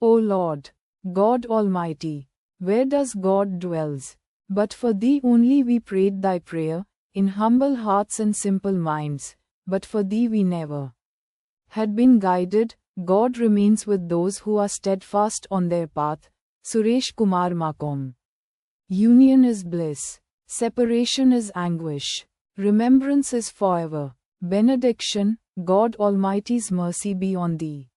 O Lord, God Almighty, where does God dwells? But for Thee only we prayed Thy prayer, in humble hearts and simple minds, but for Thee we never had been guided. God remains with those who are steadfast on their path. Suresh Kumar Makam. Union is bliss. Separation is anguish. Remembrance is forever. Benediction, God Almighty's mercy be on thee.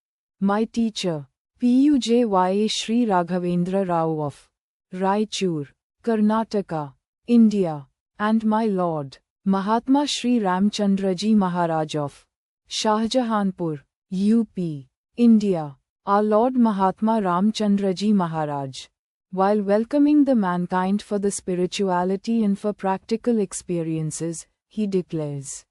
My teacher, Pujya Shri Raghavendra Rao of Raichur, Karnataka, India, and my Lord, Mahatma Shri Ram Chandraji Maharaj of Shahjahanpur, UP, India, our Lord Mahatma Ram Chandraji Maharaj, while welcoming the mankind for the spirituality and for practical experiences, he declares,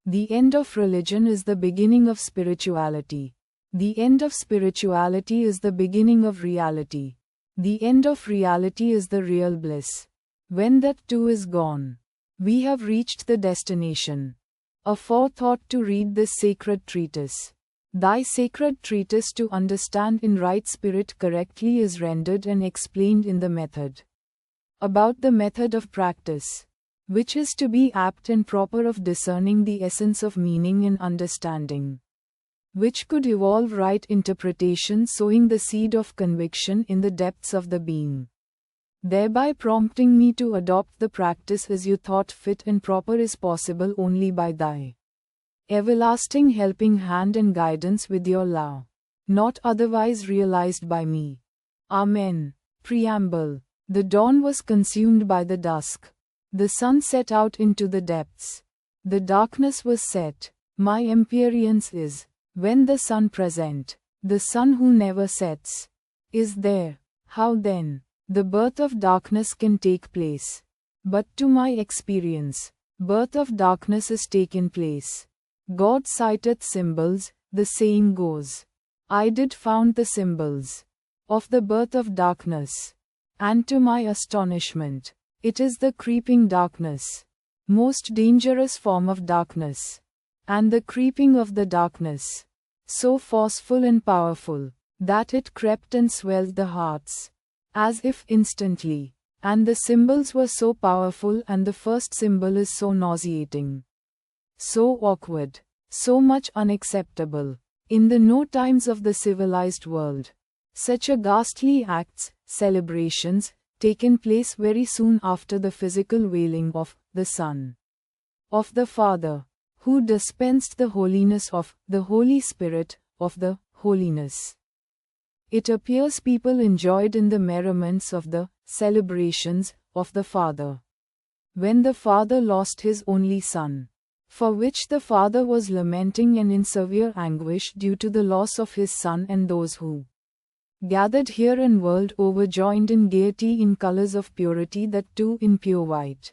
the end of religion is the beginning of spirituality. The end of spirituality is the beginning of reality. The end of reality is the real bliss. When that too is gone, we have reached the destination. A forethought to read this sacred treatise. Thy sacred treatise to understand in right spirit correctly is rendered and explained in the method. About the method of practice, which is to be apt and proper of discerning the essence of meaning and understanding, which could evolve right interpretation, sowing the seed of conviction in the depths of the being, thereby prompting me to adopt the practice as you thought fit and proper is possible only by Thy everlasting helping hand and guidance with your love, not otherwise realized by me. Amen. Preamble. The dawn was consumed by the dusk. The sun set out into the depths. The darkness was set. My experience is, when the sun present, the sun who never sets, is there, how then the birth of darkness can take place? But to my experience, birth of darkness is taken place. God citeth symbols, the saying goes, I did found the symbols of the birth of darkness, and to my astonishment, it is the creeping darkness, most dangerous form of darkness, and the creeping of the darkness, so forceful and powerful, that it crept and swelled the hearts, as if instantly, and the symbols were so powerful, and the first symbol is so nauseating, so awkward, so much unacceptable, in the no times of the civilized world. Such a ghastly acts, celebrations, taken place very soon after the physical veiling of the Son, of the Father, who dispensed the holiness of the Holy Spirit, of the holiness. It appears people enjoyed in the merriments of the celebrations of the Father. When the Father lost his only Son, for which the Father was lamenting and in severe anguish due to the loss of his Son, and those who gathered here and world over joined in gaiety in colors of purity, that too in pure white,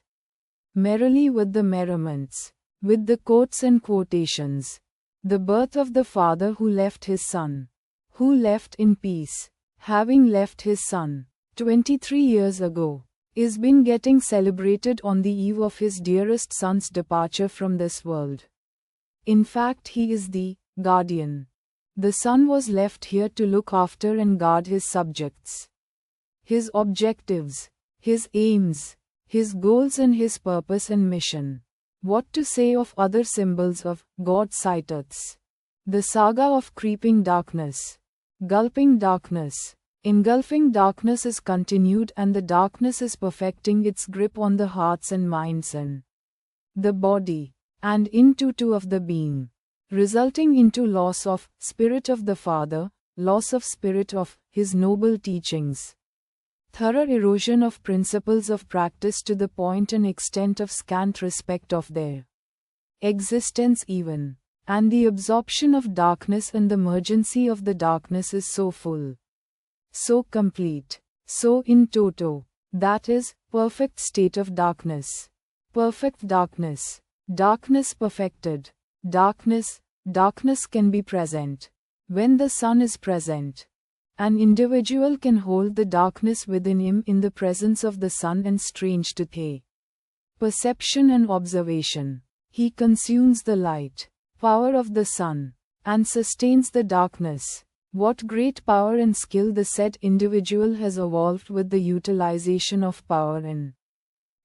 merrily with the merriments, with the quotes and quotations. The birth of the Father who left his Son, who left in peace, having left his Son 23 years ago, is been getting celebrated on the eve of his dearest Son's departure from this world. In fact, he is the guardian. The Son was left here to look after and guard his subjects, his objectives, his aims, his goals, and his purpose and mission. What to say of other symbols of God citeths? The saga of creeping darkness, gulping darkness, engulfing darkness is continued, and the darkness is perfecting its grip on the hearts and minds and the body, and into two of the being, resulting into loss of spirit of the Father, loss of spirit of his noble teachings, thorough erosion of principles of practice to the point and extent of scant respect of their existence even, and the absorption of darkness, and the mergency of the darkness is so full, so complete, so in toto, that is, perfect state of darkness. Perfect darkness. Darkness perfected. Darkness can be present. When the Son is present, an individual can hold the darkness within him in the presence of the Son, and strange to the perception and observation, he consumes the light, power of the Son, and sustains the darkness, What great power and skill the said individual has evolved with the utilization of power and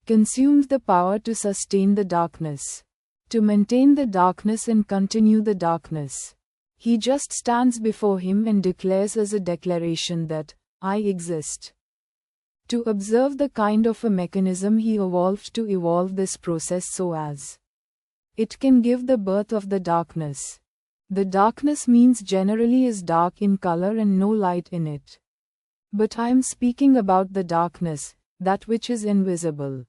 consumed the power to sustain the darkness, to maintain the darkness and continue the darkness. He just stands before him and declares as a declaration that, I exist. To observe the kind of a mechanism he evolved to evolve this process so as it can give the birth of the darkness. The darkness means generally is dark in color and no light in it. But I am speaking about the darkness, that which is invisible,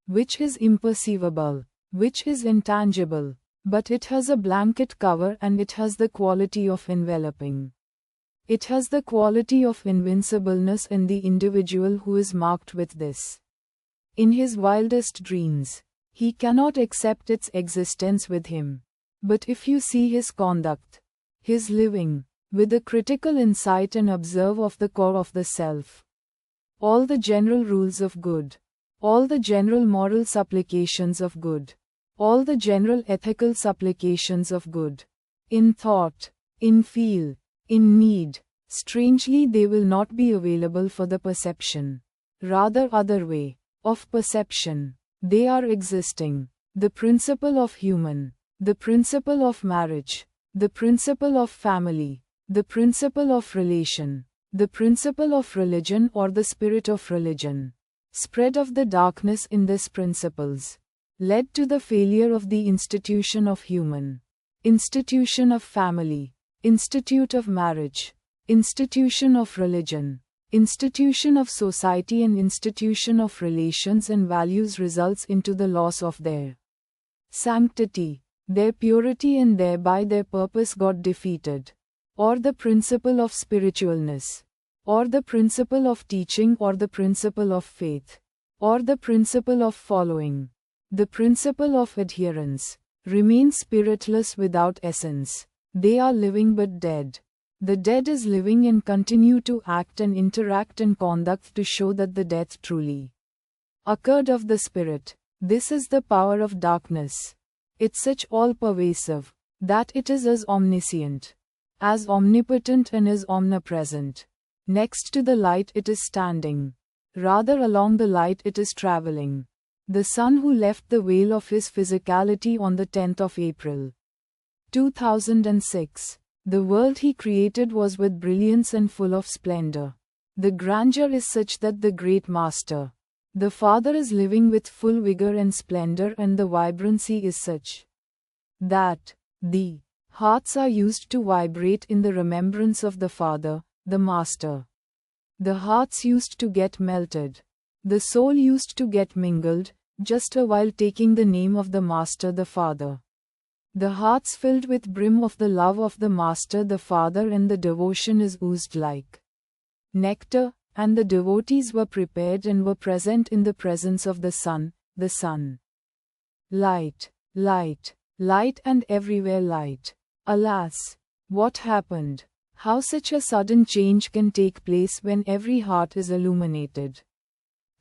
which is imperceivable, which is intangible, but it has a blanket cover and it has the quality of enveloping. It has the quality of invincibleness in the individual who is marked with this. In his wildest dreams, he cannot accept its existence with him. But if you see his conduct, his living, with a critical insight and observe of the core of the self, all the general rules of good, all the general moral supplications of good, all the general ethical supplications of good, in thought, in feel, in need, strangely they will not be available for the perception. Rather other way, of perception, they are existing. The principle of human, the principle of marriage, the principle of family, the principle of relation, the principle of religion or the spirit of religion, spread of the darkness in these principles, led to the failure of the institution of human, institution of family, institute of marriage, institution of religion, institution of society and institution of relations and values results into the loss of their sanctity, their purity and thereby their purpose got defeated. Or the principle of spiritualness, or the principle of teaching or the principle of faith, or the principle of following, the principle of adherence, remain spiritless without essence. They are living but dead. The dead is living and continue to act and interact and conduct to show that the death truly occurred of the spirit. This is the power of darkness. It's such all-pervasive, that it is as omniscient, as omnipotent and as omnipresent. Next to the light it is standing. Rather along the light it is traveling. The sun who left the veil of his physicality on the 10th of April, 2006. The world he created was with brilliance and full of splendor. The grandeur is such that the great master, the Father, is living with full vigor and splendor, and the vibrancy is such that the hearts are used to vibrate in the remembrance of the Father, the Master. The hearts used to get melted. The soul used to get mingled, just a while taking the name of the Master, the Father. The hearts filled with brim of the love of the Master, the Father, and the devotion is oozed like nectar, and the devotees were prepared and were present in the presence of the sun, the sun. Light, light, light, and everywhere light. Alas, what happened? How such a sudden change can take place when every heart is illuminated,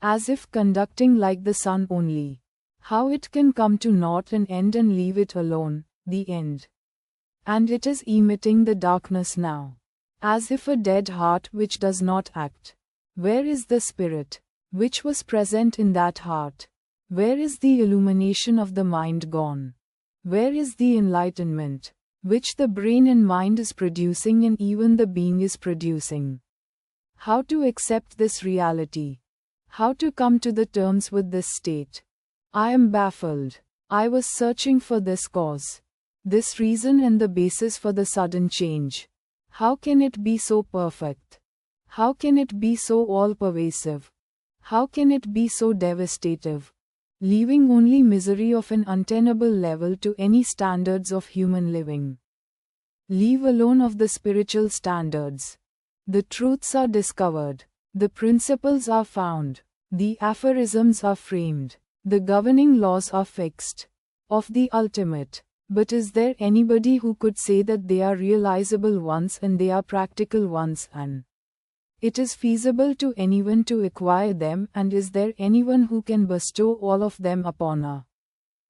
as if conducting like the sun only. How it can come to naught and end and leave it alone, the end. And it is emitting the darkness now, as if a dead heart which does not act. Where is the spirit, which was present in that heart? Where is the illumination of the mind gone? Where is the enlightenment, which the brain and mind is producing and even the being is producing? How to accept this reality? How to come to the terms with this state? I am baffled. I was searching for this cause, this reason and the basis for the sudden change. How can it be so perfect? How can it be so all-pervasive? How can it be so devastative, leaving only misery of an untenable level to any standards of human living? Leave alone of the spiritual standards. The truths are discovered, the principles are found, the aphorisms are framed, the governing laws are fixed, of the ultimate. But is there anybody who could say that they are realizable ones and they are practical ones and it is feasible to anyone to acquire them, and is there anyone who can bestow all of them upon a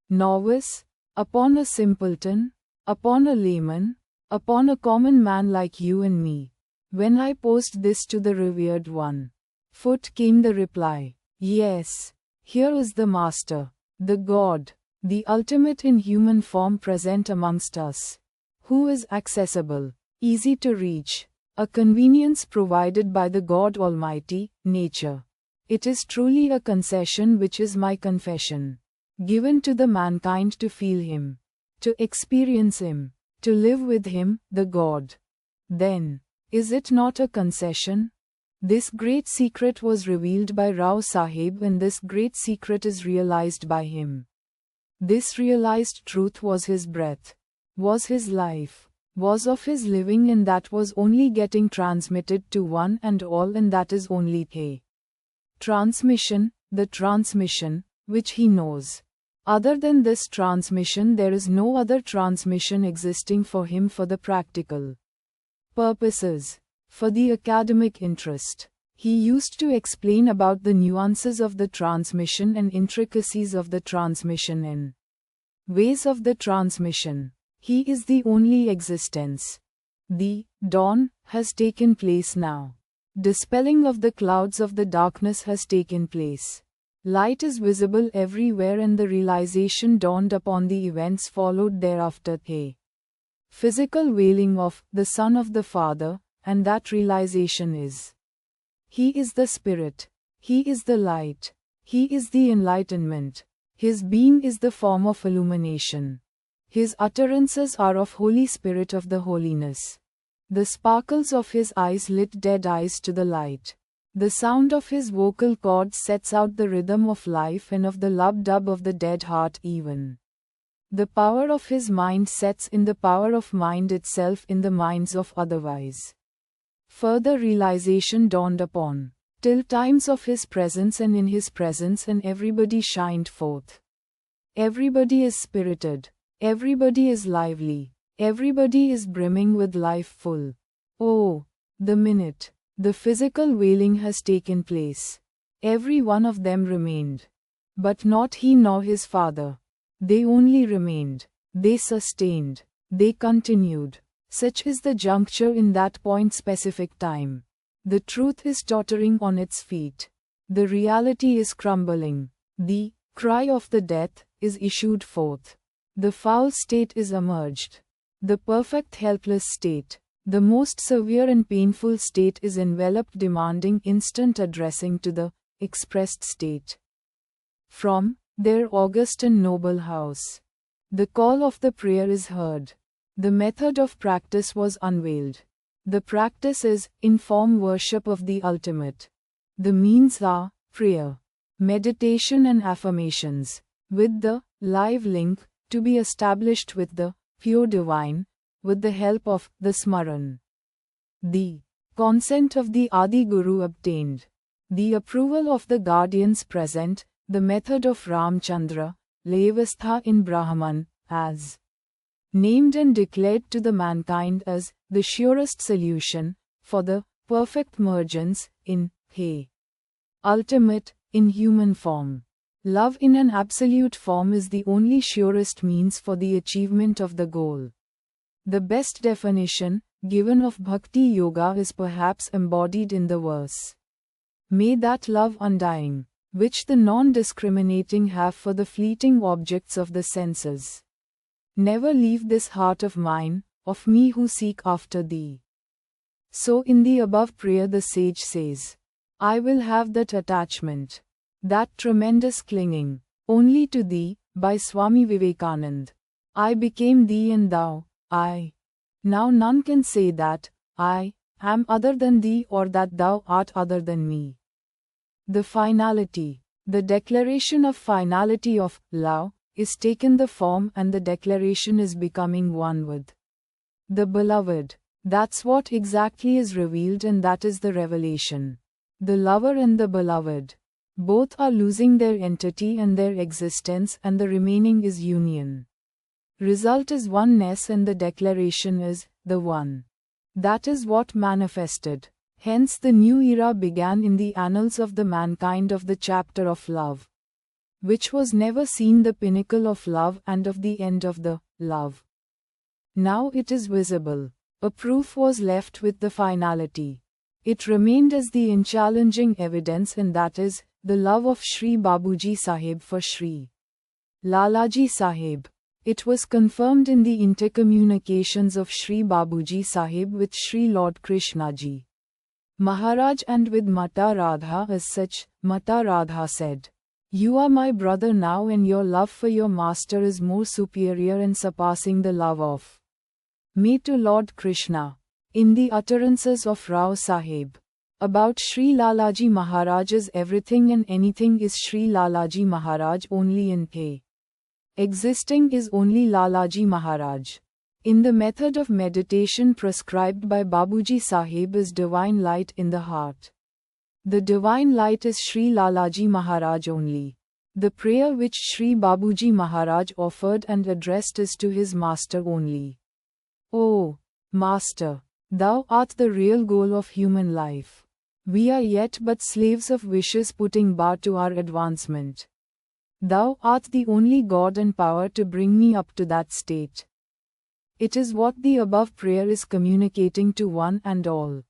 novice, upon a simpleton, upon a layman, upon a common man like you and me. When I posed this to the revered one, foot came the reply, yes, here is the Master, the God, the ultimate in human form present amongst us, who is accessible, easy to reach, a convenience provided by the God Almighty, nature. It is truly a concession which is my confession, given to the mankind to feel Him, to experience Him, to live with Him, the God. Then, is it not a concession? This great secret was revealed by Rao Sahib and this great secret is realized by him. This realized truth was his breath, was his life, was of his living and that was only getting transmitted to one and all and that is only the transmission, which he knows. Other than this transmission there is no other transmission existing for him for the practical purposes, for the academic interest. He used to explain about the nuances of the transmission and intricacies of the transmission and ways of the transmission. He is the only existence. The dawn has taken place now. Dispelling of the clouds of the darkness has taken place. Light is visible everywhere and the realization dawned upon the events followed thereafter. The physical veiling of the Son of the Father, and that realization is He is the Spirit, He is the light, He is the enlightenment, His being is the form of illumination. His utterances are of Holy Spirit of the holiness. The sparkles of His eyes lit dead eyes to the light. The sound of His vocal cords sets out the rhythm of life and of the lub-dub of the dead heart even. The power of His mind sets in the power of mind itself in the minds of otherwise. Further realization dawned upon, till times of His presence and in His presence and everybody shined forth. Everybody is spirited, everybody is lively, everybody is brimming with life full. Oh, the minute, the physical veiling has taken place. Every one of them remained. But not he nor his father. They only remained, they sustained, they continued. Such is the juncture in that point specific time. The truth is tottering on its feet. The reality is crumbling. The cry of the death is issued forth. The foul state is emerged. The perfect helpless state, the most severe and painful state is enveloped demanding instant addressing to the expressed state. From their august and noble house, the call of the prayer is heard. The method of practice was unveiled. The practice is in-form worship of the ultimate. The means are prayer, meditation and affirmations, with the live link to be established with the pure divine, with the help of the Smaran. The consent of the Adi Guru obtained. The approval of the guardians present, the method of Ram Chandra, Layavastha in Brahman, as named and declared to the mankind as the surest solution for the perfect mergence in He ultimate in human form. Love in an absolute form is the only surest means for the achievement of the goal. The best definition given of Bhakti Yoga is perhaps embodied in the verse. May that love undying, which the non-discriminating have for the fleeting objects of the senses, never leave this heart of mine, of me who seek after thee. So in the above prayer the sage says, I will have that attachment, that tremendous clinging, only to thee, by Swami Vivekanand. I became thee and thou, I. Now none can say that, I am other than thee or that thou art other than me. The finality, the declaration of finality of love, is taken the form and the declaration is becoming one with the beloved. That's what exactly is revealed and that is the revelation. The lover and the beloved, both are losing their entity and their existence and the remaining is union. Result is oneness and the declaration is the one. That is what manifested. Hence the new era began in the annals of the mankind of the chapter of love, which was never seen the pinnacle of love and of the end of the love. Now it is visible. A proof was left with the finality. It remained as the unchallenging evidence, and that is, the love of Shri Babuji Sahib for Shri Lalaji Sahib. It was confirmed in the intercommunications of Shri Babuji Sahib with Shri Lord Krishnaji Maharaj and with Mata Radha. As such, Mata Radha said, "You are my brother now, and your love for your master is more superior and surpassing the love of me to Lord Krishna." In the utterances of Rao Sahib about Shri Lalaji Maharaj is everything and anything is Shri Lalaji Maharaj only in the existing is only Lalaji Maharaj. In the method of meditation prescribed by Babuji Sahib is divine light in the heart. The divine light is Shri Lalaji Maharaj only. The prayer which Shri Babuji Maharaj offered and addressed is to his master only. O Master, thou art the real goal of human life. We are yet but slaves of wishes putting bar to our advancement. Thou art the only God and power to bring me up to that state. It is what the above prayer is communicating to one and all.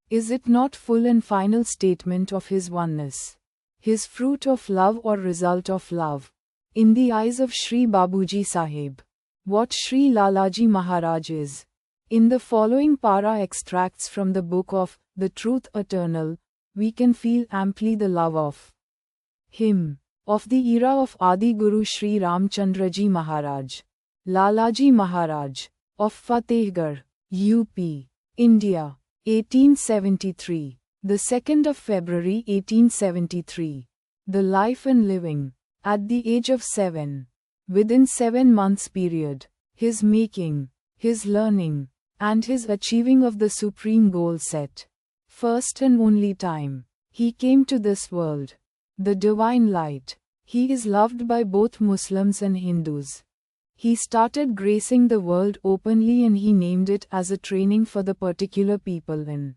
Is it not full and final statement of his oneness? His fruit of love or result of love? In the eyes of Shri Babuji Sahib, what Shri Lalaji Maharaj is. In the following para extracts from the book of The Truth Eternal, we can feel amply the love of him, of the era of Adi Guru Shri Ram Chandraji Maharaj, Lalaji Maharaj, of Fatehgarh, UP, India, 1873, the 2nd of February 1873. The life and living, at the age of 7, within 7 months period, his making, his learning, and his achieving of the supreme goal set. First and only time he came to this world, the divine light. He is loved by both Muslims and Hindus. He started gracing the world openly, and he named it as a training for the particular people in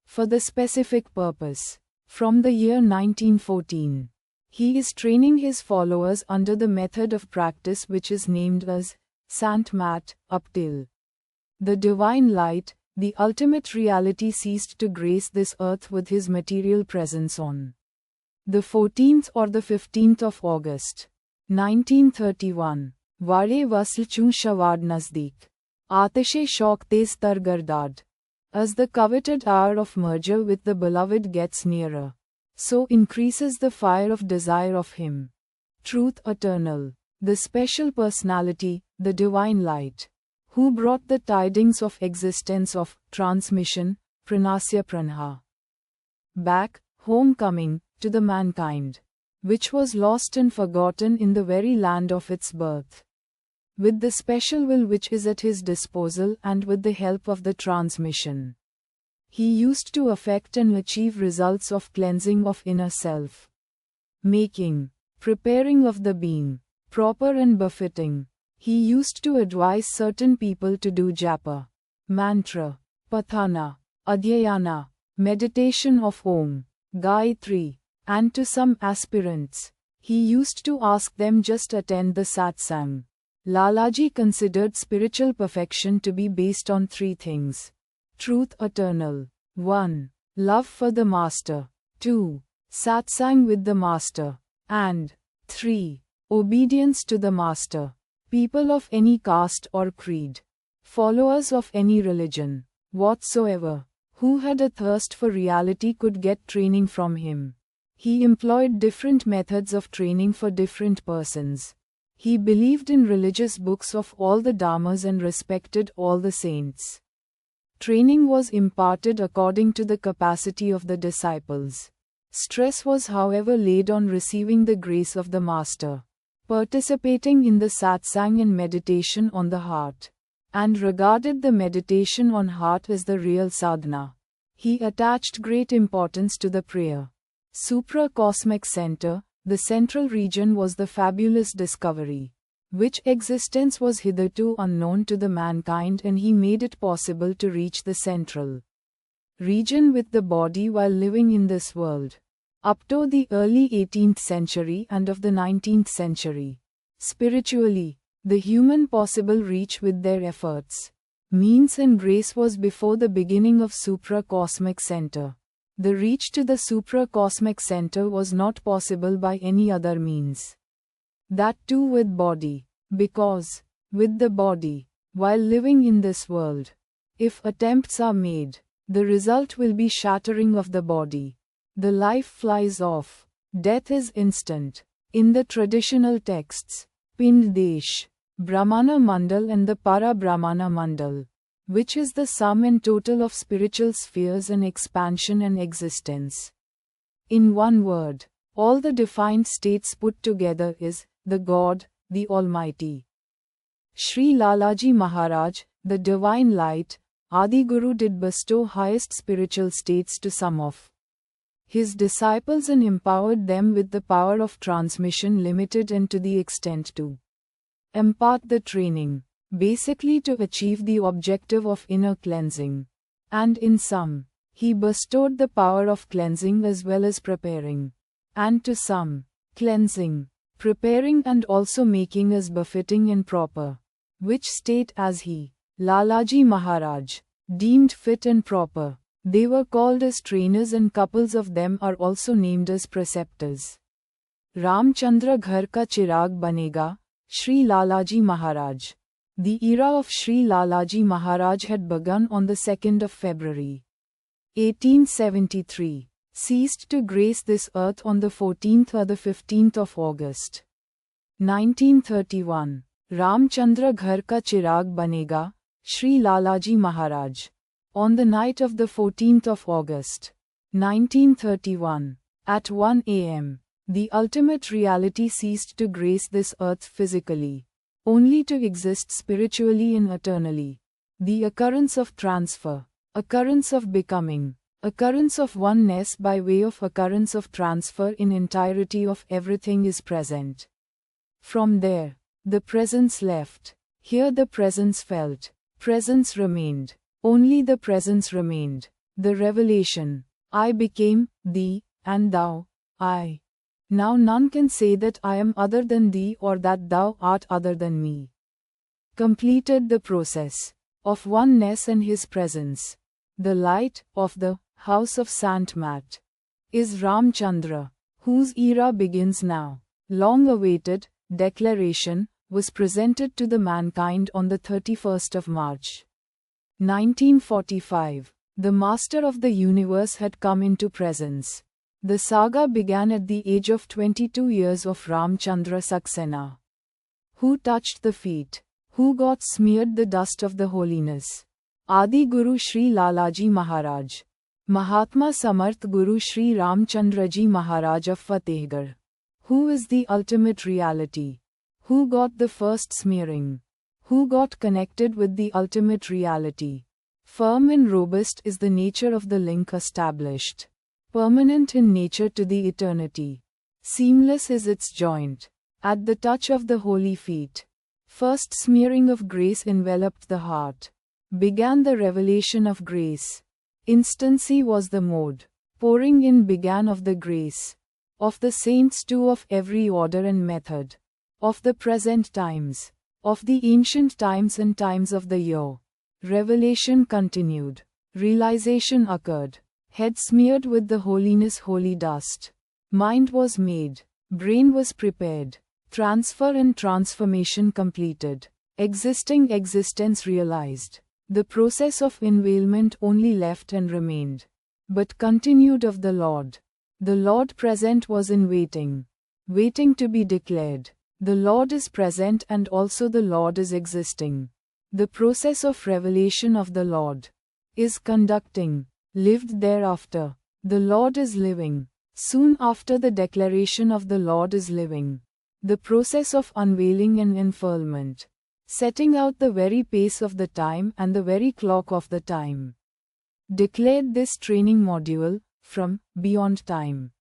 for the specific purpose. From the year 1914, he is training his followers under the method of practice which is named as Sant Mat, up till the divine light, the ultimate reality, ceased to grace this earth with his material presence on the 14th or the 15th of August, 1931. Vare wasl chun shawad nazdik. Atishe shauq tez tar gardad. As the coveted hour of merger with the beloved gets nearer, so increases the fire of desire of him. Truth eternal, the special personality, the divine light, who brought the tidings of existence of transmission, pranasya pranha, back, homecoming, to the mankind, which was lost and forgotten in the very land of its birth. With the special will which is at his disposal and with the help of the transmission, he used to effect and achieve results of cleansing of inner self, making, preparing of the being, proper and befitting. He used to advise certain people to do japa, mantra, pathana, adhyayana, meditation of Om, Gayatri, and to some aspirants, he used to ask them just attend the satsang. Lalaji considered spiritual perfection to be based on 3 things. Truth eternal. 1. Love for the Master. 2. Satsang with the Master. And 3. Obedience to the Master. People of any caste or creed, followers of any religion whatsoever, who had a thirst for reality could get training from him. He employed different methods of training for different persons. He believed in religious books of all the dharmas and respected all the saints. Training was imparted according to the capacity of the disciples. Stress was, however, laid on receiving the grace of the Master, participating in the satsang and meditation on the heart, and regarded the meditation on heart as the real sadhana. He attached great importance to the prayer. Supra-cosmic center, the central region, was the fabulous discovery, which existence was hitherto unknown to the mankind, and he made it possible to reach the central region with the body while living in this world. Up to the early 18th century and of the 19th century, spiritually, the human possible reach with their efforts, means and grace was before the beginning of supra-cosmic center. The reach to the supra-cosmic center was not possible by any other means. That too with body, because, with the body, while living in this world, if attempts are made, the result will be shattering of the body. The life flies off. Death is instant. In the traditional texts, Pind Desh, Brahmana Mandal and the Para Brahmana Mandal, which is the sum and total of spiritual spheres and expansion and existence. In one word, all the defined states put together is the God, the Almighty. Shri Lalaji Maharaj, the Divine Light, Adi Guru, did bestow highest spiritual states to some of his disciples and empowered them with the power of transmission, limited and to the extent to impart the training, basically to achieve the objective of inner cleansing. And in some, he bestowed the power of cleansing as well as preparing. And to some, cleansing, preparing and also making as befitting and proper, which state as he, Lalaji Maharaj, deemed fit and proper. They were called as trainers and couples of them are also named as preceptors. Ram Chandra Ghar Ka Chirag Banega, Shri Lalaji Maharaj. The era of Shri Lalaji Maharaj had begun on the 2nd of February, 1873, ceased to grace this earth on the 14th or the 15th of August, 1931. Ram Chandra Ghar Ka Chirag Banega, Shri Lalaji Maharaj. On the night of the 14th of August, 1931, at 1 a.m., the ultimate reality ceased to grace this earth physically, only to exist spiritually and eternally. The occurrence of transfer, occurrence of becoming, occurrence of oneness by way of occurrence of transfer in entirety of everything is present. From there, the presence left, here the presence felt, presence remained. Only the presence remained. The revelation, I became, thee, and thou, I. Now none can say that I am other than thee or that thou art other than me. Completed the process of oneness and his presence. The light of the house of Sant Mat is Ram Chandra, whose era begins now. Long awaited declaration was presented to the mankind on the 31st of March. 1945, the Master of the Universe had come into presence. The saga began at the age of 22 years of Ram Chandra Saxena, who touched the feet, who got smeared the dust of the holiness. Adi Guru Shri Lalaji Maharaj, Mahatma Samarth Guru Shri Ram Chandraji Maharaj of Fatehgarh, who is the ultimate reality, who got the first smearing, who got connected with the ultimate reality. Firm and robust is the nature of the link established, permanent in nature to the eternity. Seamless is its joint. At the touch of the holy feet, first smearing of grace enveloped the heart. Began the revelation of grace. Instancy was the mode. Pouring in began of the grace. Of the saints too, of every order and method. Of the present times. Of the ancient times and times of the year. Revelation continued. Realization occurred. Head smeared with the holiness holy dust. Mind was made. Brain was prepared. Transfer and transformation completed. Existing existence realized. The process of unveilment only left and remained. But continued of the Lord. The Lord present was in waiting. Waiting to be declared. The Lord is present and also the Lord is existing. The process of revelation of the Lord is conducting, lived thereafter. The Lord is living. Soon after the declaration of the Lord is living. The process of unveiling and unfurlment, setting out the very pace of the time and the very clock of the time. Declared this training module, from beyond time.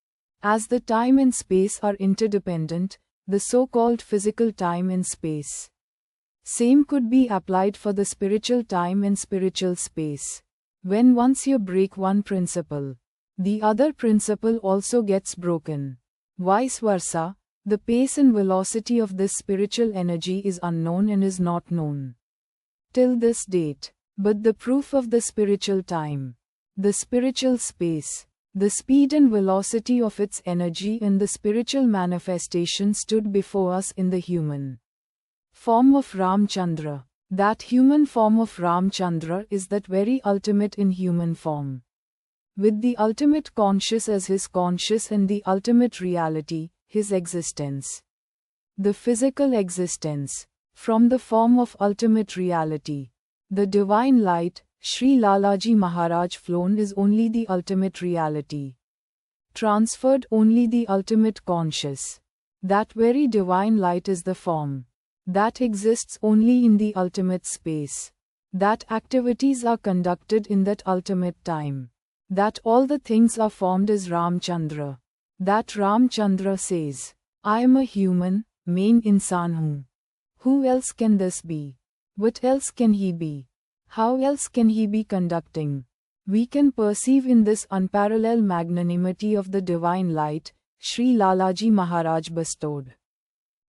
As the time and space are interdependent, the so-called physical time and space. Same could be applied for the spiritual time and spiritual space. When once you break one principle, the other principle also gets broken. Vice versa, The pace and velocity of this spiritual energy is unknown and is not known till this date. But the proof of the spiritual time, the spiritual space, the speed and velocity of its energy and the spiritual manifestation stood before us in the human form of Ram Chandra. That human form of Ram Chandra is that very ultimate in human form, with the ultimate conscious as his conscious and the ultimate reality, his existence. The physical existence, from the form of ultimate reality. The divine light, Shri Lalaji Maharaj flown is only the ultimate reality. Transferred only the ultimate conscious. That very divine light is the form. That exists only in the ultimate space. That activities are conducted in that ultimate time. That all the things are formed is Ram Chandra. That Ram Chandra says, I am a human, main insan hoon. Who else can this be? What else can he be? How else can he be conducting? We can perceive in this unparalleled magnanimity of the divine light, Shri Lalaji Maharaj bestowed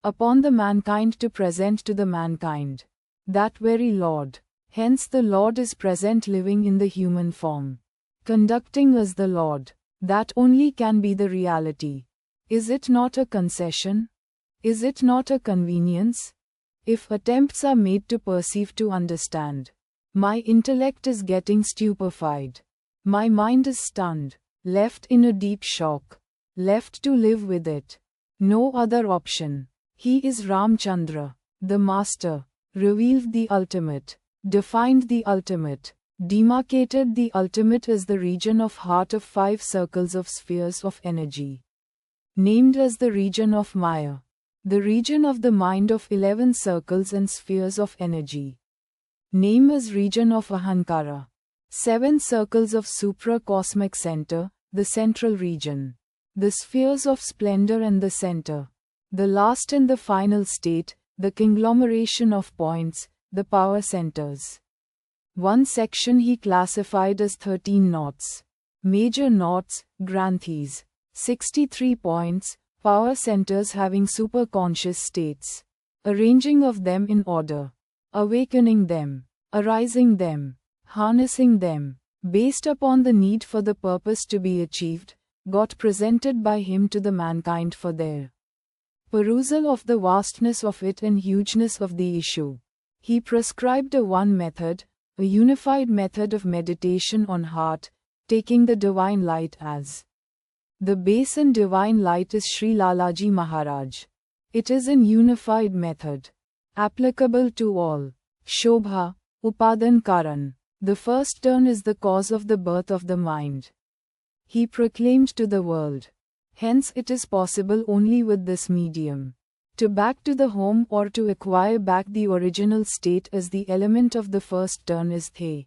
upon the mankind to present to the mankind that very Lord. Hence the Lord is present living in the human form, conducting as the Lord. That only can be the reality. Is it not a concession? Is it not a convenience? If attempts are made to perceive, to understand, my intellect is getting stupefied. My mind is stunned, left in a deep shock, left to live with it. No other option. He is Ram Chandra, the Master, revealed the ultimate, defined the ultimate, demarcated the ultimate as the region of heart of 5 circles of spheres of energy, named as the region of Maya, the region of the mind of 11 circles and spheres of energy, name as region of Ahankara, 7 circles of supra-cosmic center, the central region, the spheres of splendor and the center, the last and the final state, the conglomeration of points, the power centers. One section he classified as 13 knots, major knots, granthis, 63 points, power centers having superconscious states, arranging of them in order, awakening them, arising them, harnessing them, based upon the need for the purpose to be achieved, got presented by him to the mankind for their perusal of the vastness of it and hugeness of the issue. He prescribed a one method, a unified method of meditation on heart, taking the divine light as the base, and divine light is Shri Lalaji Maharaj. It is an unified method, applicable to all. Shobha, Upadan Karan. The first turn is the cause of the birth of the mind. He proclaimed to the world. Hence it is possible only with this medium to back to the home or to acquire back the original state as the element of the first turn is the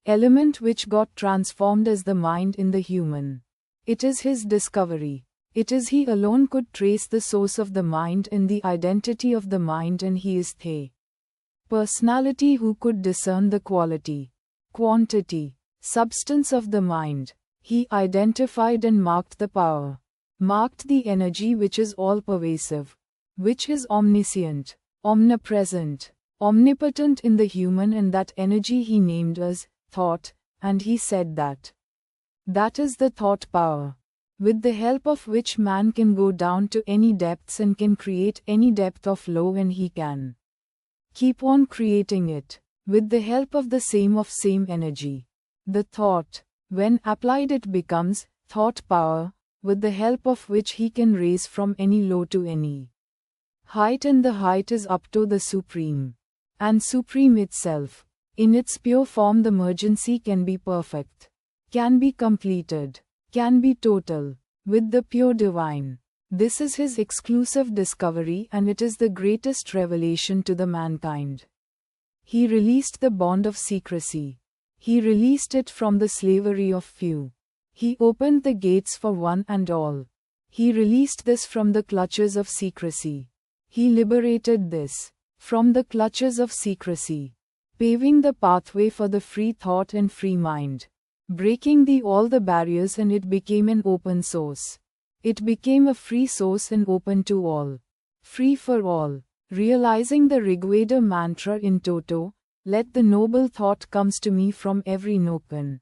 element which got transformed as the mind in the human. It is his discovery. It is he alone could trace the source of the mind and the identity of the mind, and he is the personality who could discern the quality, quantity, substance of the mind. He identified and marked the power, marked the energy which is all-pervasive, which is omniscient, omnipresent, omnipotent in the human, and that energy he named as thought, and he said that that is the thought power, with the help of which man can go down to any depths and can create any depth of low, and he can keep on creating it, with the help of the same energy. The thought, when applied, it becomes thought power, with the help of which he can raise from any low to any height, and the height is up to the supreme, and supreme itself. In its pure form the emergency can be perfect, can be completed, can be total, with the pure divine. This is his exclusive discovery, and it is the greatest revelation to the mankind. He released the bond of secrecy. He released it from the slavery of few. He opened the gates for one and all. He released this from the clutches of secrecy. He liberated this from the clutches of secrecy, paving the pathway for the free thought and free mind, breaking all the barriers, and it became an open source. It became a free source and open to all. Free for all. Realizing the Rigveda mantra in toto, let the noble thought comes to me from every nook and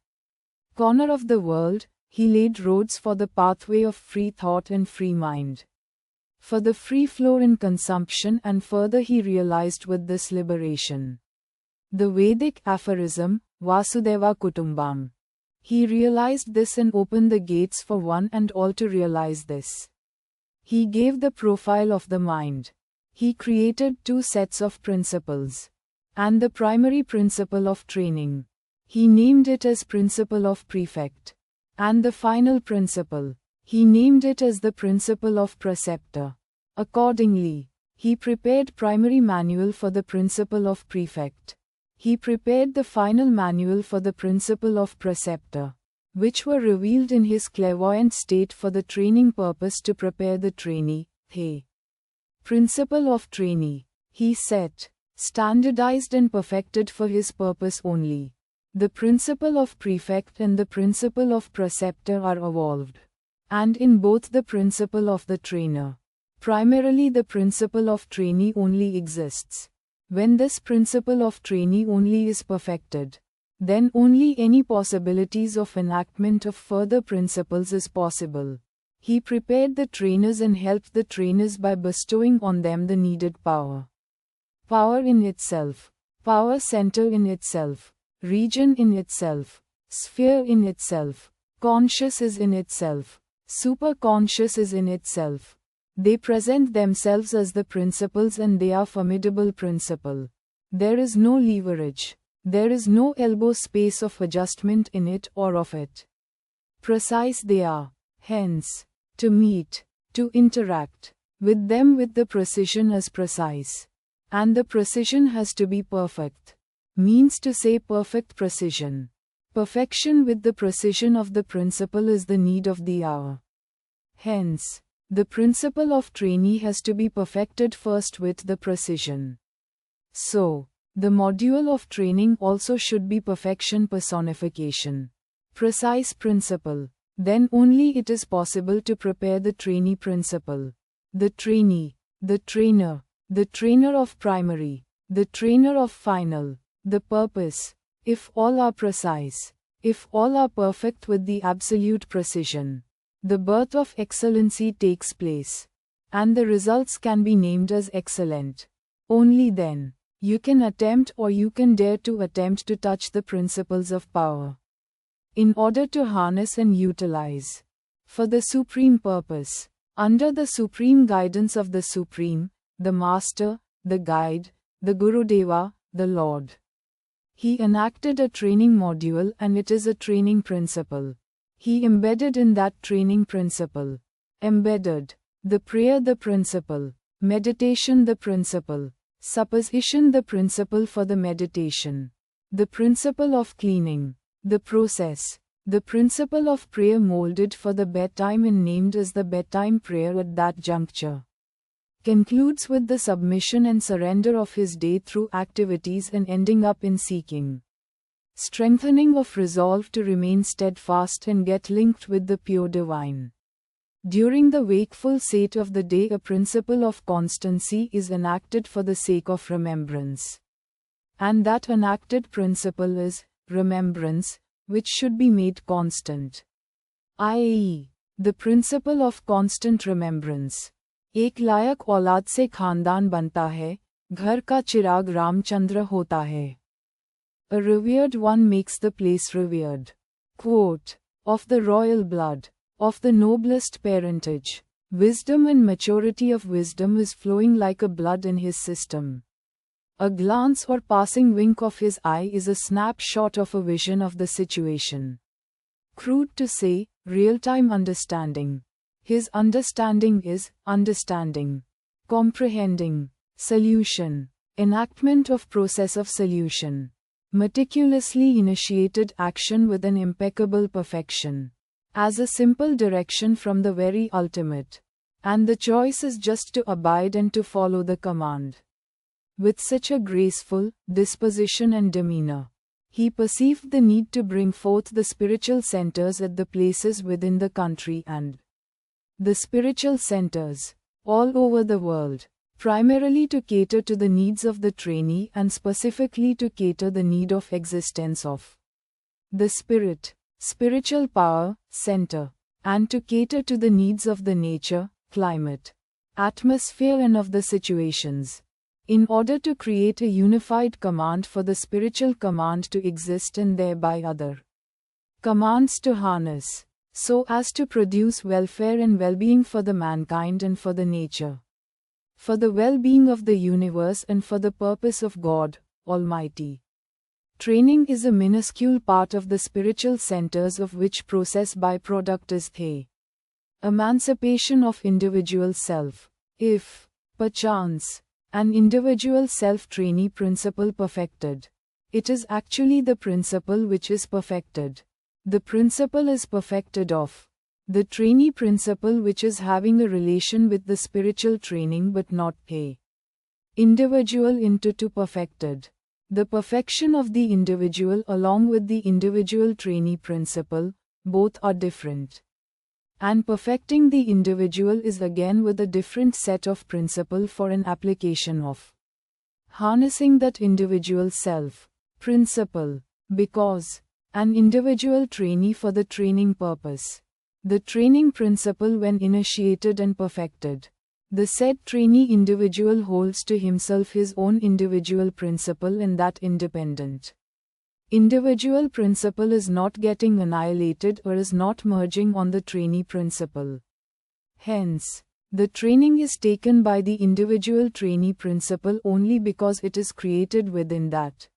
corner of the world, he laid roads for the pathway of free thought and free mind. For the free flow in consumption, and further he realized with this liberation. The Vedic aphorism, Vasudeva Kutumbam. He realized this and opened the gates for one and all to realize this. He gave the profile of the mind. He created two sets of principles. And the primary principle of training. He named it as principle of prefect. And the final principle, he named it as the principle of preceptor. Accordingly, he prepared primary manual for the principle of prefect. He prepared the final manual for the principle of preceptor, which were revealed in his clairvoyant state for the training purpose to prepare the trainee. Hey! Principle of trainee, he set, standardized and perfected for his purpose only. The principle of prefect and the principle of preceptor are evolved. And in both the principle of the trainer. Primarily the principle of trainee only exists. When this principle of trainee only is perfected, then only any possibilities of enactment of further principles is possible. He prepared the trainers and helped the trainers by bestowing on them the needed power. Power in itself, power center in itself, region in itself, sphere in itself, conscious is in itself, superconscious is in itself. They present themselves as the principles and they are formidable principle. There is no leverage. There is no elbow space of adjustment in it or of it. Precise they are. Hence, to meet, to interact with them with the precision is precise. And the precision has to be perfect. Means to say perfect precision. Perfection with the precision of the principle is the need of the hour. Hence, the principle of trainee has to be perfected first with the precision. So, the module of training also should be perfection personification. Precise principle. Then only it is possible to prepare the trainee principle. The trainee, the trainer of primary, the trainer of final, the purpose. If all are precise, if all are perfect with the absolute precision, the birth of excellency takes place. And the results can be named as excellent. Only then, you can attempt or you can dare to attempt to touch the principles of power. In order to harness and utilize. For the supreme purpose. Under the supreme guidance of the Supreme, the Master, the Guide, the Gurudeva, the Lord. He enacted a training module and it is a training principle. He embedded in that training principle. Embedded. The prayer the principle. Meditation the principle. Supposition the principle for the meditation. The principle of cleaning. The process. The principle of prayer molded for the bedtime and named as the bedtime prayer at that juncture. Concludes with the submission and surrender of his day through activities and ending up in seeking. Strengthening of resolve to remain steadfast and get linked with the pure divine. During the wakeful state of the day, a principle of constancy is enacted for the sake of remembrance. And that enacted principle is remembrance, which should be made constant. i.e., the principle of constant remembrance. एक लायक औलाद से खानदान बनता है, घर का चिराग रामचंद्र होता है. A revered one makes the place revered. Quote, of the royal blood, of the noblest parentage, wisdom and maturity of wisdom is flowing like a blood in his system. A glance or passing wink of his eye is a snapshot of a vision of the situation. Crude to say, real-time understanding. His understanding is understanding, comprehending, solution, enactment of process of solution. Meticulously initiated action with an impeccable perfection. As a simple direction from the very ultimate. And the choice is just to abide and to follow the command. With such a graceful disposition and demeanor, he perceived the need to bring forth the spiritual centers at the places within the country and the spiritual centers, all over the world, primarily to cater to the needs of the trainee and specifically to cater the need of existence of the spirit, spiritual power, center, and to cater to the needs of the nature, climate, atmosphere and of the situations, in order to create a unified command for the spiritual command to exist and thereby other commands to harness, so as to produce welfare and well-being for the mankind and for the nature, for the well-being of the universe and for the purpose of God Almighty. Training is a minuscule part of the spiritual centers of which process byproduct is the emancipation of individual self. If, perchance, an individual self-trainee principle perfected, it is actually the principle which is perfected. The principle is perfected of the trainee principle which is having a relation with the spiritual training but not the individual into to perfected. The perfection of the individual along with the individual trainee principle, both are different. And perfecting the individual is again with a different set of principle for an application of harnessing that individual self principle, because an individual trainee for the training purpose, the training principle when initiated and perfected, the said trainee individual holds to himself his own individual principle and that independent individual principle is not getting annihilated or is not merging on the trainee principle. Hence, the training is taken by the individual trainee principle only because it is created within that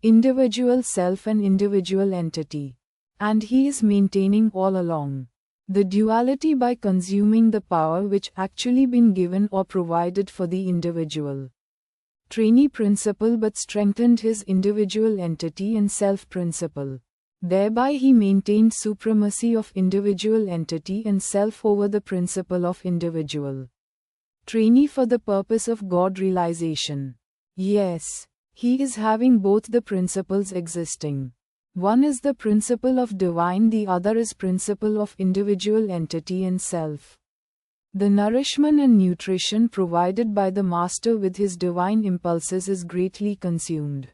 individual self and individual entity, and he is maintaining all along the duality by consuming the power which actually been given or provided for the individual trainee principle but strengthened his individual entity and self principle. Thereby he maintained supremacy of individual entity and self over the principle of individual trainee for the purpose of God realization. Yes, he is having both the principles existing. One is the principle of divine, the other is principle of individual entity and self. The nourishment and nutrition provided by the Master with his divine impulses is greatly consumed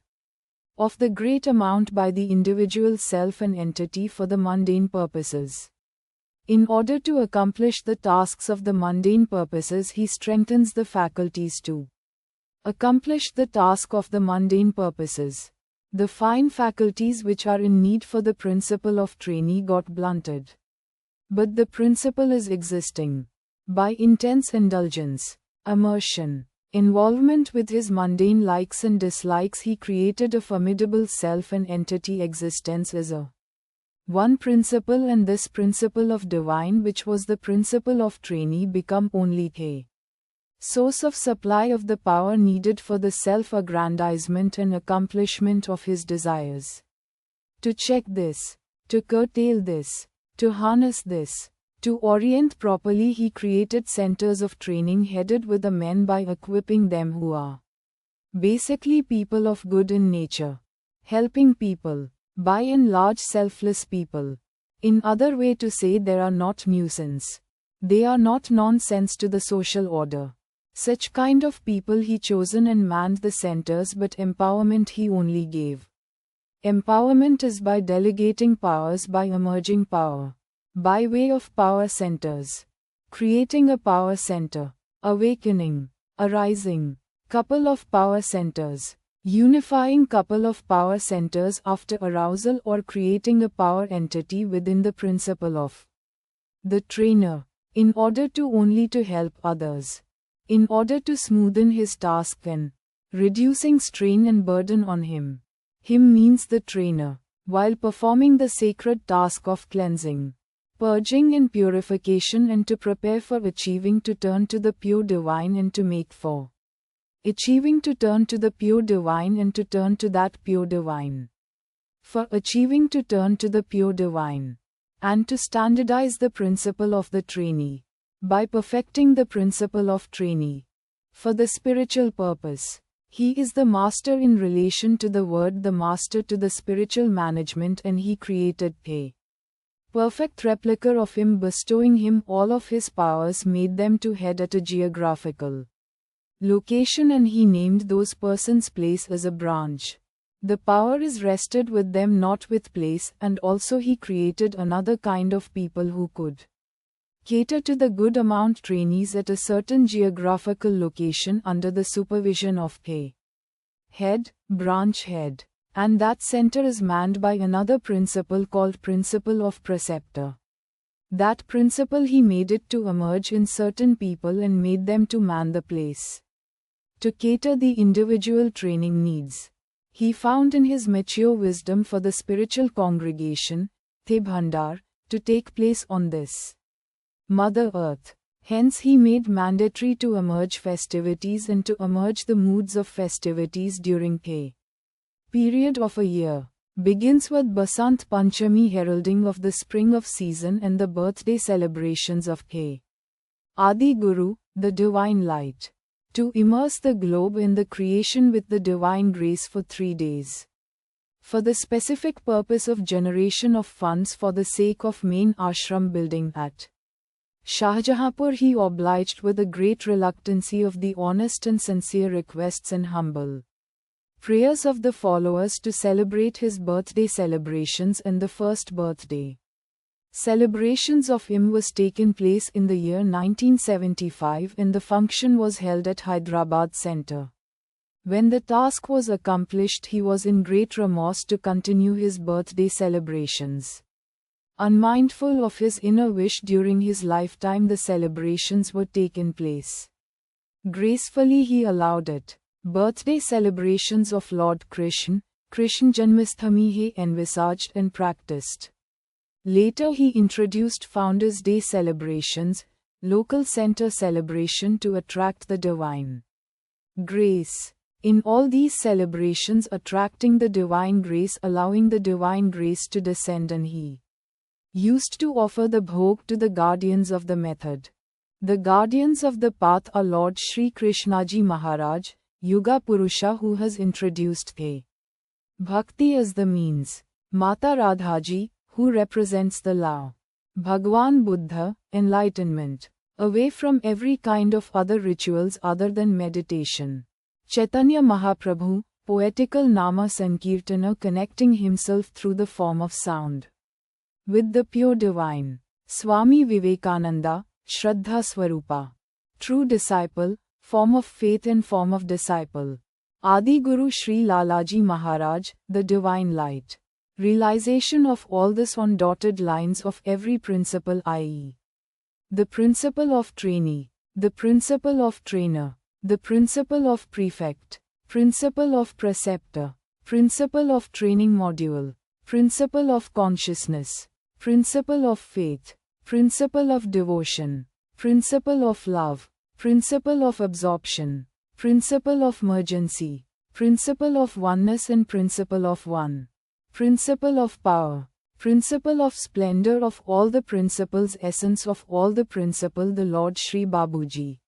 of the great amount by the individual self and entity for the mundane purposes. In order to accomplish the tasks of the mundane purposes, he strengthens the faculties to accomplish the task of the mundane purposes. The fine faculties which are in need for the principle of trainee got blunted. But the principle is existing. By intense indulgence, immersion, involvement with his mundane likes and dislikes, he created a formidable self and entity existence as a one principle, and this principle of divine, which was the principle of trainee, become only the source of supply of the power needed for the self-aggrandizement and accomplishment of his desires. To check this, to curtail this, to harness this, to orient properly, he created centers of training headed with the men by equipping them who are basically people of good in nature, helping people, by and large selfless people. In other way to say, they are not nuisance. They are not nonsense to the social order. Such kind of people he chosen and manned the centers, but empowerment he only gave. Empowerment is by delegating powers, by emerging power, by way of power centers, creating a power center, awakening, arising, couple of power centers, unifying couple of power centers after arousal, or creating a power entity within the principle of the trainer, in order to only to help others. In order to smoothen his task and reducing strain and burden on him. Him means the trainer, while performing the sacred task of cleansing, purging and purification, and to prepare for achieving to turn to the pure divine and to make for achieving to turn to the pure divine and to turn to that pure divine. For achieving to turn to the pure divine and to standardize the principle of the trainee. By perfecting the principle of trainee for the spiritual purpose, he is the master in relation to the word, the master to the spiritual management, and he created a Perfect replica of him, bestowing him all of his powers, made them to head at a geographical location, and he named those persons' place as a branch. The power is rested with them, not with place, and also he created another kind of people who could cater to the good amount trainees at a certain geographical location under the supervision of a head, branch head. And that center is manned by another principle called principle of preceptor. That principle he made it to emerge in certain people and made them to man the place, to cater the individual training needs. He found in his mature wisdom for the spiritual congregation, The Bhandar, to take place on this Mother Earth. Hence he made mandatory to emerge festivities and to emerge the moods of festivities during a period of a year. Begins with Basant Panchami, heralding of the spring of season, and the birthday celebrations of a Adi Guru, the divine light, to immerse the globe in the creation with the divine grace for 3 days. For the specific purpose of generation of funds for the sake of main ashram building at Shahjahanpur, he obliged with a great reluctancy of the honest and sincere requests and humble prayers of the followers to celebrate his birthday celebrations, and the first birthday celebrations of him was taken place in the year 1975, and the function was held at Hyderabad Center. When the task was accomplished, he was in great remorse to continue his birthday celebrations. Unmindful of his inner wish, during his lifetime the celebrations were taken place. Gracefully he allowed it. Birthday celebrations of Lord Krishna Janmasthami he envisaged and practiced. Later he introduced Founders' Day celebrations, local center celebration, to attract the divine grace. In all these celebrations, attracting the divine grace, allowing the divine grace to descend, and he used to offer the bhog to the guardians of the method. The guardians of the path are Lord Shri Krishnaji Maharaj, Yuga Purusha, who has introduced the bhakti as the means; Mata Radhaji, who represents the law; Bhagwan Buddha, enlightenment, away from every kind of other rituals other than meditation; Chaitanya Mahaprabhu, poetical Nama Sankirtana, connecting himself through the form of sound with the pure divine; Swami Vivekananda, Shraddha Swarupa, true disciple, form of faith and form of disciple; Adi Guru Shri Lalaji Maharaj, the divine light. Realization of all this on dotted lines of every principle, i.e., the principle of trainee, the principle of trainer, the principle of prefect, principle of preceptor, principle of training module, principle of consciousness, principle of faith, principle of devotion, principle of love, principle of absorption, principle of mergency, principle of oneness and principle of one, principle of power, principle of splendor of all the principles, essence of all the principle, the Lord Shri Babuji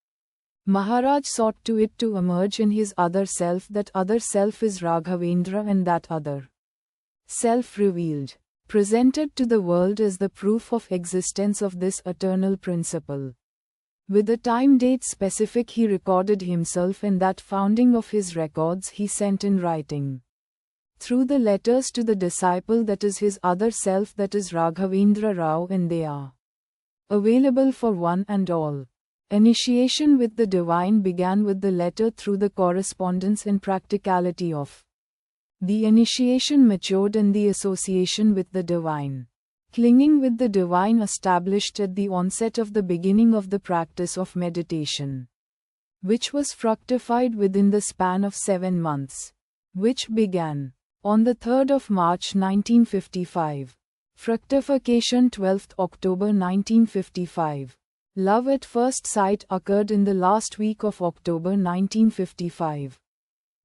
Maharaj sought to it to emerge in his other self. That other self is Raghavendra, and that other self revealed, presented to the world as the proof of existence of this eternal principle. With a time date specific he recorded himself, and that founding of his records he sent in writing through the letters to the disciple, that is his other self, that is Raghavendra Rao, and they are available for one and all. Initiation with the divine began with the letter. Through the correspondence and practicality of the initiation matured in the association with the divine. Clinging with the divine established at the onset of the beginning of the practice of meditation, which was fructified within the span of 7 months, which began on the 3rd of March 1955. Fructification 12th October 1955. Love at first sight occurred in the last week of October 1955.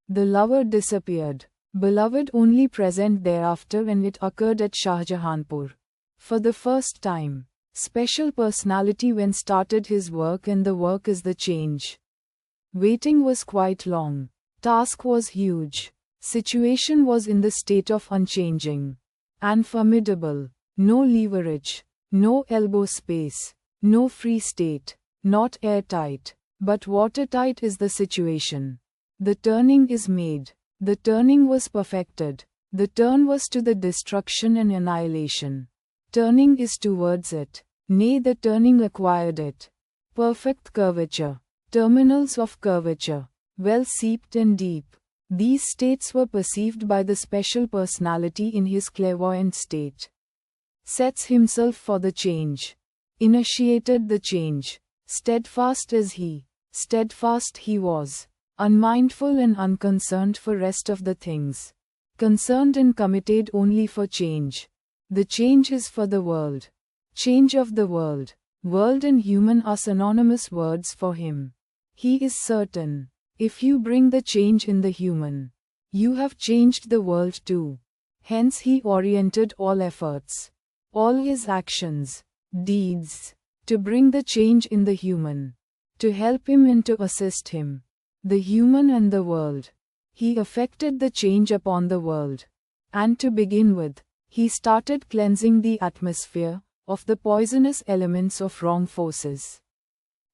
The lover disappeared. Beloved only present thereafter, and it occurred at Shahjahanpur. For the first time, special personality when started his work, and the work is the change. Waiting was quite long. Task was huge. Situation was in the state of unchanging and formidable. No leverage, no elbow space, no free state, not airtight, but watertight is the situation. The turning is made, the turning was perfected, the turn was to the destruction and annihilation. Turning is towards it, nay, the turning acquired it. Perfect curvature, terminals of curvature, well seeped and deep. These states were perceived by the special personality in his clairvoyant state. Sets himself for the change. Initiated the change. Steadfast as he, steadfast he was. Unmindful and unconcerned for rest of the things. Concerned and committed only for change. The change is for the world. Change of the world. World and human are synonymous words for him. He is certain. If you bring the change in the human, you have changed the world too. Hence he oriented all efforts, all his actions, deeds, to bring the change in the human, to help him and to assist him, the human and the world. He effected the change upon the world. And to begin with, he started cleansing the atmosphere of the poisonous elements of wrong forces.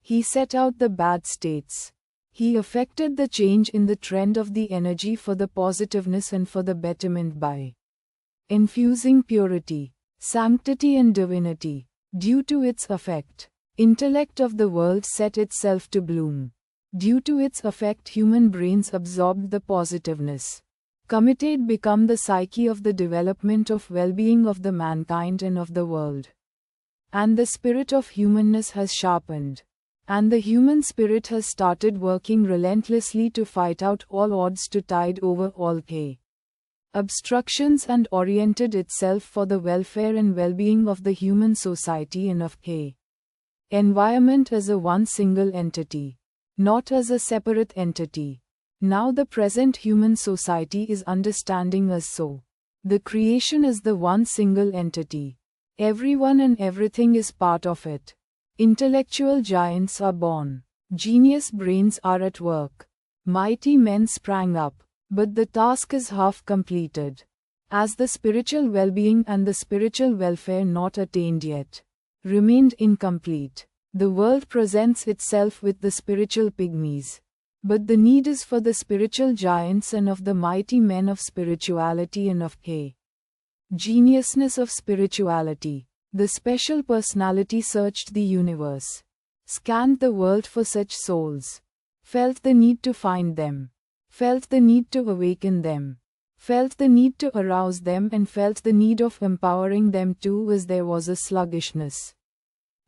He set out the bad states. He effected the change in the trend of the energy for the positiveness and for the betterment by infusing purity, sanctity and divinity. Due to its effect, intellect of the world set itself to bloom. Due to its effect, human brains absorbed the positiveness. Committed become the psyche of the development of well-being of the mankind and of the world. And the spirit of humanness has sharpened. And the human spirit has started working relentlessly to fight out all odds to tide over all obstructions and oriented itself for the welfare and well-being of the human society and of environment as a one single entity, not as a separate entity. Now the present human society is understanding as so. The creation is the one single entity. Everyone and everything is part of it. Intellectual giants are born. Genius brains are at work. Mighty men sprang up. But the task is half completed. As the spiritual well-being and the spiritual welfare not attained yet remained incomplete, the world presents itself with the spiritual pygmies. But the need is for the spiritual giants and of the mighty men of spirituality and of geniusness of spirituality. The special personality searched the universe, scanned the world for such souls, felt the need to find them, felt the need to awaken them, felt the need to arouse them, and felt the need of empowering them too, as there was a sluggishness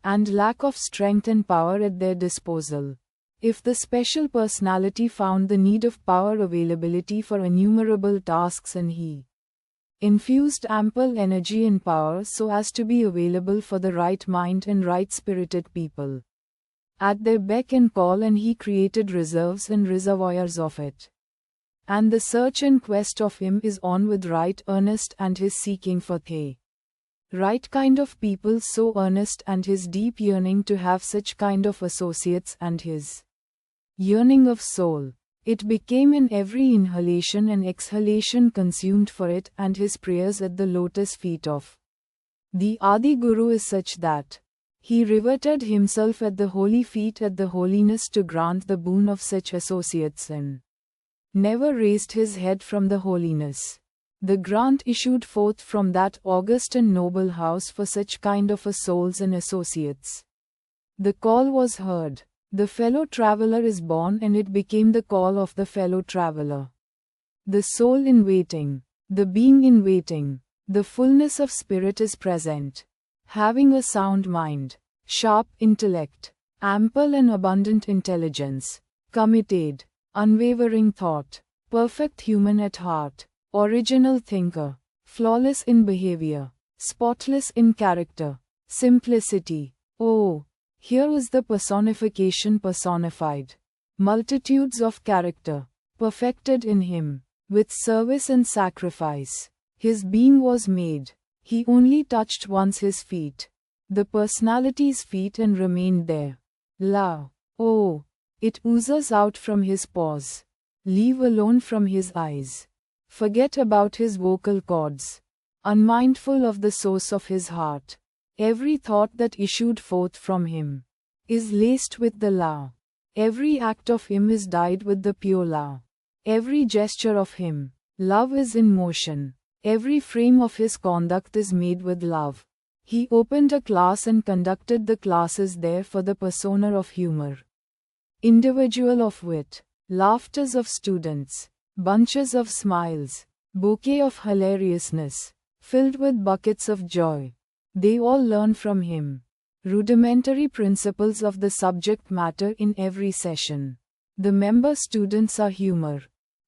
and lack of strength and power at their disposal. If the special personality found the need of power availability for innumerable tasks, and he infused ample energy and power so as to be available for the right mind and right-spirited people at their beck and call, and he created reserves and reservoirs of it. And the search and quest of him is on with right earnest, and his seeking for the right kind of people so earnest, and his deep yearning to have such kind of associates, and his yearning of soul. It became in every inhalation and exhalation consumed for it, and his prayers at the lotus feet of the Adi Guru is such that he riveted himself at the holy feet at the holiness to grant the boon of such associates, and never raised his head from the holiness. The grant issued forth from that august and noble house for such kind of a souls and associates. The call was heard. The fellow traveler is born, and it became the call of the fellow traveler. The soul in waiting, the being in waiting, the fullness of spirit is present. Having a sound mind, sharp intellect, ample and abundant intelligence, committed, unwavering thought, perfect human at heart, original thinker, flawless in behavior, spotless in character, simplicity. Oh, here was the personification personified. Multitudes of character, perfected in him, with service and sacrifice. His being was made. He only touched once his feet, the personality's feet, and remained there. Love, oh, it oozes out from his pores. Leave alone from his eyes. Forget about his vocal cords. unmindful of the source of his heart. Every thought that issued forth from him is laced with the law. Every act of him is dyed with the pure law. Every gesture of him, love is in motion. Every frame of his conduct is made with love. He opened a class and conducted the classes there for the persona of humor. Individual of wit, laughters of students, bunches of smiles, bouquet of hilariousness, filled with buckets of joy. They all learn from him rudimentary principles of the subject matter in every session. The member students are humor,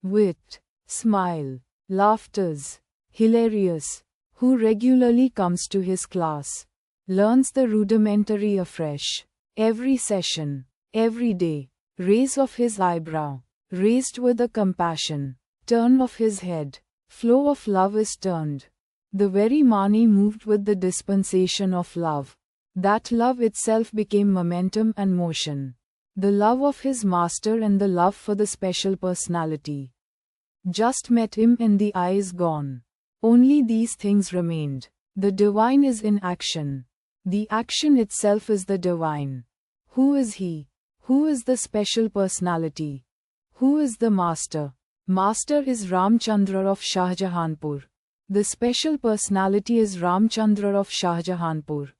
wit, smile, laughters, hilarious, who regularly comes to his class, learns the rudimentary afresh, every session, every day, raise of his eyebrow, raised with a compassion, turn of his head, flow of love is turned. The very Mani moved with the dispensation of love. That love itself became momentum and motion. The love of his master and the love for the special personality. Just met him and the eye is gone. Only these things remained. The divine is in action. The action itself is the divine. Who is he? Who is the special personality? Who is the master? Master is Ram Chandra of Shahjahanpur. The special personality is Ram Chandra of Shahjahanpur.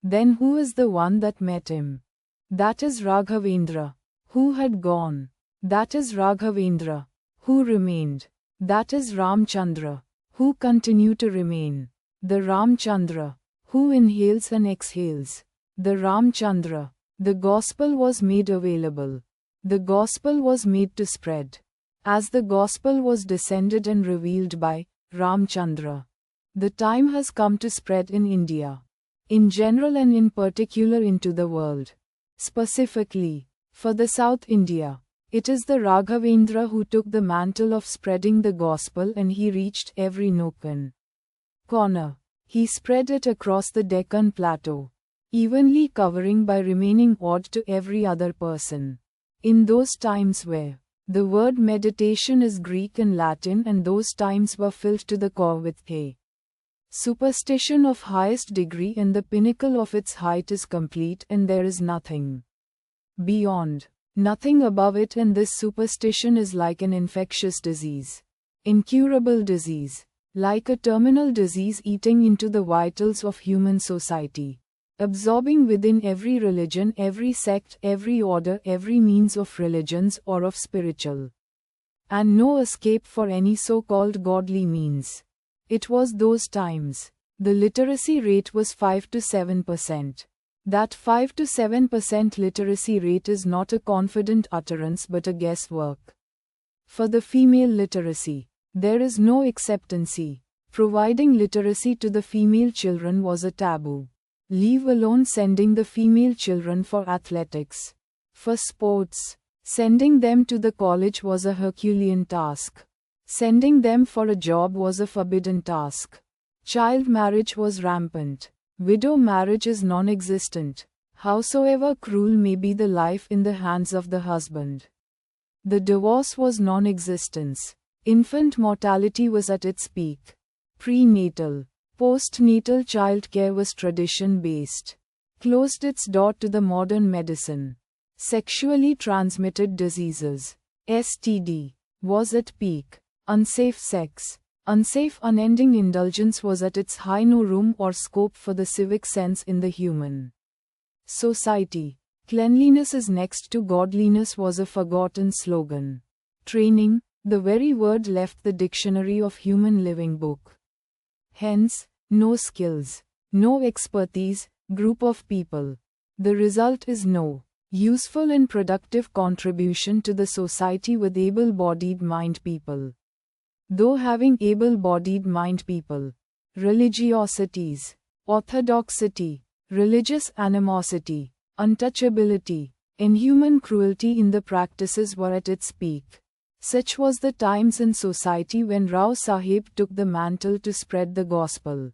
Then who is the one that met him? That is Raghavendra. Who had gone? That is Raghavendra. Who remained? That is Ram Chandra. Who continue to remain? The Ram Chandra. Who inhales and exhales? The Ram Chandra. The gospel was made available. The gospel was made to spread. As the gospel was descended and revealed by Ram Chandra. The time has come to spread in India, in general and in particular into the world. Specifically, for the South India, it is the Raghavendra who took the mantle of spreading the gospel and he reached every nook and corner. He spread it across the Deccan plateau, evenly covering by remaining odd to every other person. In those times where the word meditation is Greek and Latin and those times were filled to the core with a superstition of highest degree and the pinnacle of its height is complete and there is nothing beyond, nothing above it, and this superstition is like an infectious disease, incurable disease, like a terminal disease eating into the vitals of human society, absorbing within every religion, every sect, every order, every means of religions or of spiritual, and no escape for any so-called godly means. It was those times. The literacy rate was 5 to 7%. That 5 to 7% literacy rate is not a confident utterance but a guesswork. For the female literacy, there is no acceptancy. Providing literacy to the female children was a taboo. Leave alone sending the female children for athletics, for sports. Sending them to the college was a Herculean task. Sending them for a job was a forbidden task. Child marriage was rampant. Widow marriage is non-existent, howsoever cruel may be the life in the hands of the husband. The divorce was non-existence. Infant mortality was at its peak. Prenatal, postnatal child care was tradition-based. Closed its door to the modern medicine. Sexually transmitted diseases, STD, was at peak. Unsafe sex, unsafe unending indulgence was at its high. No room or scope for the civic sense in the human society. Cleanliness is next to godliness was a forgotten slogan. Training, the very word left the dictionary of human living book. Hence, no skills, no expertise, group of people. The result is no useful and productive contribution to the society with able-bodied mind people. Though having able-bodied mind people, religiosities, orthodoxity, religious animosity, untouchability, inhuman cruelty in the practices were at its peak. Such was the times in society when Rao Sahib took the mantle to spread the gospel.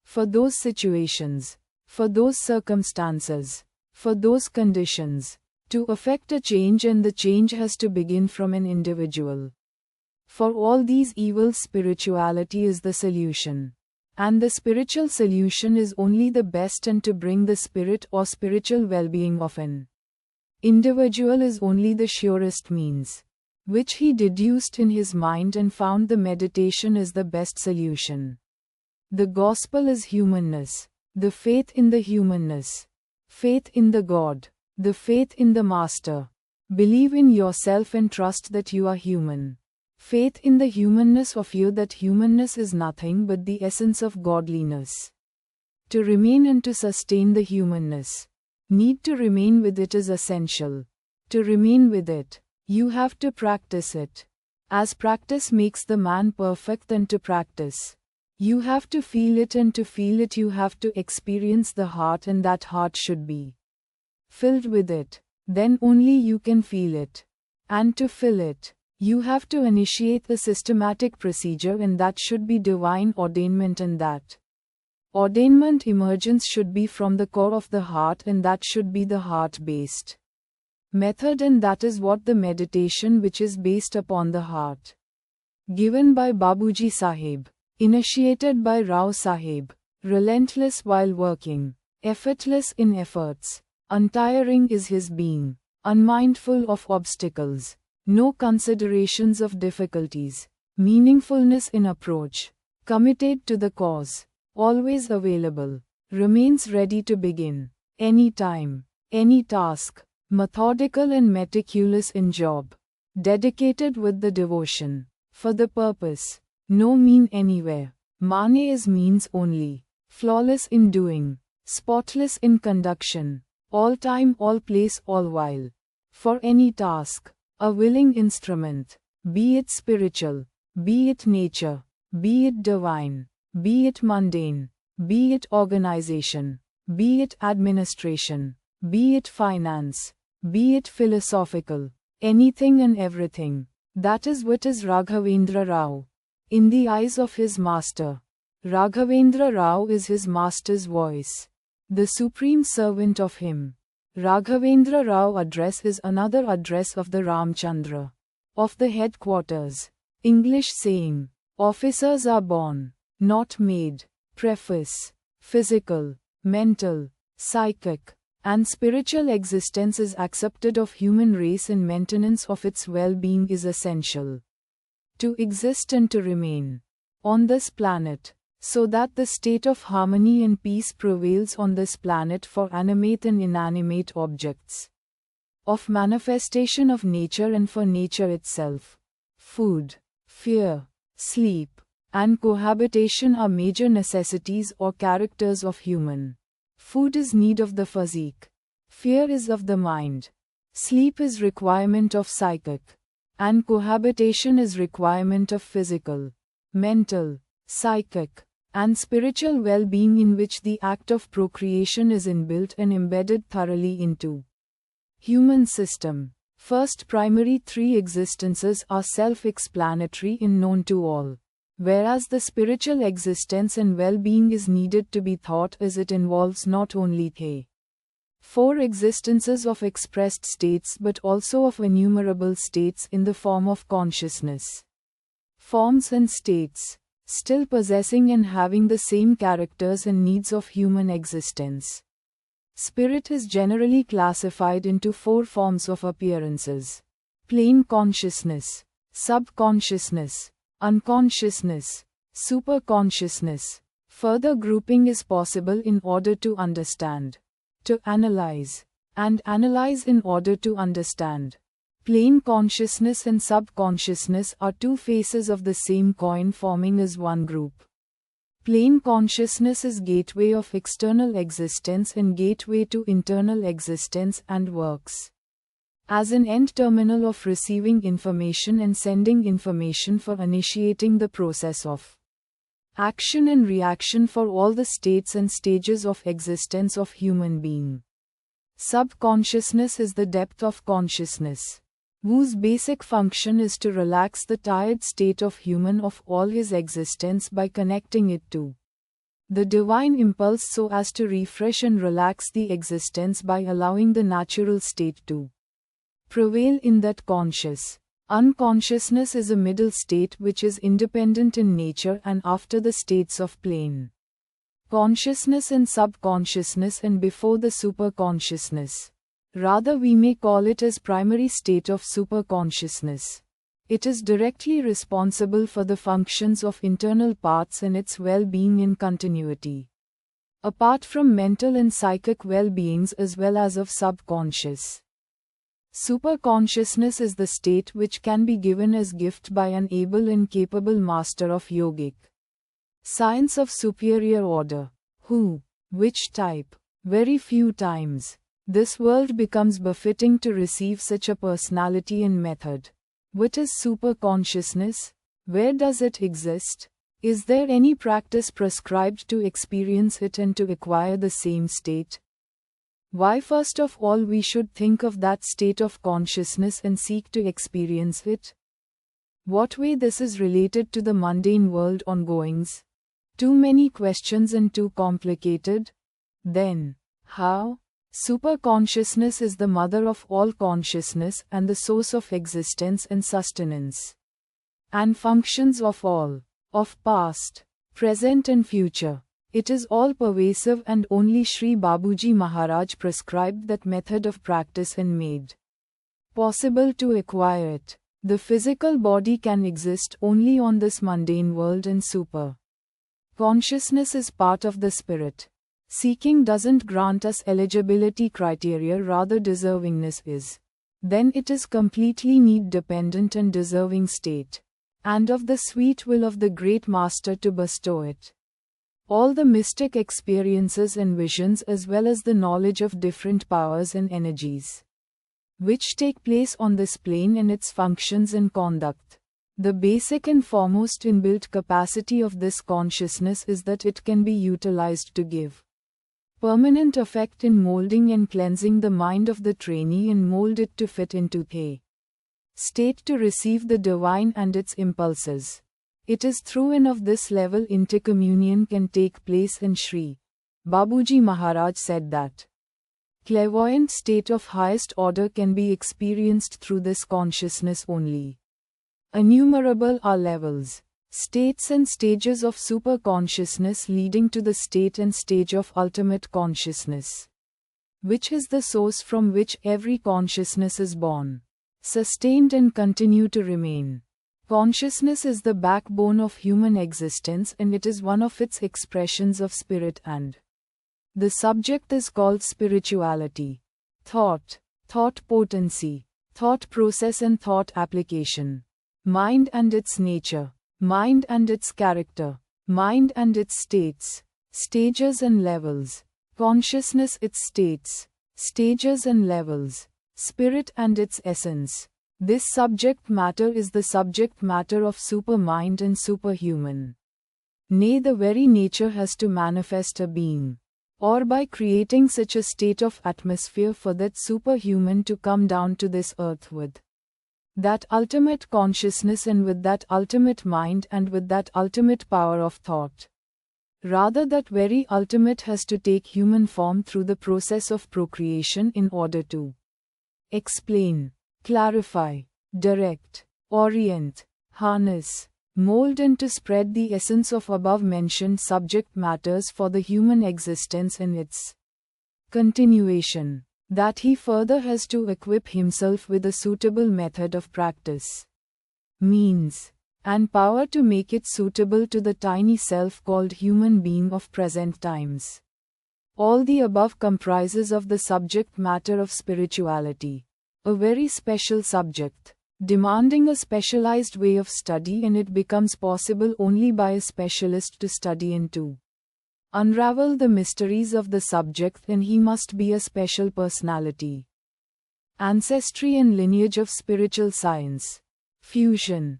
For those situations, for those circumstances, for those conditions, to effect a change, and the change has to begin from an individual. For all these evils, spirituality is the solution. And the spiritual solution is only the best, and to bring the spirit or spiritual well-being of an individual is only the surest means, which he deduced in his mind and found the meditation is the best solution. The gospel is humanness, the faith in the humanness, faith in the God, the faith in the Master. Believe in yourself and trust that you are human. Faith in the humanness of you, that humanness is nothing but the essence of godliness. To remain and to sustain the humanness, need to remain with it is essential. To remain with it, you have to practice it. As practice makes the man perfect, then to practice, you have to feel it, and to feel it you have to experience the heart, and that heart should be filled with it. Then only you can feel it. And to fill it, you have to initiate the systematic procedure, and that should be divine ordainment, and that ordainment emergence should be from the core of the heart, and that should be the heart-based method, and that is what the meditation which is based upon the heart, given by Babuji Sahib, initiated by Rao Sahib, relentless while working, effortless in efforts, untiring is his being, unmindful of obstacles, no considerations of difficulties, meaningfulness in approach, committed to the cause, always available, remains ready to begin, any time, any task, methodical and meticulous in job, dedicated with the devotion, for the purpose, no mean anywhere, mane is means only, flawless in doing, spotless in conduction, all time, all place, all while, for any task, a willing instrument, be it spiritual, be it nature, be it divine, be it mundane, be it organization, be it administration, be it finance, be it philosophical, anything and everything, that is what is Raghavendra Rao. In the eyes of his master, Raghavendra Rao is his master's voice, the supreme servant of him. Raghavendra Rao address is another address of the Ram Chandra, of the headquarters. English saying, officers are born, not made. Preface. Physical, mental, psychic, and spiritual existence is accepted of human race, and maintenance of its well-being is essential to exist and to remain on this planet, so that the state of harmony and peace prevails on this planet for animate and inanimate objects of manifestation of nature and for nature itself. Food, fear, sleep, and cohabitation are major necessities or characters of human. Food is need of the physique, fear is of the mind, sleep is requirement of psychic, and cohabitation is requirement of physical, mental, psychic, and spiritual well-being, in which the act of procreation is inbuilt and embedded thoroughly into human system. First primary three existences are self-explanatory and known to all, whereas the spiritual existence and well-being is needed to be thought, as it involves not only the four existences of expressed states but also of innumerable states in the form of consciousness, forms and states, still possessing and having the same characters and needs of human existence. Spirit is generally classified into four forms of appearances: plane consciousness, subconsciousness, unconsciousness, superconsciousness. Further grouping is possible in order to understand, to analyze, and analyze in order to understand. Plane consciousness and subconsciousness are two faces of the same coin, forming as one group. Plane consciousness is gateway of external existence and gateway to internal existence, and works as an end terminal of receiving information and sending information for initiating the process of action and reaction for all the states and stages of existence of human being. Subconsciousness is the depth of consciousness, whose basic function is to relax the tired state of human of all his existence by connecting it to the divine impulse, so as to refresh and relax the existence by allowing the natural state to prevail in that conscious, Unconsciousness is a middle state which is independent in nature and after the states of plane consciousness and subconsciousness and before the superconsciousness. Rather, we may call it as primary state of superconsciousness. It is directly responsible for the functions of internal parts and its well-being in continuity. Apart from mental and psychic well-beings as well as of subconscious. Superconsciousness is the state which can be given as gift by an able and capable master of yogic science of superior order. Who? Which type? Very few times. This world becomes befitting to receive such a personality and method. What is superconsciousness? Where does it exist? Is there any practice prescribed to experience it and to acquire the same state? Why, first of all, we should think of that state of consciousness and seek to experience it? What way this is related to the mundane world ongoings? Too many questions and too complicated? Then, how? Superconsciousness is the mother of all consciousness and the source of existence and sustenance and functions of all, of past, present and future. It is all-pervasive and only Shri Babuji Maharaj prescribed that method of practice and made possible to acquire it. The physical body can exist only on this mundane world and consciousness is part of the spirit. Seeking doesn't grant us eligibility criteria, rather deservingness is. Then it is completely need-dependent and deserving state, and of the sweet will of the great master to bestow it. All the mystic experiences and visions as well as the knowledge of different powers and energies which take place on this plane and its functions and conduct. The basic and foremost inbuilt capacity of this consciousness is that it can be utilized to give permanent effect in molding and cleansing the mind of the trainee and mold it to fit into a state to receive the divine and its impulses. It is through and of this level intercommunion can take place, and Shri Babuji Maharaj said that clairvoyant state of highest order can be experienced through this consciousness only. Innumerable are levels, states and stages of superconsciousness leading to the state and stage of ultimate consciousness, which is the source from which every consciousness is born, sustained and continue to remain. Consciousness is the backbone of human existence and it is one of its expressions of spirit, and the subject is called spirituality. Thought, thought potency, thought process and thought application. Mind and its nature, mind and its character, mind and its states, stages and levels. Consciousness its states, stages and levels. Spirit and its essence. This subject matter is the subject matter of supermind and superhuman. Nay, the very nature has to manifest a being, or by creating such a state of atmosphere for that superhuman to come down to this earth with that ultimate consciousness and with that ultimate mind and with that ultimate power of thought. Rather, that very ultimate has to take human form through the process of procreation in order to explain, clarify, direct, orient, harness, mold and to spread the essence of above-mentioned subject matters for the human existence and its continuation. That he further has to equip himself with a suitable method of practice, means, and power to make it suitable to the tiny self called human being of present times. All the above comprises of the subject matter of spirituality, a very special subject, demanding a specialized way of study, and it becomes possible only by a specialist to study and to unravel the mysteries of the subject, and he must be a special personality. Ancestry and lineage of spiritual science. Fusion,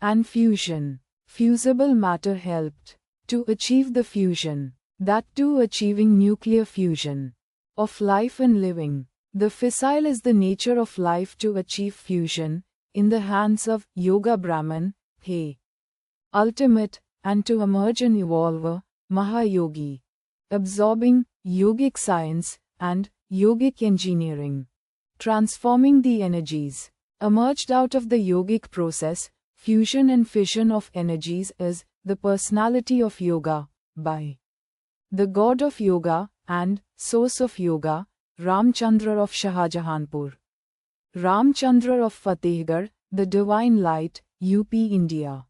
and fusion. Fusible matter helped to achieve the fusion, that too achieving nuclear fusion of life and living. The fissile is the nature of life to achieve fusion, in the hands of Yoga Brahman, ultimate, and to emerge an evolver, Mahayogi, absorbing yogic science and yogic engineering, transforming the energies Emerged out of the yogic process, fusion and fission of energies is the personality of yoga, by the god of yoga and source of yoga, Ram Chandra of Shahjahanpur. Ram Chandra of Fatehgarh, the divine light, UP, India,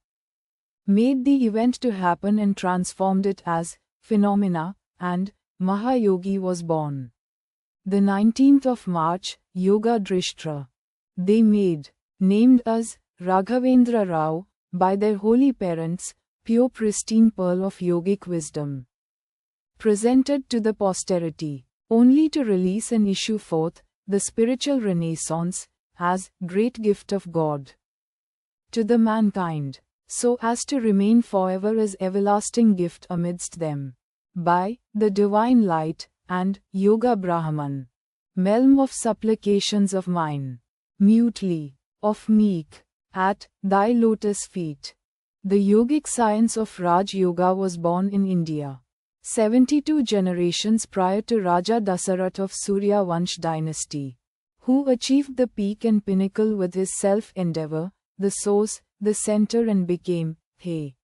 made the event to happen and transformed it as phenomena, and Mahayogi was born. The 19th of March, Yoga Drishtra. They made, named as Raghavendra Rao, by their holy parents, pure pristine pearl of yogic wisdom. Presented to the posterity, only to release and issue forth, the spiritual renaissance, as great gift of God to the mankind, so as to remain forever as everlasting gift amidst them. By the divine light, and Yoga Brahman, melm of supplications of mine, mutely, of meek, at thy lotus feet. The yogic science of Raj Yoga was born in India 72 generations prior to Raja Dasarat of Surya Vansh dynasty, who achieved the peak and pinnacle with his self-endeavor, the source, the center, and became, hey,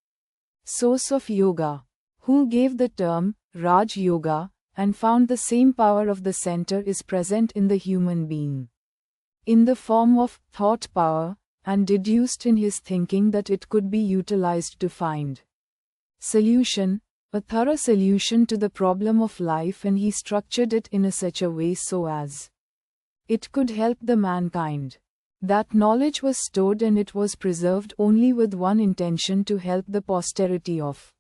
source of yoga, who gave the term, Raj Yoga, and found the same power of the center is present in the human being, in the form of thought power, and deduced in his thinking that it could be utilized to find solution, a thorough solution to the problem of life, and he structured it in such a way so as it could help the mankind. That knowledge was stored and it was preserved only with one intention, to help the posterity of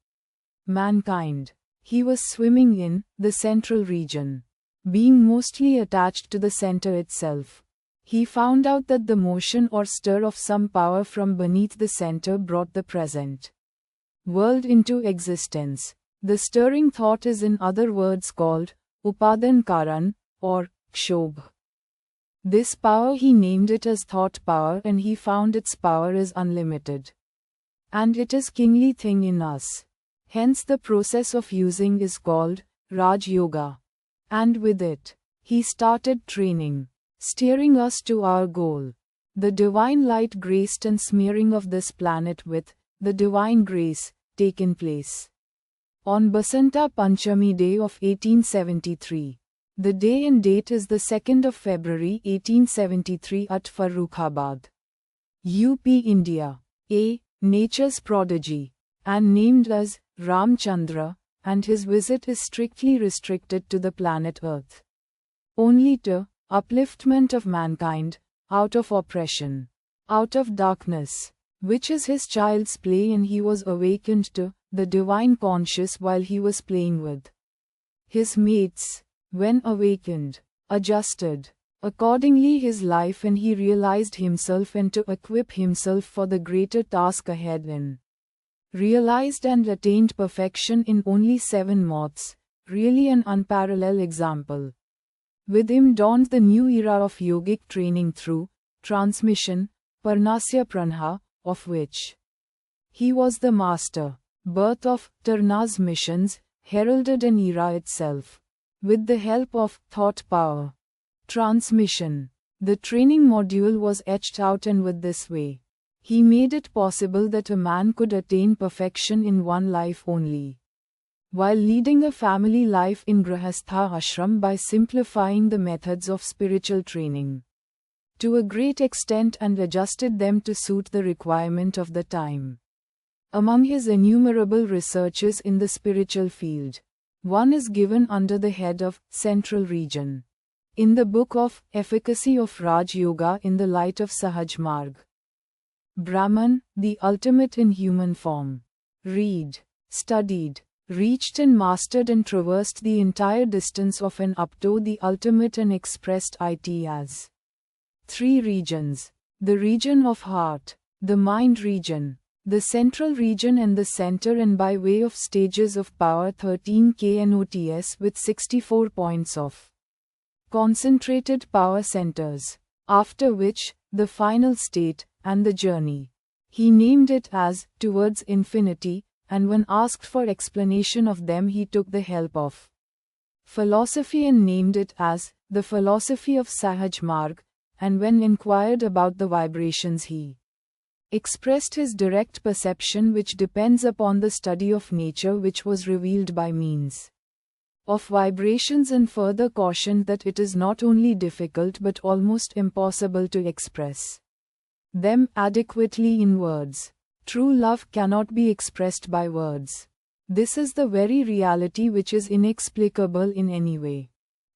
mankind. He was swimming in the central region, being mostly attached to the center itself. He found out that the motion or stir of some power from beneath the center brought the present world into existence. The stirring thought is, in other words, called Upadan Karan, or Kshobh. This power, he named it as thought power, and he found its power is unlimited. And it is kingly thing in us. Hence the process of using is called Raj Yoga. And with it, he started training, steering us to our goal. The divine light graced and smearing of this planet with the divine grace taken place on Basanta Panchami day of 1873. The day and date is the 2nd of February 1873 at Farrukhabad, UP, India. A nature's prodigy, and named as Ram Chandra, and his visit is strictly restricted to the planet Earth, only to upliftment of mankind, out of oppression, out of darkness, which is his child's play, and he was awakened to the divine conscious while he was playing with his mates. When awakened, adjusted accordingly his life, and he realized himself, and to equip himself for the greater task ahead, in realized and attained perfection in only 7 months, really an unparalleled example. With him dawned the new era of yogic training through transmission, Parnasya Pranha, of which he was the master. Birth of Tarna's missions heralded an era itself. With the help of thought power, transmission, the training module was etched out, and with this way, he made it possible that a man could attain perfection in one life only, while leading a family life in Grahastha ashram, by simplifying the methods of spiritual training to a great extent and adjusted them to suit the requirement of the time. Among his innumerable researches in the spiritual field, one is given under the head of Central Region, in the book of Efficacy of Raj Yoga in the Light of Sahaj Marg. Brahman, the ultimate in human form, read, studied, reached and mastered and traversed the entire distance of and up to the ultimate, and expressed it as 3 regions: the region of heart, the mind region, the central region, and the center, and by way of stages of power 13 kNOTS with 64 points of concentrated power centers, after which, the final state, and the journey. He named it as towards infinity, and when asked for explanation of them he took the help of philosophy and named it as the philosophy of Sahaj Marg, and when inquired about the vibrations he expressed his direct perception, which depends upon the study of nature which was revealed by means of vibrations, and further cautioned that it is not only difficult but almost impossible to express them adequately in words. True love cannot be expressed by words. This is the very reality which is inexplicable in any way.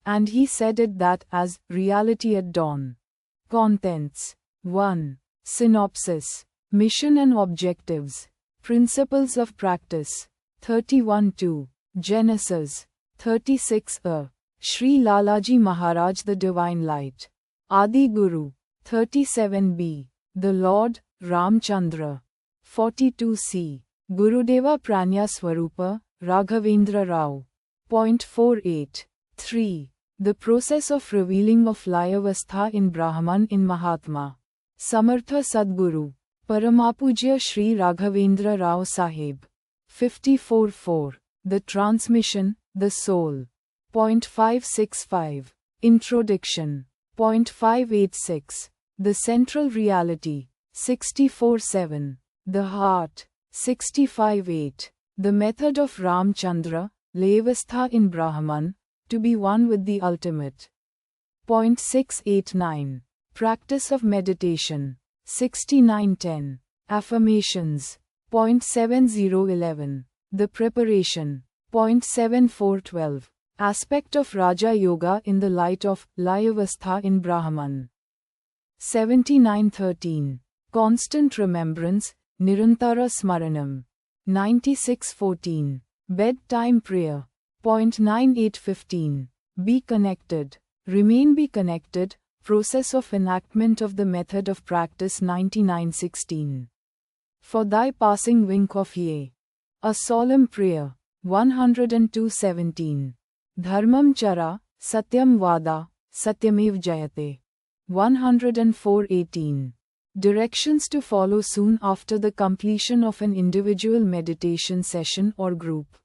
And he said it that as reality at dawn. Contents 1. Synopsis. Mission and objectives. Principles of practice. 31-2. Genesis. 36 Shri Lalaji Maharaj, the Divine Light. Adi Guru. 37b. The Lord, Ram Chandra. 42c. Gurudeva Pranya Swarupa, Raghavendra Rao. Point 48. 3. The process of revealing of Layavastha in Brahman in Mahatma Samartha Sadguru, Paramapujya Shri Raghavendra Rao Sahib. 54-4. The transmission, the soul. Point 565. Introduction. Point 586. The central reality. 64-7. The heart. 65-8. The method of Ram Chandra, Layavastha in Brahman, to be one with the ultimate. Point 689. Practice of meditation. 69-10. Affirmations. Point 7011. The preparation. Point 7412. Aspect of Raja Yoga in the light of Layavastha in Brahman. 7913. Constant remembrance, Nirantara Smaranam. 9614. Bedtime prayer. Point 9815. Be connected. Be connected. Process of enactment of the method of practice. 9916. For thy passing wink of yea. A solemn prayer. 102:17. Dharmam chara, satyam vada, satyamev jayate. 104:18. Directions to follow soon after the completion of an individual meditation session or group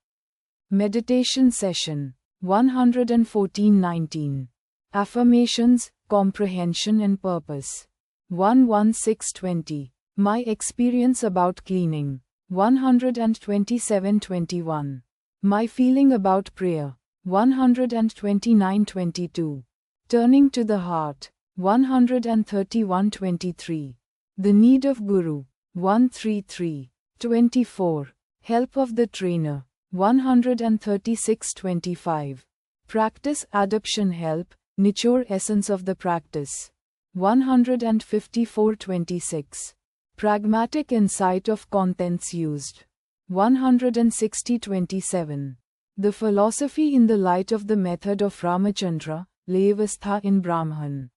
meditation session. 114:19. Affirmations, comprehension and purpose. 116:20. My experience about cleaning. 127:21. My feeling about prayer. 129:22. Turning to the heart. 131:23. The need of Guru. 133:24. Help of the trainer. 136:25. Practice adoption help, nichore essence of the practice. 154:26. Pragmatic insight of contents used. 160:27. The philosophy in the light of the method of Ramachandra, Layavastha in Brahman.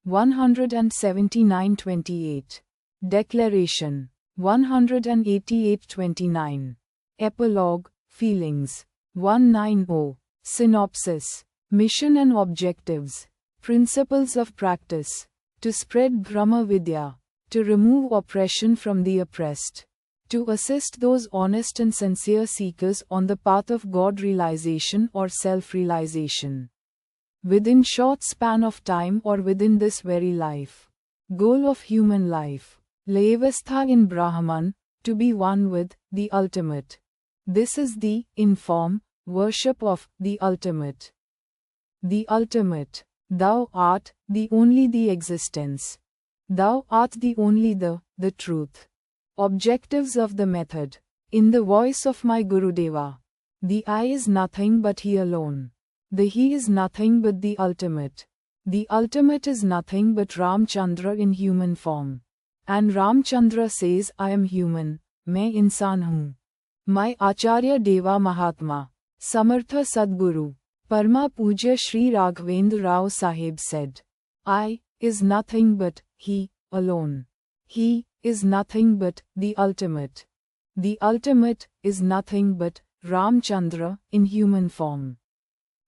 179:28. Declaration. 188:29. Epilogue, feelings. 190. Synopsis. Mission and objectives. Principles of practice. To spread Brahma Vidya. To remove oppression from the oppressed. To assist those honest and sincere seekers on the path of God realization or self-realization. Within short span of time or within this very life. Goal of human life. Layavastha in Brahman, to be one with the ultimate. This is the in-form worship of the ultimate. The ultimate. Thou art the only the existence. Thou art the only the truth. Objectives of the method. In the voice of my Gurudeva. The I is nothing but he alone. The he is nothing but the ultimate. The ultimate is nothing but Ram Chandra in human form. And Ram Chandra says, I am human, main insan hoon. My Acharya Deva Mahatma, Samartha Sadguru, Parma Pujya Shri Raghavendra Rao Sahib said, I is nothing but he alone. He is nothing but the ultimate. The ultimate is nothing but Ram Chandra in human form.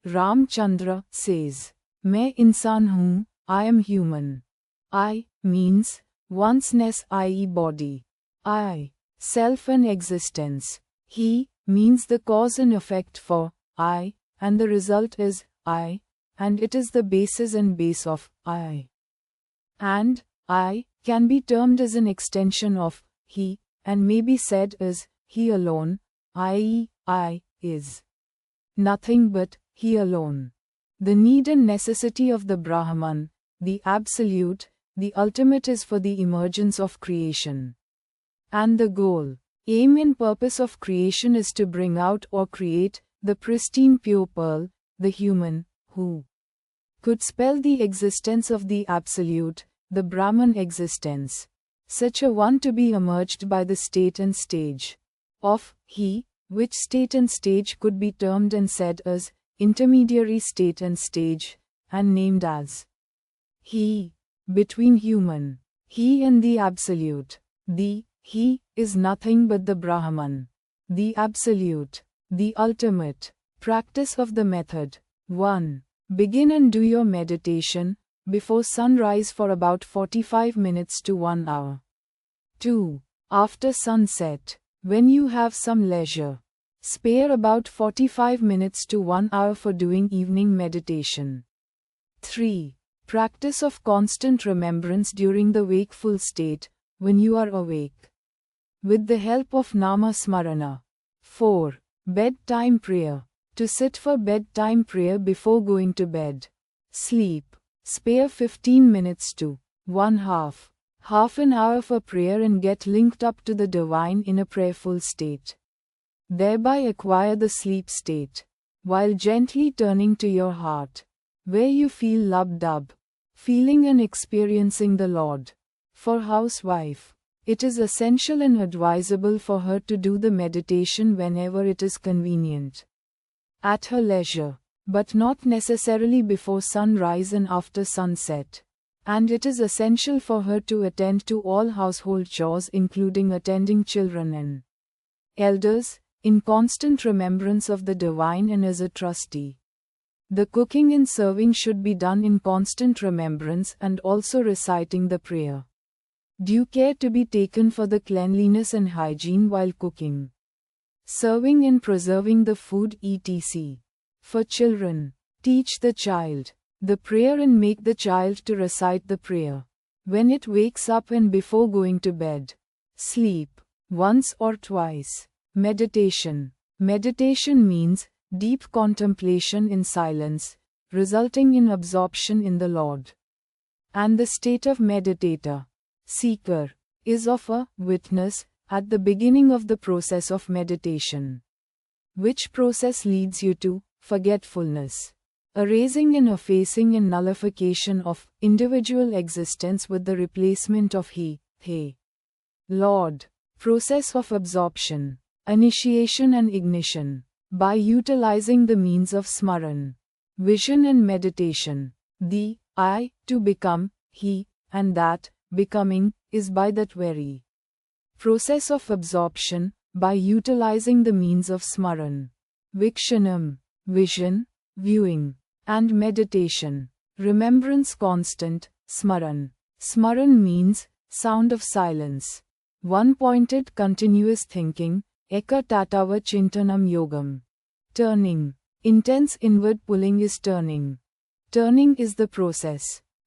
Ram Chandra says, Main insan hoon, I am human. I means oneness, i.e. body. I, self and existence. He means the cause and effect for I, and the result is I, and it is the basis and base of I. And I can be termed as an extension of he, and may be said as he alone, i.e., I is nothing but he alone. The need and necessity of the Brahman, the absolute, the ultimate, is for the emergence of creation. And the goal, aim and purpose of creation is to bring out or create the pristine pure pearl, the human, who could spell the existence of the absolute, the Brahman existence. Such a one to be emerged by the state and stage of he, which state and stage could be termed and said as intermediary state and stage, and named as he, between human, he and the absolute. The he is nothing but the Brahman, the absolute, the ultimate. Practice of the method. 1. Begin and do your meditation before sunrise for about 45 minutes to 1 hour. 2. After sunset, when you have some leisure, spare about 45 minutes to 1 hour for doing evening meditation. 3. Practice of constant remembrance during the wakeful state, when you are awake, with the help of Nama Smarana. 4. Bedtime prayer. To sit for bedtime prayer before going to bed. Sleep. Spare 15 minutes to 1/2 an hour for prayer and get linked up to the divine in a prayerful state. Thereby acquire the sleep state, while gently turning to your heart, where you feel lub-dub, feeling and experiencing the Lord. For housewife, it is essential and advisable for her to do the meditation whenever it is convenient, at her leisure, but not necessarily before sunrise and after sunset. And it is essential for her to attend to all household chores, including attending children and elders, in constant remembrance of the divine and as a trustee. The cooking and serving should be done in constant remembrance and also reciting the prayer. Due care to be taken for the cleanliness and hygiene while cooking, serving and preserving the food, etc. For children, teach the child the prayer and make the child to recite the prayer when it wakes up and before going to bed. Sleep once or twice. Meditation. Meditation means deep contemplation in silence, resulting in absorption in the Lord. And the state of meditator, seeker, is of a witness at the beginning of the process of meditation, which process leads you to forgetfulness, erasing and effacing and nullification of individual existence with the replacement of he, Lord. Process of absorption, initiation and ignition, by utilizing the means of smaran, vision and meditation. The I, to become, he, and that, becoming, is by that very process of absorption, by utilizing the means of smaran, vikshanam, vision, viewing, and meditation. Remembrance constant, smaran. Smaran means sound of silence. One-pointed continuous thinking, eka tatava chintanam yogam. Turning. Intense inward pulling is turning. Turning is the process.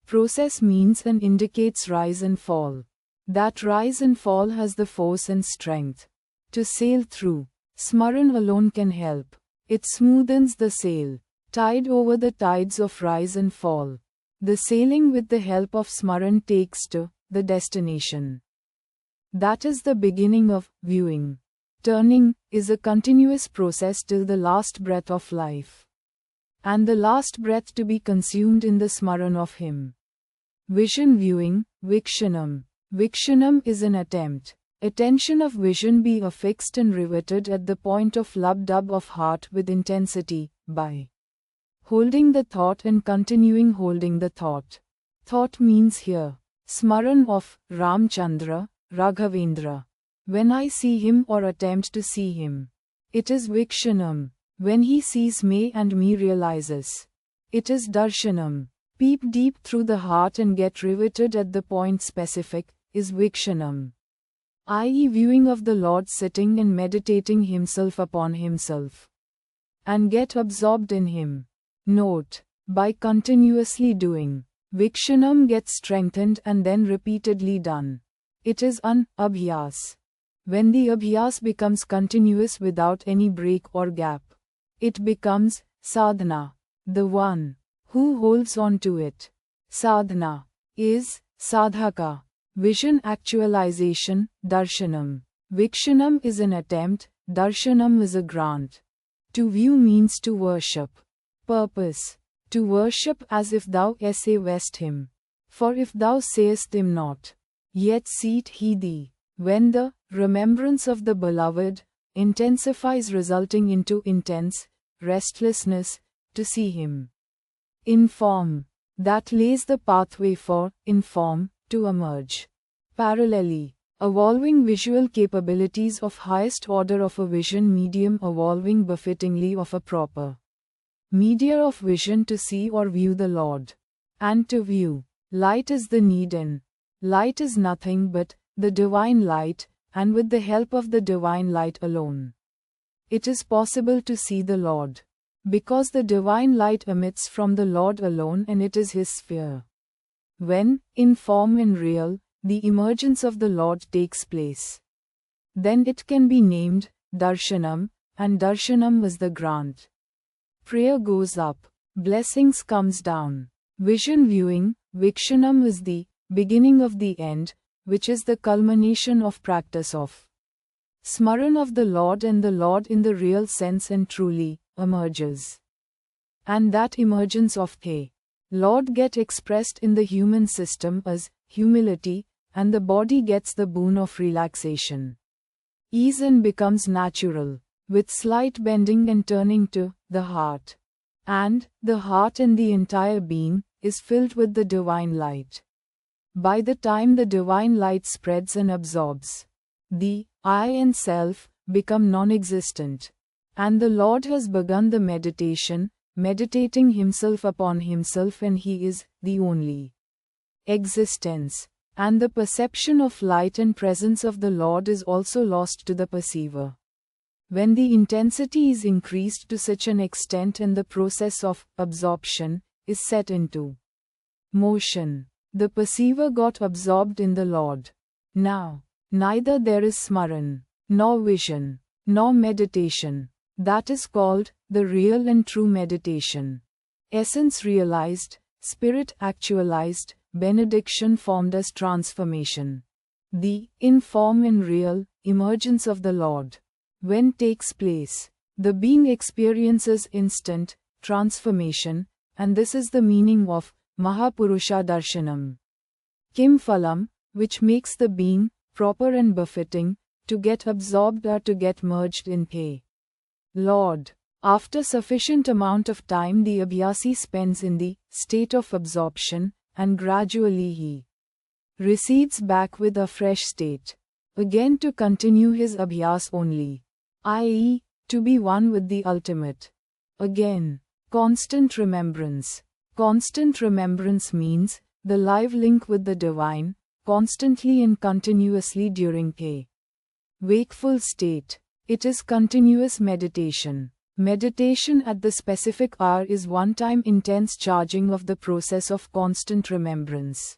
Process means and indicates rise and fall. That rise and fall has the force and strength to sail through. Smaran alone can help. It smoothens the sail, tide over the tides of rise and fall. The sailing with the help of smaran takes to the destination. That is the beginning of viewing. Turning is a continuous process till the last breath of life, and the last breath to be consumed in the smaran of Him. Vision viewing, vikshanam. Vikshanam is an attempt. Attention of vision be affixed and riveted at the point of lub-dub of heart with intensity, by holding the thought and continuing holding the thought. Thought means here smaran of Ram Chandra, Raghavendra. When I see him or attempt to see him, it is vikshanam. When he sees me and me realizes, it is darshanam. Peep deep through the heart and get riveted at the point specific, is vikshanam. I.e., viewing of the Lord sitting and meditating himself upon himself, and get absorbed in him. Note, by continuously doing Vikshanam gets strengthened and then repeatedly done. It is an abhyas. When the abhyas becomes continuous without any break or gap, it becomes sadhana, the one who holds on to it. Sadhana is sadhaka. Vision actualization, darshanam. Vikshanam is an attempt, darshanam is a grant. To view means to worship. Purpose. To worship as if thou savest him. For if thou sayest him not, yet seeth he thee. When the remembrance of the beloved intensifies, resulting into intense restlessness to see him. In form. That lays the pathway for, in form, to emerge. Parallelly, evolving visual capabilities of highest order of a vision medium evolving befittingly of a proper media of vision to see or view the Lord. And to view, light is the need in. Light is nothing but the divine light, and with the help of the divine light alone, it is possible to see the Lord. Because the divine light emits from the Lord alone and it is his sphere. When, in form and real, the emergence of the Lord takes place, then it can be named darshanam, and darshanam is the grant. Prayer goes up, blessings comes down. Vision viewing, vikshanam is the beginning of the end, which is the culmination of practice of smaran of the Lord, and the Lord in the real sense and truly emerges. And that emergence of the Lord get expressed in the human system as humility, and the body gets the boon of relaxation. Ease and becomes natural, with slight bending and turning to the heart. And the heart and the entire being is filled with the divine light. By the time the divine light spreads and absorbs, the I and self become non-existent. And the Lord has begun the meditation, meditating himself upon himself, and he is the only existence. And the perception of light and presence of the Lord is also lost to the perceiver. When the intensity is increased to such an extent and the process of absorption is set into motion, the perceiver got absorbed in the Lord. Now, neither there is smaran, nor vision, nor meditation. That is called the real and true meditation. Essence realized, spirit actualized, benediction formed as transformation. The in form and real emergence of the Lord. When takes place, the being experiences instant transformation, and this is the meaning of Mahapurusha Darshanam. Kim Phalam, which makes the being proper and befitting to get absorbed or to get merged in the Lord. After sufficient amount of time, the abhyasi spends in the state of absorption, and gradually he recedes back with a fresh state, again to continue his abhyas only, i.e., to be one with the ultimate. Again, constant remembrance. Constant remembrance means the live link with the divine, constantly and continuously during a wakeful state. It is continuous meditation. Meditation at the specific hour is one-time intense charging of the process of constant remembrance.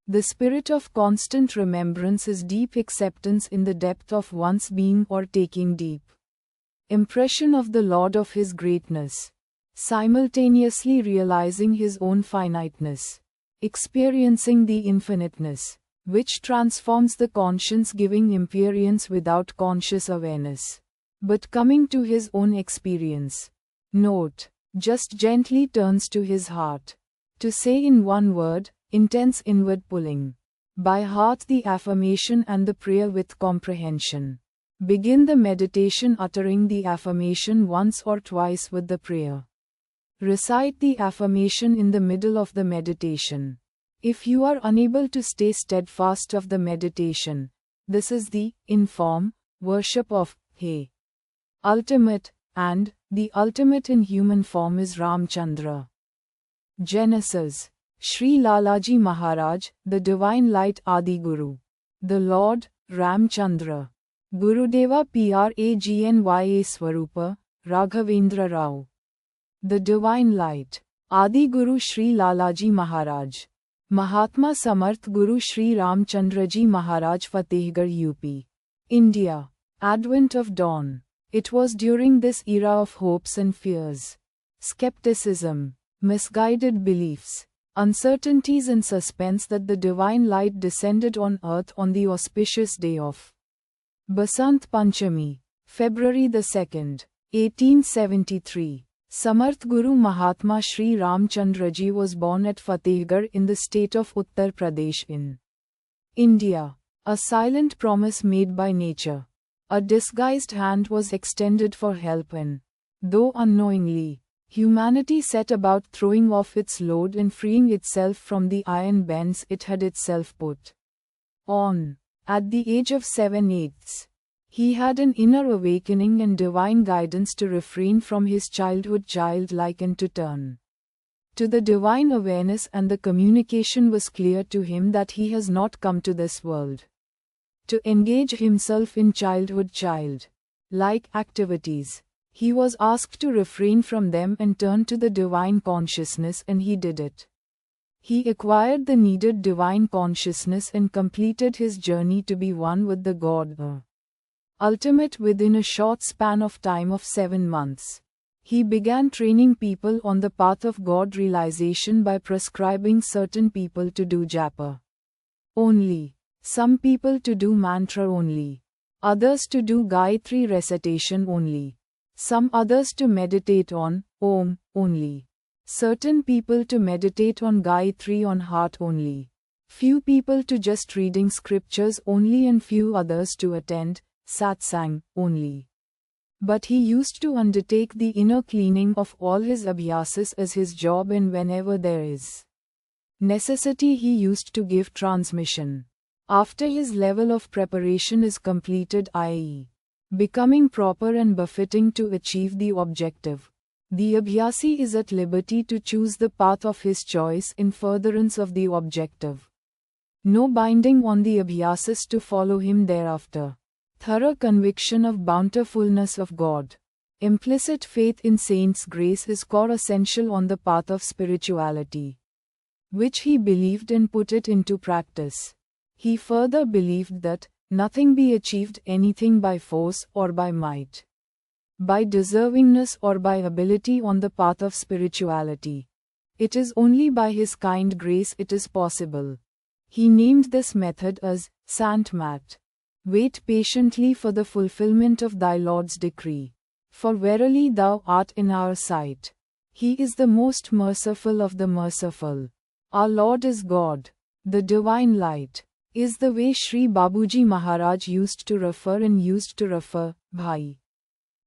The spirit of constant remembrance is deep acceptance in the depth of one's being, or taking deep impression of the Lord of his greatness, simultaneously realizing his own finiteness, experiencing the infiniteness, which transforms the conscience, giving appearance without conscious awareness, but coming to his own experience. Note, just gently turns to his heart. To say in one word, intense inward pulling. By heart the affirmation and the prayer with comprehension. Begin the meditation uttering the affirmation once or twice with the prayer. Recite the affirmation in the middle of the meditation. If you are unable to stay steadfast of the meditation, this is the in-form worship of He ultimate, and the ultimate in human form is Ram Chandra. Genesis. Shri Lalaji Maharaj, the Divine Light Adi Guru. The Lord, Ram Chandra. Gurudeva Pragnya Swarupa, Raghavendra Rao. The Divine Light. Adi Guru Shri Lalaji Maharaj. Mahatma Samarth Guru Shri Ram Chandraji Maharaj, Fatehgarh UP, India. Advent of dawn. It was during this era of hopes and fears, skepticism, misguided beliefs, uncertainties and suspense that the divine light descended on earth on the auspicious day of Basant Panchami, February 2nd, 1873. Samarth Guru Mahatma Shri Ram Chandraji was born at Fatehgarh in the state of Uttar Pradesh in India. A silent promise made by nature. A disguised hand was extended for help and, though unknowingly, humanity set about throwing off its load and freeing itself from the iron bands it had itself put on. At the age of 7/8, he had an inner awakening and divine guidance to refrain from his childhood childlike and to turn to the divine awareness, and the communication was clear to him that he has not come to this world to engage himself in childhood child-like activities. He was asked to refrain from them and turn to the divine consciousness, and he did it. He acquired the needed divine consciousness and completed his journey to be one with the God ultimate within a short span of time of 7 months. He began training people on the path of God realization by prescribing certain people to do japa only, some people to do mantra only, others to do Gayatri recitation only, some others to meditate on Om only, certain people to meditate on Gayatri on heart only, few people to just reading scriptures only, and few others to attend satsang only. But he used to undertake the inner cleaning of all his abhyasas as his job, and whenever there is necessity he used to give transmission. After his level of preparation is completed, i.e., becoming proper and befitting to achieve the objective, the abhyasi is at liberty to choose the path of his choice in furtherance of the objective. No binding on the abhyasas to follow him thereafter. Thorough conviction of bountifulness of God, implicit faith in saints' grace is core essential on the path of spirituality, which he believed and put it into practice. He further believed that nothing be achieved anything by force or by might, by deservingness or by ability on the path of spirituality. It is only by his kind grace it is possible. He named this method as Sant Mat. Wait patiently for the fulfillment of thy Lord's decree, for verily thou art in our sight. He is the most merciful of the merciful. Our Lord is God. The divine light is the way Shri Babuji Maharaj used to refer, Bhai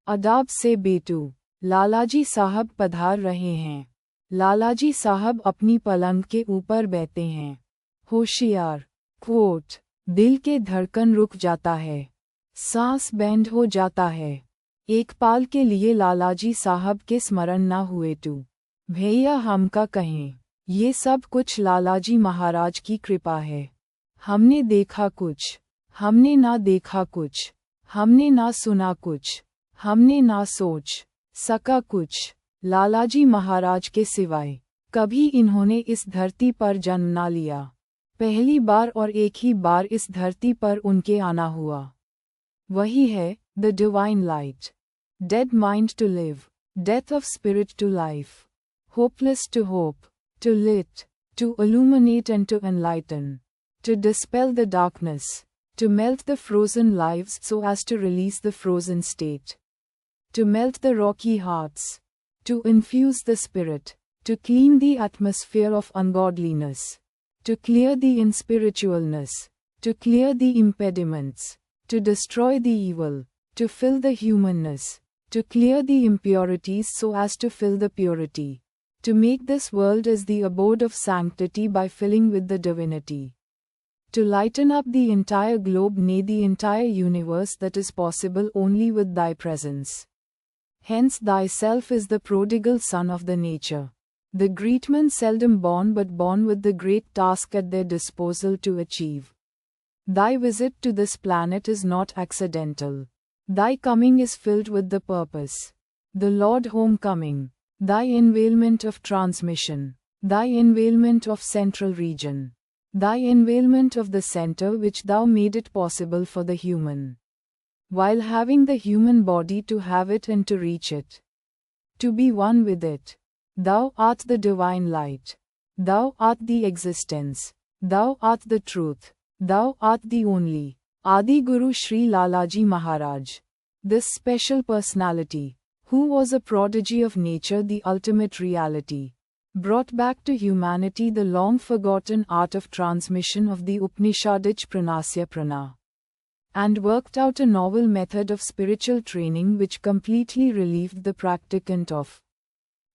Adab se betu, Lalaji Sahab padhar rahe hain. Lalaji Sahab apni palang ke upar बैठे हैं. होशियार. Quote. दिल के धड़कन रुक जाता है, सांस बैंड हो जाता है, एक पाल के लिए लालाजी साहब के स्मरण ना हुए तो भैया हम का कहें, ये सब कुछ लालाजी महाराज की कृपा है। हमने देखा कुछ, हमने ना देखा कुछ, हमने ना सुना कुछ, हमने ना सोच सका कुछ, लालाजी महाराज के सिवाय कभी इन्होंने इस धरती पर जन्म ना लिया। पहली बार और एक ही बार इस धरती पर उनके आना हुआ। वही है the divine light. Dead mind to live, death of spirit to life, hopeless to hope, to lit, to illuminate and to enlighten, to dispel the darkness, to melt the frozen lives so as to release the frozen state, to melt the rocky hearts, to infuse the spirit, to clean the atmosphere of ungodliness, to clear the unspiritualness, to clear the impediments, to destroy the evil, to fill the humanness, to clear the impurities so as to fill the purity, to make this world as the abode of sanctity by filling with the divinity, to lighten up the entire globe, nay the entire universe, that is possible only with thy presence. Hence thyself is the prodigal son of the nature. The great men seldom born but born with the great task at their disposal to achieve. Thy visit to this planet is not accidental. Thy coming is filled with the purpose. The Lord homecoming. Thy unveilment of transmission, thy unveilment of central region, thy unveilment of the center which thou made it possible for the human, while having the human body to have it and to reach it, to be one with it. Thou art the divine light. Thou art the existence. Thou art the truth. Thou art the only. Adi Guru Shri Lalaji Maharaj. This special personality, who was a prodigy of nature, the ultimate reality, brought back to humanity the long-forgotten art of transmission of the Upanishadic Pranasya Prana, and worked out a novel method of spiritual training which completely relieved the practicant of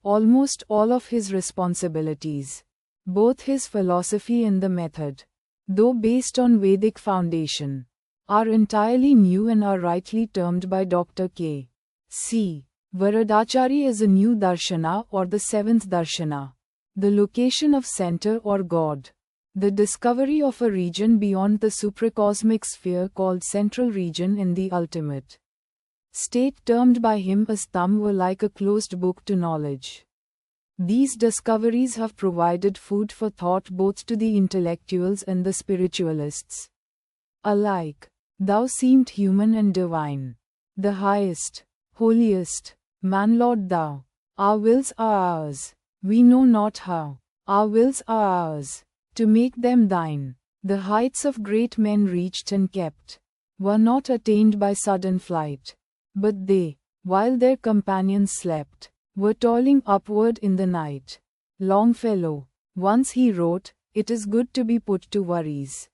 almost all of his responsibilities. Both his philosophy and the method, though based on Vedic foundation, are entirely new and are rightly termed by Dr. K. C. Varadachari as a new darshana or the seventh darshana, the location of center or God, the discovery of a region beyond the supracosmic sphere called central region in the ultimate state termed by him as Tam were like a closed book to knowledge. These discoveries have provided food for thought both to the intellectuals and the spiritualists alike. Thou seemed human and divine, the highest, holiest, man Lord thou. Our wills are ours, we know not how. Our wills are ours, to make them thine. The heights of great men reached and kept, were not attained by sudden flight, but they, while their companions slept, were toiling upward in the night. Longfellow, once he wrote, "It is good to be put to worries.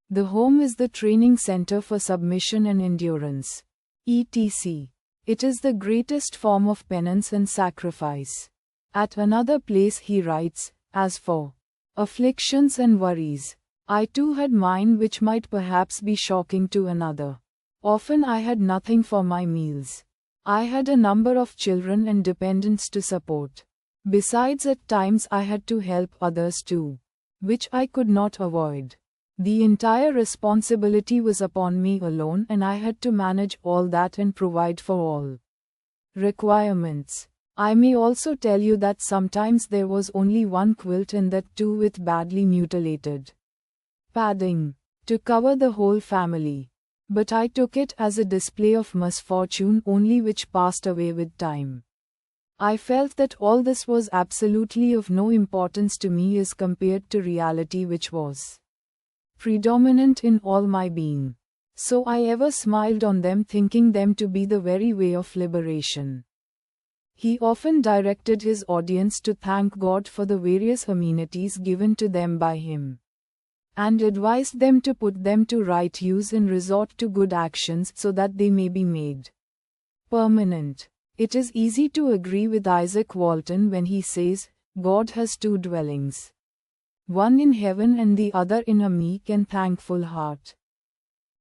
The home is the training center for submission and endurance. etc. It is the greatest form of penance and sacrifice." At another place he writes, "As for afflictions and worries, I too had mine which might perhaps be shocking to another. Often I had nothing for my meals. I had a number of children and dependents to support. Besides, at times I had to help others too, which I could not avoid. The entire responsibility was upon me alone, and I had to manage all that and provide for all requirements. I may also tell you that sometimes there was only one quilt, and that too with badly mutilated padding, to cover the whole family. But I took it as a display of misfortune only, which passed away with time. I felt that all this was absolutely of no importance to me as compared to reality, which was predominant in all my being. So I ever smiled on them, thinking them to be the very way of liberation." He often directed his audience to thank God for the various amenities given to them by him, and advised them to put them to right use and resort to good actions so that they may be made permanent. It is easy to agree with Isaac Walton when he says, "God has two dwellings, one in heaven and the other in a meek and thankful heart."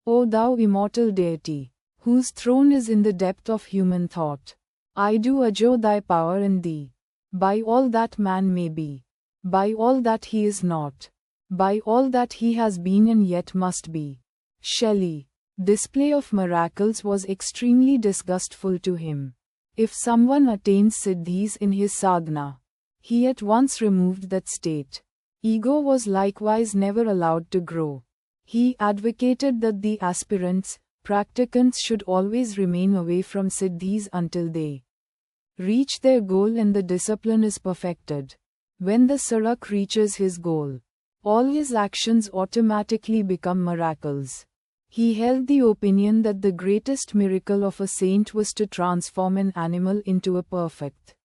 O thou immortal deity, whose throne is in the depth of human thought, I do adjure thy power in thee, by all that man may be, by all that he is not, by all that he has been and yet must be. Shelley. Display of miracles was extremely disgustful to him. If someone attains siddhis in his sadhana, he at once removed that state. Ego was likewise never allowed to grow. He advocated that the aspirants, practicants should always remain away from siddhis until they reach their goal and the discipline is perfected. When the sarak reaches his goal, all his actions automatically become miracles. He held the opinion that the greatest miracle of a saint was to transform an animal into a perfect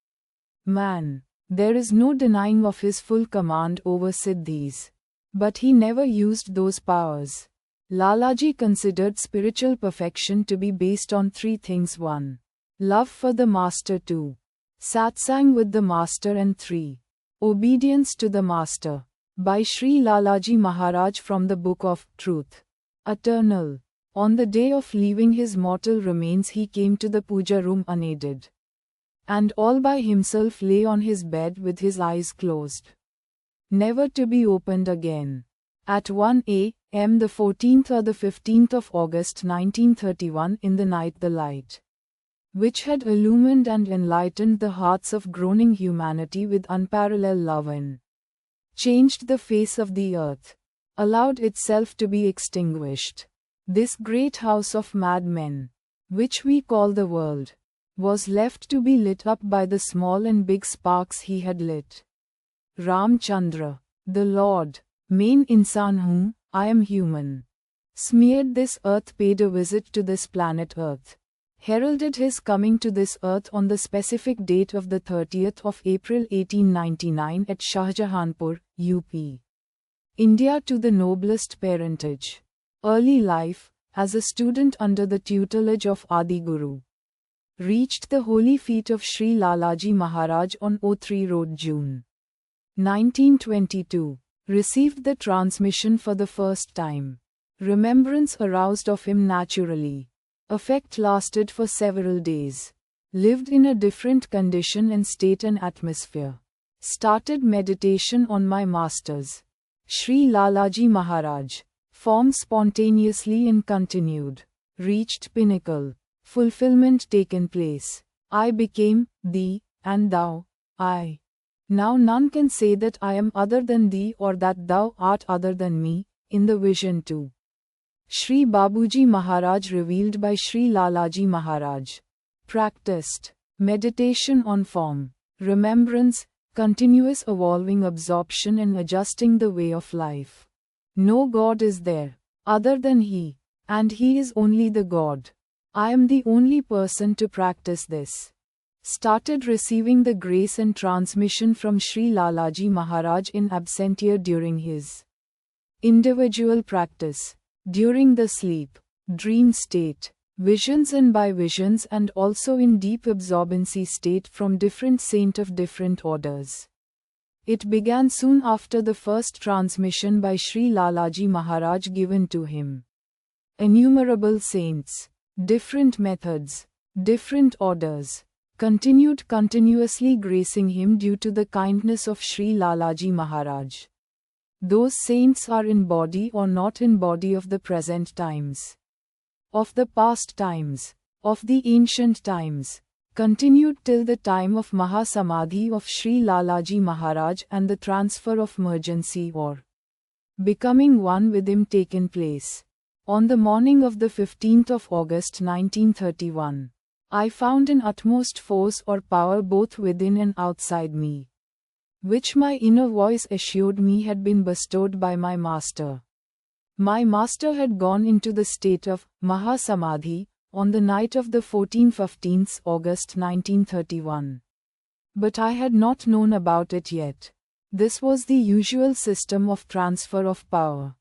man. There is no denying of his full command over siddhis, but he never used those powers. Lalaji considered spiritual perfection to be based on three things: 1. Love for the master; 2. Satsang with the master; and 3. Obedience to the master. By Shri Lalaji Maharaj, from the Book of Truth Eternal. On the day of leaving his mortal remains, he came to the puja room unaided, and all by himself lay on his bed with his eyes closed, never to be opened again. At 1 a.m. the 14th or the 15th of August 1931 in the night, the light which had illumined and enlightened the hearts of groaning humanity with unparalleled love and changed the face of the earth, allowed itself to be extinguished. This great house of madmen, which we call the world, was left to be lit up by the small and big sparks he had lit. Ram Chandra, the Lord, main insan hu, I am human, smeared this earth, paid a visit to this planet Earth, heralded his coming to this earth on the specific date of the 30th of April 1899 at Shahjahanpur, UP, India, to the noblest parentage. Early life, as a student under the tutelage of Adi Guru. Reached the holy feet of Shri Lalaji Maharaj on O3 Road, June 1922. Received the transmission for the first time. Remembrance aroused of him naturally. Effect lasted for several days. Lived in a different condition and state and atmosphere. Started meditation on my masters, Shri Lalaji Maharaj. Formed spontaneously and continued. Reached pinnacle. Fulfillment taken place. I became thee, and thou, I. Now none can say that I am other than thee or that thou art other than me, in the vision too. Shri Babuji Maharaj revealed by Shri Lalaji Maharaj. Practiced. Meditation on form, remembrance, continuous evolving absorption and adjusting the way of life. No God is there, other than He, and He is only the God. I am the only person to practice this. Started receiving the grace and transmission from Shri Lalaji Maharaj in absentia during his individual practice, during the sleep, dream state, visions and by visions, and also in deep absorbency state from different saint of different orders. It began soon after the first transmission by Shri Lalaji Maharaj given to him. Innumerable saints, different methods, different orders, continued continuously gracing him due to the kindness of Shri Lalaji Maharaj. Those saints are in body or not in body of the present times, of the past times, of the ancient times, continued till the time of Mahasamadhi of Shri Lalaji Maharaj and the transfer of mergency or becoming one with him taken place. On the morning of the 15th of August 1931, I found an utmost force or power both within and outside me, which my inner voice assured me had been bestowed by my master. My master had gone into the state of Mahasamadhi on the night of the 15th August 1931. But I had not known about it yet. This was the usual system of transfer of power,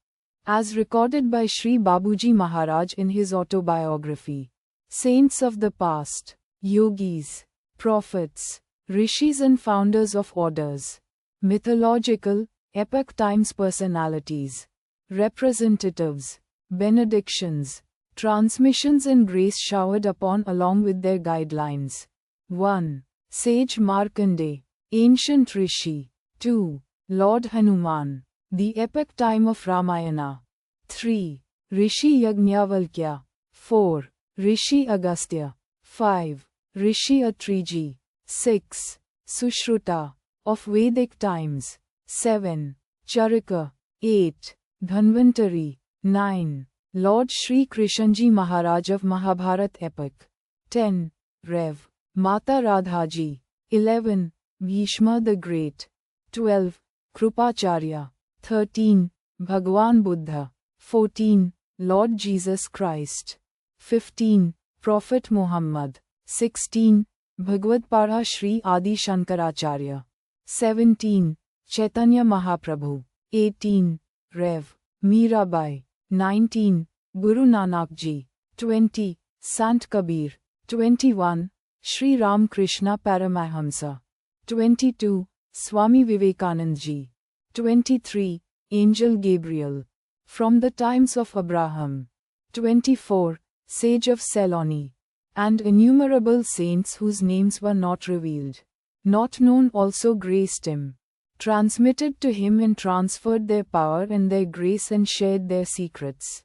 as recorded by Shri Babuji Maharaj in his autobiography. Saints of the past, yogis, prophets, rishis and founders of orders, mythological, epoch times personalities, representatives, benedictions, transmissions and grace showered upon along with their guidelines. 1. Sage Markandeya, ancient rishi. 2. Lord Hanuman, the epoch time of Ramayana. 3. Rishi Yajnavalkya. 4. Rishi Agastya. 5. Rishi Atriji. 6. Sushruta, of Vedic times. 7. Charaka. 8. Dhanvantari. 9. Lord Shri Krishnji Maharaj of Mahabharat epoch. 10. Rev. Mata Radhaji. 11. Bhishma the Great. 12. Krupacharya. 13. Bhagwan Buddha. 14. Lord Jesus Christ. 15. Prophet Muhammad. 16. Bhagavad Shri Adi Shankaracharya. 17. Chaitanya Mahaprabhu. 18. Rev. Mirabai. 19. Guru Nanak Ji. 20. Sant Kabir. 21. Shri Ram Krishna Paramahamsa. 22. Swami Vivekanand Ji. 23. Angel Gabriel. From the times of Abraham. 24. Sage of Celoni. And innumerable saints whose names were not revealed, not known, also graced him, transmitted to him and transferred their power and their grace and shared their secrets.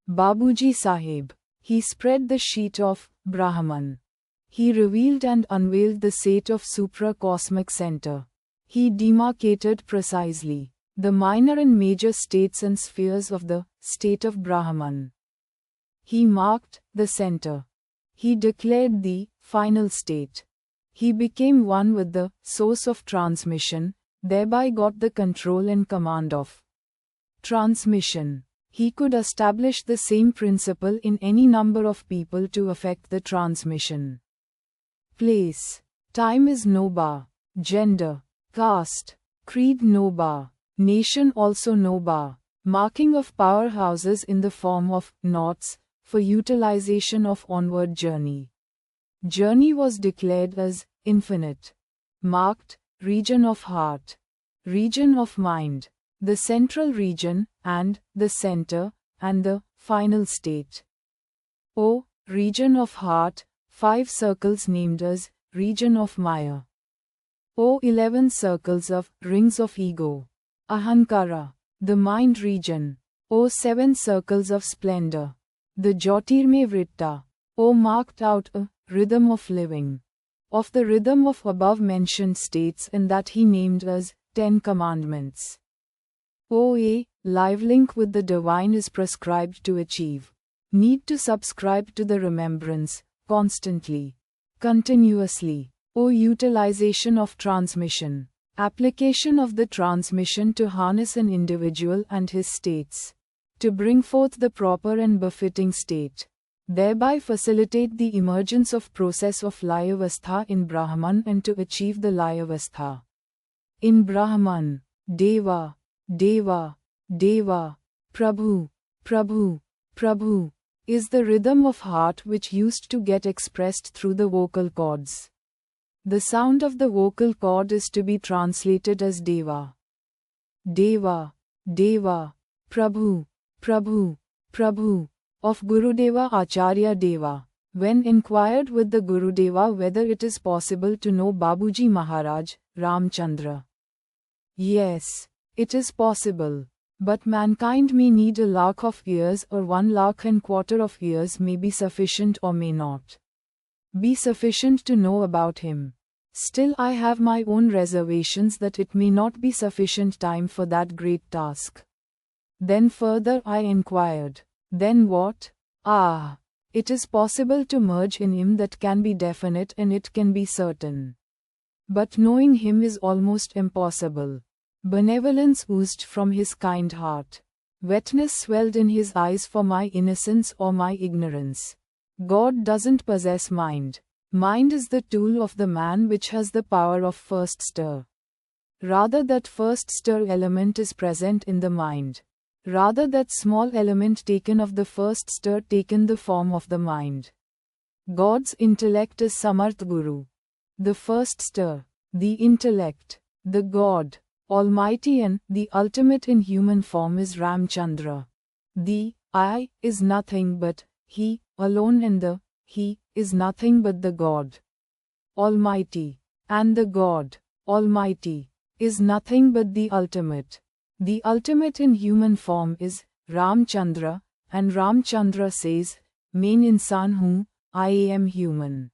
Babuji Sahib, he spread the sheet of Brahman He revealed and unveiled the state of supra-cosmic center. He demarcated precisely the minor and major states and spheres of the state of Brahman. He marked the center. He declared the final state. He became one with the source of transmission, thereby got the control and command of transmission. He could establish the same principle in any number of people to affect the transmission. Place, time is no bar. Gender, caste, creed no bar. Nation also no bar. Marking of powerhouses in the form of knots for utilization of onward journey. Journey was declared as infinite. Marked, region of heart, region of mind, the central region, and the center, and the final state. O, region of heart, 5 circles named as region of Maya. O 11 circles of rings of ego, Ahankara, the mind region. O 7 circles of splendor, the Jyotirmay Vritta. O marked out a rhythm of living, of the rhythm of above mentioned states, and that he named as 10 commandments. O a live link with the divine is prescribed to achieve. Need to subscribe to the remembrance, constantly, continuously. O utilization of transmission, application of the transmission to harness an individual and his states, to bring forth the proper and befitting state, thereby facilitate the emergence of process of Layavastha in Brahman and to achieve the Layavastha. In Brahman, Deva, Deva, Deva, Prabhu, Prabhu, Prabhu, is the rhythm of heart which used to get expressed through the vocal cords. The sound of the vocal cord is to be translated as Deva. Deva, Deva, Prabhu, Prabhu, Prabhu, of Gurudeva Acharya Deva. When inquired with the Gurudeva whether it is possible to know Babuji Maharaj, Ram Chandra. Yes, it is possible. But mankind may need 1,00,000 of years or 1,25,000 of years may be sufficient or may not be sufficient to know about him. Still I have my own reservations that it may not be sufficient time for that great task. Then further I inquired, then what? Ah, it is possible to merge in him that can be definite and it can be certain. But knowing him is almost impossible. Benevolence oozed from his kind heart. Wetness swelled in his eyes for my innocence or my ignorance. God doesn't possess mind. Mind is the tool of the man which has the power of first stir. Rather that first stir element is present in the mind. Rather that small element taken of the first stir taken the form of the mind. God's intellect is Samarth Guru. The first stir, the intellect, the God, Almighty and the ultimate in human form is Ram Chandra. The I is nothing but He alone, and the He is nothing but the God Almighty, and the God Almighty is nothing but the ultimate. The ultimate in human form is Ram Chandra, and Ram Chandra says, Main insan hoon, I am human.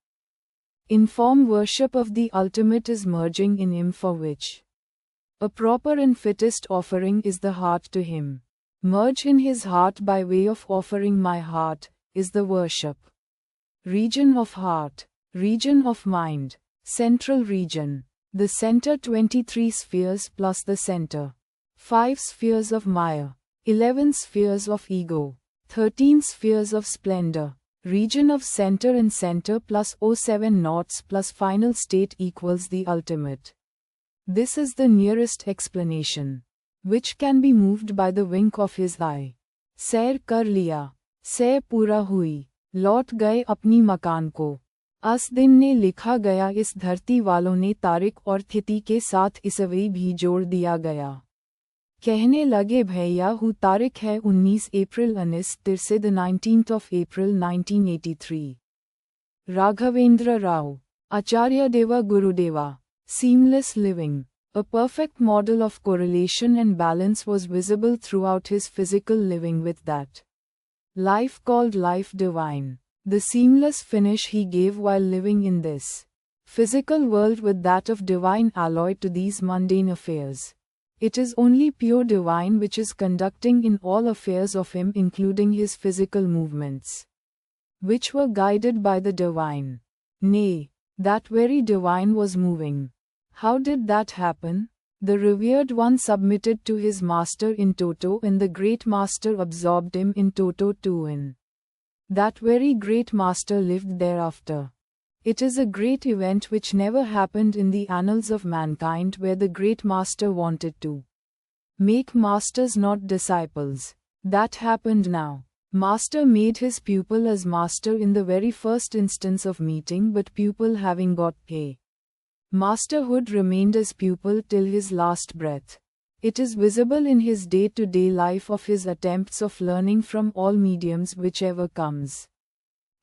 In form worship of the ultimate is merging in him, for which a proper and fittest offering is the heart to him. Merge in his heart by way of offering my heart, is the worship. Region of heart, region of mind, central region, the center 23 spheres plus the center. 5 spheres of Maya, 11 spheres of ego, 13 spheres of splendor, region of center and center plus 07 knots plus final state equals the ultimate. This is the nearest explanation, which can be moved by the wink of his eye. Sair kar liya, sair pura hui, लौट गए अपनी मकान को. अस दिन ने लिखा गया, इस धरती वालों ने तारीख और तिथि के साथ ईस्वी भी जोड़ दिया गया. कहने लगे भैया हूँ तारीख है 19 अप्रैल 1963 19th of April 1983. Raghavendra Rao, Acharya Deva Gurudeva. Seamless living. A perfect model of correlation and balance was visible throughout his physical living with that life called life divine. The seamless finish he gave while living in this physical world with that of divine alloy to these mundane affairs. It is only pure divine which is conducting in all affairs of him, including his physical movements, which were guided by the divine. Nay, that very divine was moving. How did that happen? The revered one submitted to his master in toto, and the great master absorbed him in toto too, and that very great master lived thereafter. It is a great event which never happened in the annals of mankind, where the great master wanted to make masters, not disciples. That happened now. Master made his pupil as master in the very first instance of meeting, but pupil having got a masterhood remained as pupil till his last breath. It is visible in his day-to-day life of his attempts of learning from all mediums whichever comes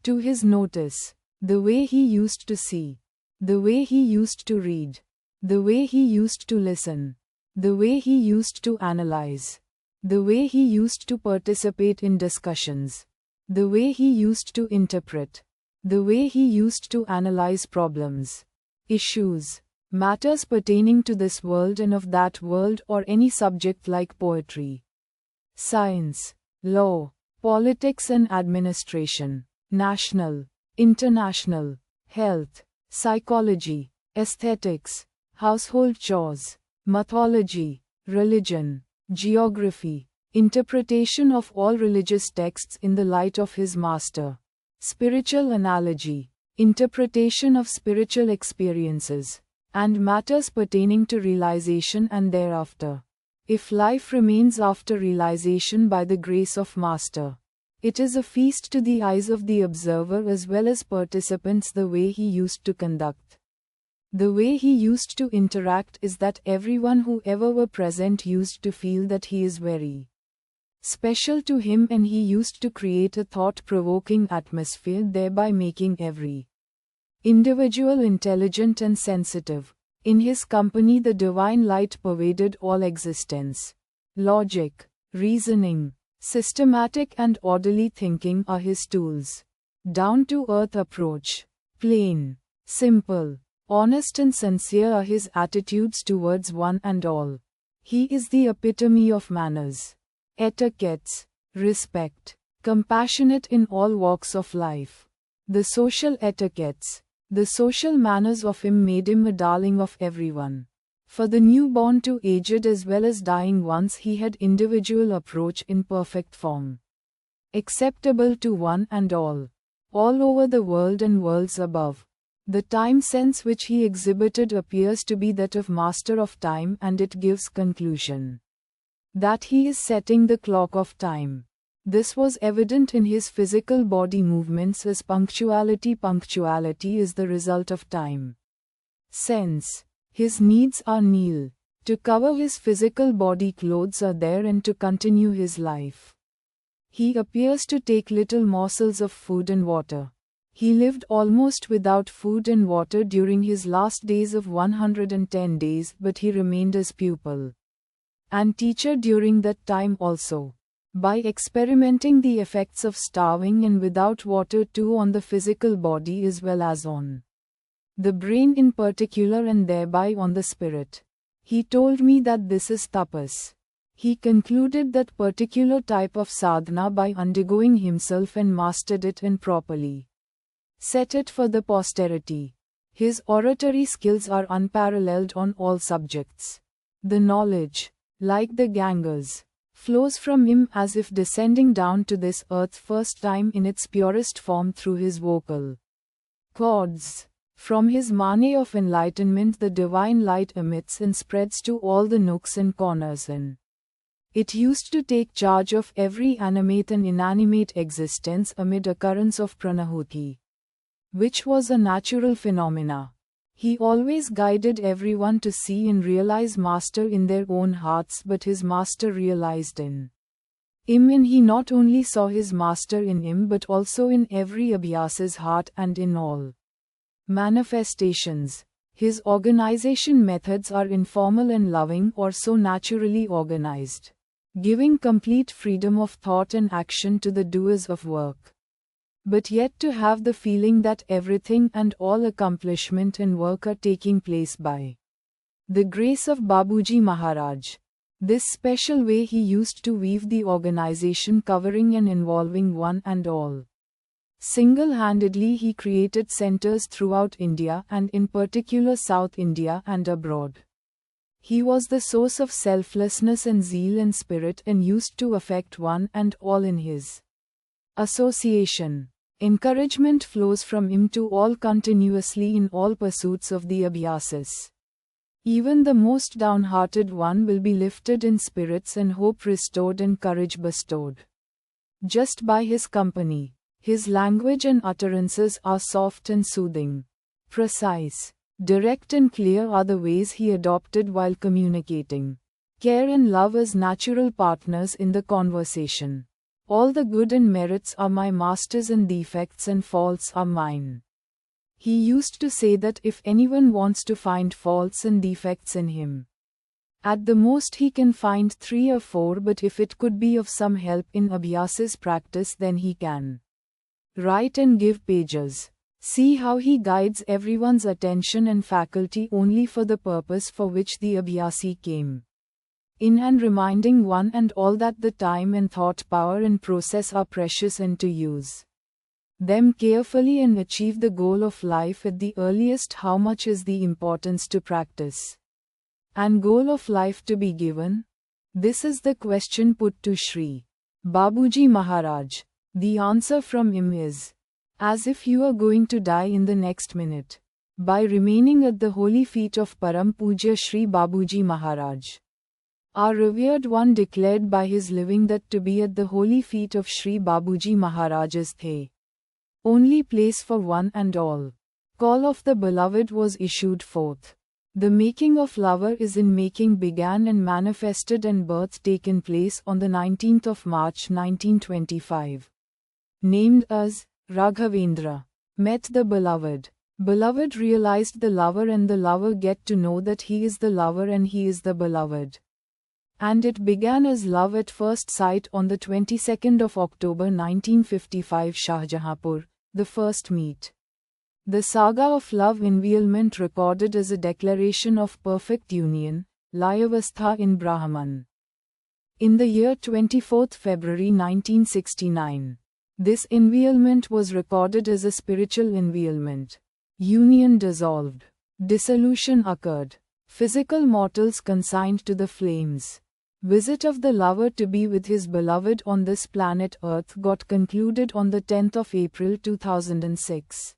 to his notice. The way he used to see, the way he used to read, the way he used to listen, the way he used to analyze, the way he used to participate in discussions, the way he used to interpret, the way he used to analyze problems, issues, matters pertaining to this world and of that world, or any subject like poetry, science, law, politics and administration, national, international, health, psychology, aesthetics, household chores, mythology, religion, geography, interpretation of all religious texts in the light of his master, spiritual analogy, interpretation of spiritual experiences, and matters pertaining to realization and thereafter. If life remains after realization by the grace of Master, it is a feast to the eyes of the observer as well as participants. The way he used to conduct, the way he used to interact is that everyone who ever were present used to feel that he is very special to him, and he used to create a thought-provoking atmosphere, thereby making every individual intelligent and sensitive. In his company the divine light pervaded all existence. Logic, reasoning, systematic and orderly thinking are his tools. Down-to-earth approach, plain, simple, honest and sincere are his attitudes towards one and all. He is the epitome of manners, etiquettes, respect, compassionate in all walks of life. The social etiquettes, the social manners of him made him a darling of everyone. For the newborn to aged as well as dying ones he had individual approach in perfect form, acceptable to one and all over the world and worlds above. The time sense which he exhibited appears to be that of master of time, and it gives conclusion that he is setting the clock of time. This was evident in his physical body movements as punctuality. Punctuality is the result of time sense. His needs are nil. To cover his physical body clothes are there, and to continue his life he appears to take little morsels of food and water. He lived almost without food and water during his last days of 110 days, but he remained as pupil and teacher during that time also. By experimenting the effects of starving and without water too on the physical body as well as on the brain in particular, and thereby on the spirit, he told me that this is tapas. He concluded that particular type of sadhana by undergoing himself, and mastered it and properly set it for the posterity. His oratory skills are unparalleled on all subjects. The knowledge, like the Ganges, flows from him as if descending down to this earth first time in its purest form through his vocal cords. From his mane of enlightenment the divine light emits and spreads to all the nooks and corners, and it used to take charge of every animate and inanimate existence amid occurrence of pranahuti, which was a natural phenomena. He always guided everyone to see and realize Master in their own hearts, but his Master realized in him, and he not only saw his Master in him but also in every abhyasa's heart and in all manifestations. His organization methods are informal and loving, or so naturally organized, giving complete freedom of thought and action to the doers of work. but yet to have the feeling that everything and all accomplishment and work are taking place by the grace of Babuji Maharaj. This special way he used to weave the organization covering and involving one and all. Single-handedly he created centers throughout India and in particular South India and abroad. He was the source of selflessness and zeal and spirit and used to affect one and all in his association. Encouragement flows from him to all continuously in all pursuits of the abhyasas. Even the most downhearted one will be lifted in spirits and hope restored and courage bestowed. Just by his company, his language and utterances are soft and soothing. Precise, direct and clear are the ways he adopted while communicating. Care and love as natural partners in the conversation. All the good and merits are my master's and defects and faults are mine. He used to say that if anyone wants to find faults and defects in him, at the most he can find 3 or 4, but if it could be of some help in abhyasas practice then he can write and give pages. See how he guides everyone's attention and faculty only for the purpose for which the abhyasi came in, and reminding one and all that the time and thought power and process are precious and to use them carefully and achieve the goal of life at the earliest. How much is the importance to practice and goal of life to be given? This is the question put to Shri Babuji Maharaj. The answer from him is, as if you are going to die in the next minute, by remaining at the holy feet of Param Pujya Shri Babuji Maharaj. Our revered one declared by his living that to be at the holy feet of Shri Babuji Maharaj is the only place for one and all. Call of the beloved was issued forth. The making of lover is in making began and manifested and birth taken place on the 19th of March 1925. Named as Raghavendra. Met the beloved. Beloved realized the lover and the lover get to know that he is the lover and he is the beloved. And it began as love at first sight on the 22nd of October 1955 Shahjahanpur, the first meet. The saga of love invealment recorded as a declaration of perfect union, Layavastha in Brahman. In the year 24th February 1969. This invealment was recorded as a spiritual invealment. Union dissolved. Dissolution occurred. Physical mortals consigned to the flames. Visit of the lover to be with his beloved on this planet Earth got concluded on the 10th of April 2006.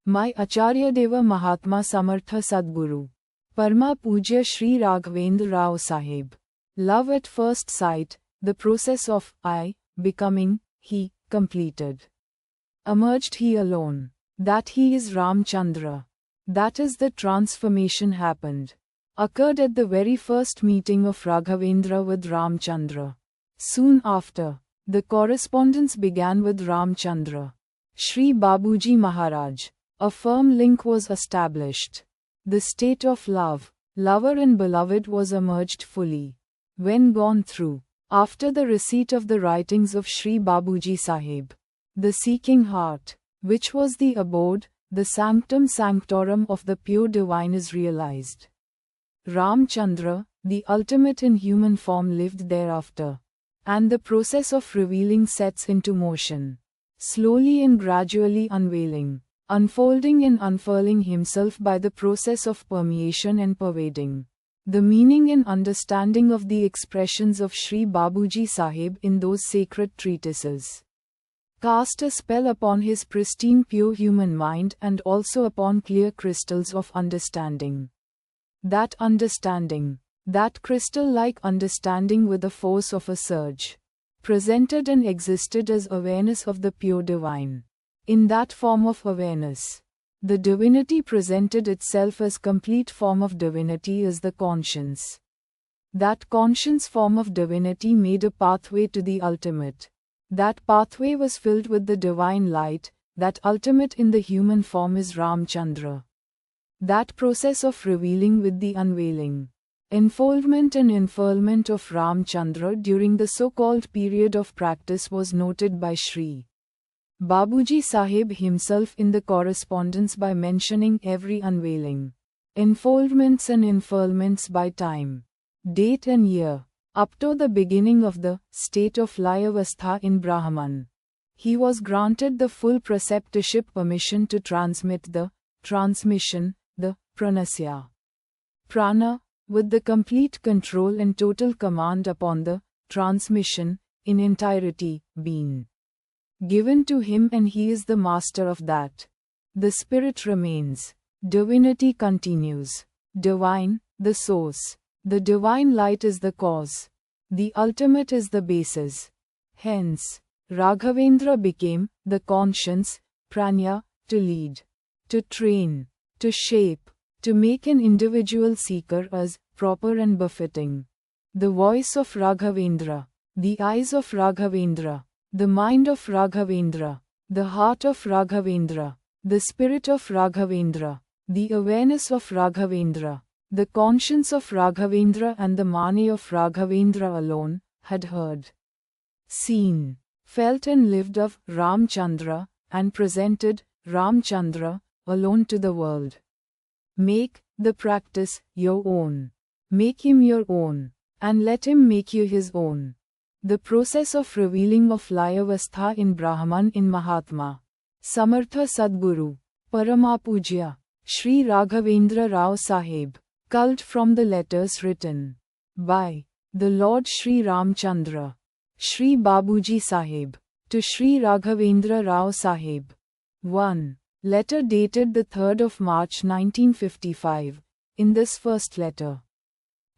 My Acharya Deva Mahatma Samartha Sadguru. Parma Pujya Shri Raghavendra Rao Sahib. Love at first sight, the process of I, becoming, he, completed. Emerged he alone. That he is Ram Chandra. That is the transformation happened. Occurred at the very first meeting of Raghavendra with Ram Chandra. Soon after, the correspondence began with Ram Chandra. Shri Babuji Maharaj. A firm link was established. The state of love, lover and beloved was emerged fully. When gone through, after the receipt of the writings of Shri Babuji Sahib, the seeking heart, which was the abode, the sanctum sanctorum of the pure divine is realized. Ram Chandra, the ultimate in human form, lived thereafter. And the process of revealing sets into motion. Slowly and gradually unveiling, unfolding and unfurling himself by the process of permeation and pervading. The meaning and understanding of the expressions of Shri Babuji Sahib in those sacred treatises cast a spell upon his pristine pure human mind and also upon clear crystals of understanding. That understanding, that crystal-like understanding with the force of a surge, presented and existed as awareness of the pure divine. In that form of awareness, the divinity presented itself as complete form of divinity as the conscience. That conscience form of divinity made a pathway to the ultimate. That pathway was filled with the divine light, that ultimate in the human form is Ram Chandra. That process of revealing with the unveiling, enfoldment and unfurlment of Ram Chandra during the so-called period of practice was noted by Shri Babuji Sahib himself in the correspondence by mentioning every unveiling, enfoldments and infurlments by time, date and year, up to the beginning of the state of Layavastha in Brahman. He was granted the full preceptorship permission to transmit the transmission, the pranasya, prana, with the complete control and total command upon the transmission, in entirety, being given to him, and he is the master of that. The spirit remains. Divinity continues. Divine, the source. The divine light is the cause. The ultimate is the basis. Hence, Raghavendra became the conscience, pranya, to lead, to train, to shape, to make an individual seeker as proper and befitting. The voice of Raghavendra, the eyes of Raghavendra, the mind of Raghavendra, the heart of Raghavendra, the spirit of Raghavendra, the awareness of Raghavendra, the conscience of Raghavendra and the mane of Raghavendra alone had heard, seen, felt and lived of Ram Chandra, and presented Ram Chandra alone to the world. Make the practice your own. Make him your own, and let him make you his own. The process of revealing of Layavastha in Brahman in Mahatma Samartha Sadguru Paramapujya Shri Raghavendra Rao Sahib, culled from the letters written by the Lord Shri Ram Chandra, Shri Babuji Sahib, to Shri Raghavendra Rao Sahib. 1. Letter dated the 3rd of March 1955. In this first letter,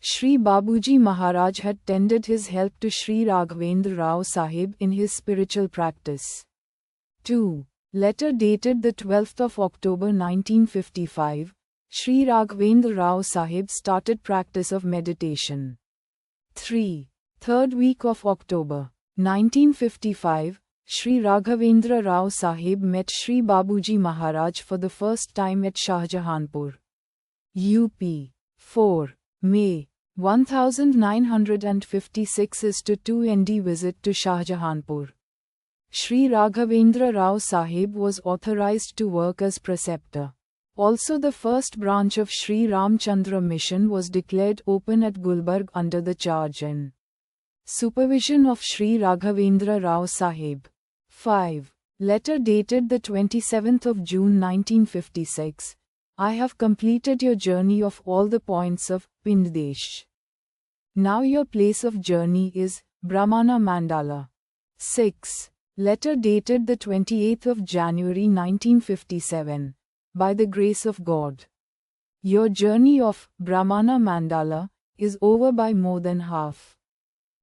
Shri Babuji Maharaj had tendered his help to Shri Raghavendra Rao Sahib in his spiritual practice. 2. Letter dated the 12th of October 1955. Shri Raghavendra Rao Sahib started practice of meditation. 3. Third week of October 1955. Shri Raghavendra Rao Sahib met Shri Babuji Maharaj for the first time at Shahjahanpur, UP. 4. May 1956 is to 2 ND visit to Shahjahanpur. Shri Raghavendra Rao Sahib was authorized to work as preceptor. Also the first branch of Shri Ram Chandra mission was declared open at Gulbarg under the charge and supervision of Shri Raghavendra Rao Sahib. 5. Letter dated the 27th of June 1956. I have completed your journey of all the points of Pindesh. Now your place of journey is Brahmana Mandala. 6. Letter dated the 28th of January 1957. By the grace of God, your journey of Brahmana Mandala is over by more than half.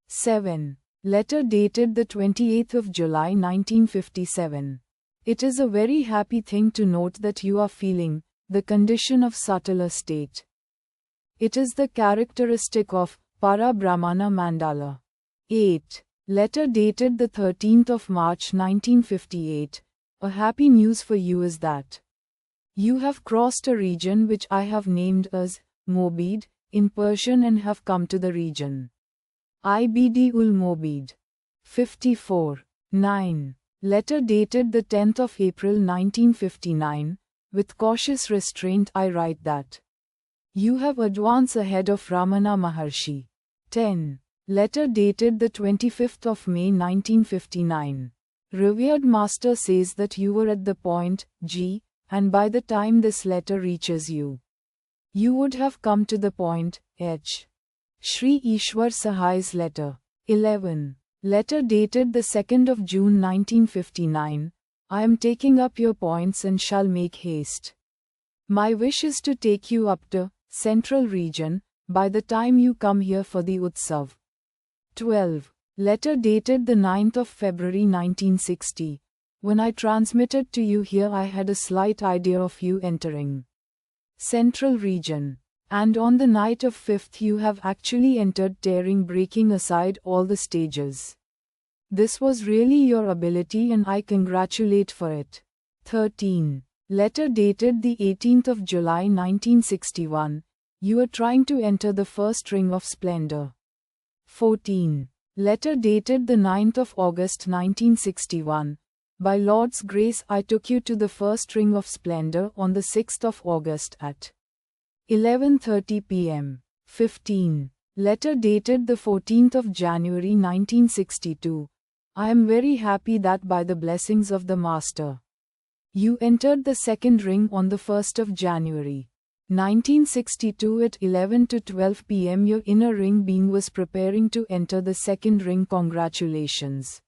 7. Letter dated the 28th of July 1957. It is a very happy thing to note that you are feeling the condition of subtler state. It is the characteristic of Para Brahmana Mandala. 8. Letter dated the 13th of March 1958. A happy news for you is that you have crossed a region which I have named as Mobid in Persian and have come to the region Ibd ul Mobid. 54. 9. Letter dated the 10th of April 1959. With cautious restraint I write that you have advanced ahead of Ramana Maharshi. 10. Letter dated the 25th of May 1959. Revered Master says that you were at the point G, and by the time this letter reaches you, you would have come to the point H. Shri Ishwar Sahai's letter. 11. Letter dated the 2nd of June 1959. I am taking up your points and shall make haste. My wish is to take you up to Central Region by the time you come here for the Utsav. 12. Letter dated the 9th of February 1960. When I transmitted to you here I had a slight idea of you entering Central Region. And on the night of 5th you have actually entered, breaking aside all the stages. This was really your ability and I congratulate for it. 13. Letter dated the 18th of July 1961. You are trying to enter the first ring of splendor. 14. Letter dated the 9th of August 1961. By Lord's grace I took you to the first ring of splendor on the 6th of August at 11:30 p.m. 15. Letter dated the 14th of January 1962. I am very happy that by the blessings of the Master, you entered the second ring on the 1st of January 1962 at 11 to 12 p.m. Your inner ring being was preparing to enter the second ring. Congratulations.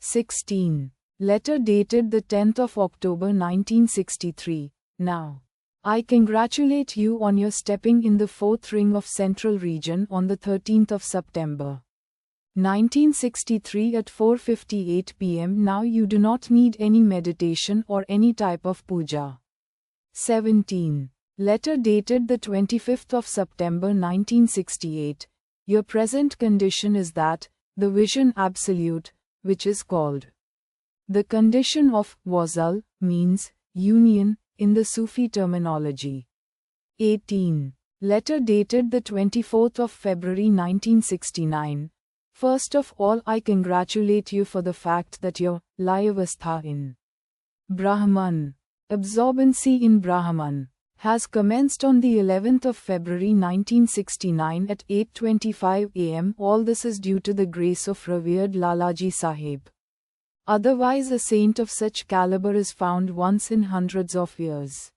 16. Letter dated the 10th of October 1963. Now, I congratulate you on your stepping in the fourth ring of Central Region on the 13th of September 1963 at 4:58 p.m. Now you do not need any meditation or any type of puja. 17. Letter dated the 25th of September 1968. Your present condition is that, the vision absolute, which is called the condition of wasal, means union, in the Sufi terminology. 18. Letter dated the 24th of February 1969. First of all, I congratulate you for the fact that your Layavastha in Brahman, absorbency in Brahman, has commenced on the 11th of February 1969 at 8:25 am. All this is due to the grace of revered Lalaji Sahib. Otherwise a saint of such caliber is found once in hundreds of years.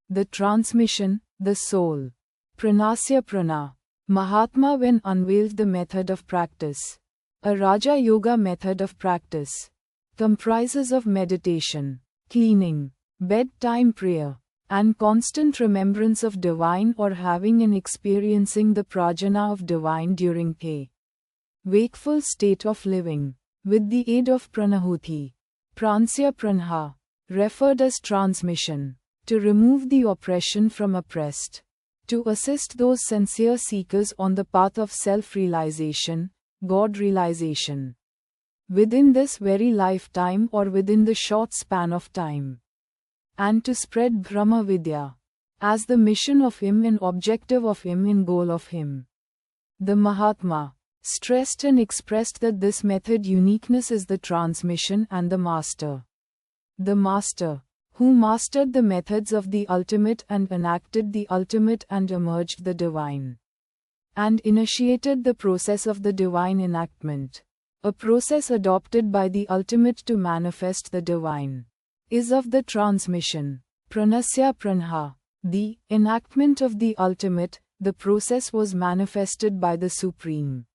The transmission, the soul. Pranasya Prana. Mahatma when unveiled the method of practice. A Raja Yoga method of practice. Comprises of meditation, cleaning, bedtime prayer, and constant remembrance of divine or having and experiencing the prajna of divine during a wakeful state of living, with the aid of pranahuti. Pransya Pranha, referred as transmission, to remove the oppression from oppressed, to assist those sincere seekers on the path of self-realization, God-realization, within this very lifetime or within the short span of time, and to spread Brahma Vidya, as the mission of him and objective of him and goal of him. The Mahatma stressed and expressed that this method uniqueness is the transmission and the Master. The Master, who mastered the methods of the ultimate and enacted the ultimate and emerged the divine, and initiated the process of the divine enactment, a process adopted by the ultimate to manifest the divine, is of the transmission. Pranasya Pranha, the enactment of the ultimate, the process was manifested by the Supreme.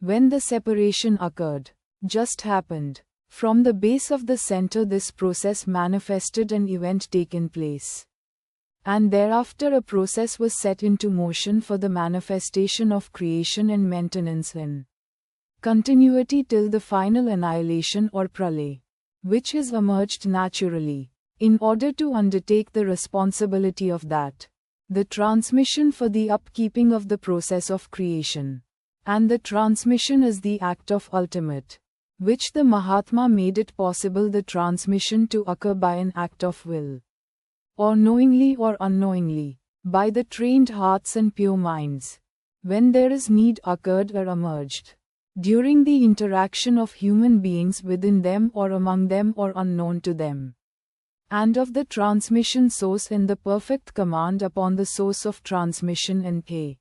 When the separation occurred, just happened, from the base of the center this process manifested an event taken place. And thereafter a process was set into motion for the manifestation of creation and maintenance in continuity till the final annihilation or pralay, which is emerged naturally, in order to undertake the responsibility of that, the transmission for the upkeeping of the process of creation. And the transmission is the act of ultimate, which the Mahatma made it possible the transmission to occur by an act of will, or knowingly or unknowingly, by the trained hearts and pure minds, when there is need occurred or emerged, during the interaction of human beings within them or among them or unknown to them, and of the transmission source in the perfect command upon the source of transmission and a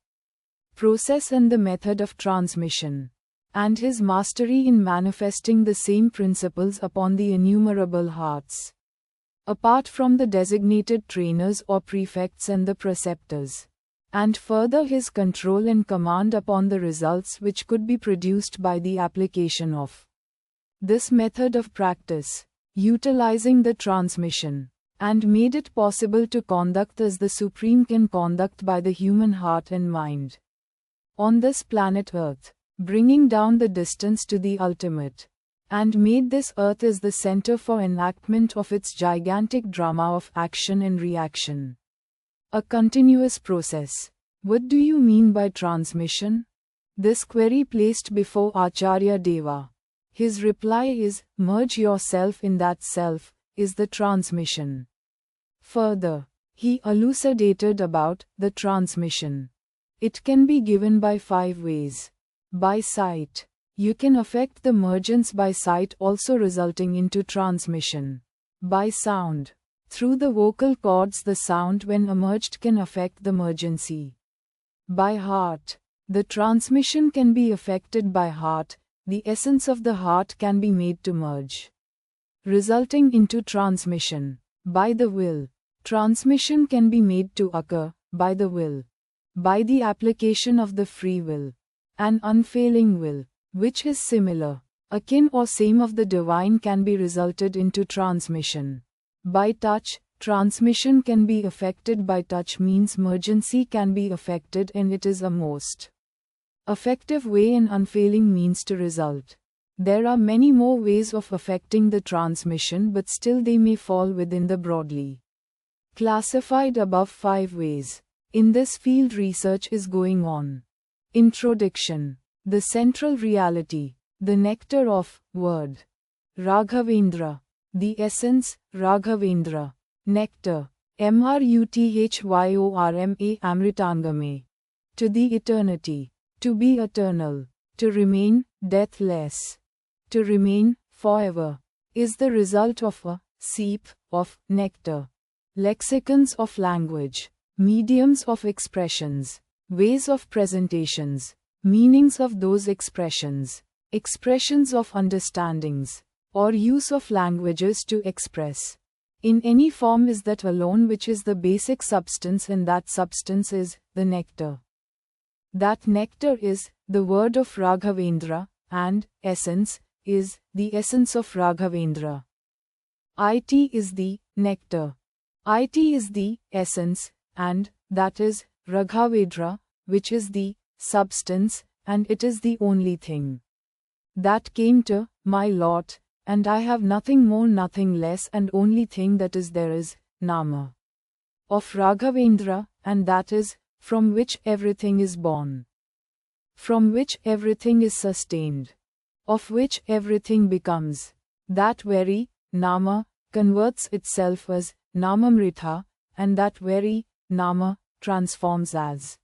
process and the method of transmission, and his mastery in manifesting the same principles upon the innumerable hearts, apart from the designated trainers or prefects and the preceptors, and further his control and command upon the results which could be produced by the application of this method of practice, utilizing the transmission, and made it possible to conduct as the Supreme can conduct by the human heart and mind on this planet Earth, bringing down the distance to the ultimate, and made this earth as the center for enactment of its gigantic drama of action and reaction. A continuous process. What do you mean by transmission? This query placed before Acharya Deva. His reply is, merge yourself in that self, is the transmission. Further, he elucidated about the transmission. It can be given by 5 ways. By sight, You can affect the mergence by sight, also resulting into transmission. By sound. Through the vocal cords, the sound when emerged can affect the mergency. By heart. The transmission can be affected by heart, the essence of the heart can be made to merge, resulting into transmission. By the will. Transmission can be made to occur, by the will. By the application of the free will. An unfailing will, which is similar, akin or same of the divine, can be resulted into transmission. By touch. Transmission can be affected by touch, means mergency can be affected, and it is a most effective way and unfailing means to result. There are many more ways of affecting the transmission, but still they may fall within the broadly classified above 5 ways. In this field research is going on. Introduction. The central reality, the nectar of word. Raghavendra. The essence, Raghavendra. Nectar. Mruthyyorma Amritangame. To the eternity. To be eternal. To remain, deathless. To remain, forever. Is the result of a seep of nectar. Lexicons of language. Mediums of expressions. Ways of presentations. Meanings of those expressions. Expressions of understandings. Or use of languages to express. In any form is that alone which is the basic substance, and that substance is the nectar. That nectar is the word of Raghavendra, and essence is the essence of Raghavendra. It is the nectar. It is the essence, and that is Raghavendra, which is the substance, and it is the only thing that came to my lot, and I have nothing more, nothing less, and only thing that is there is Nama of Raghavendra, and that is from which everything is born, from which everything is sustained, of which everything becomes. That very Nama converts itself as Namamrita, and that very Nama transforms as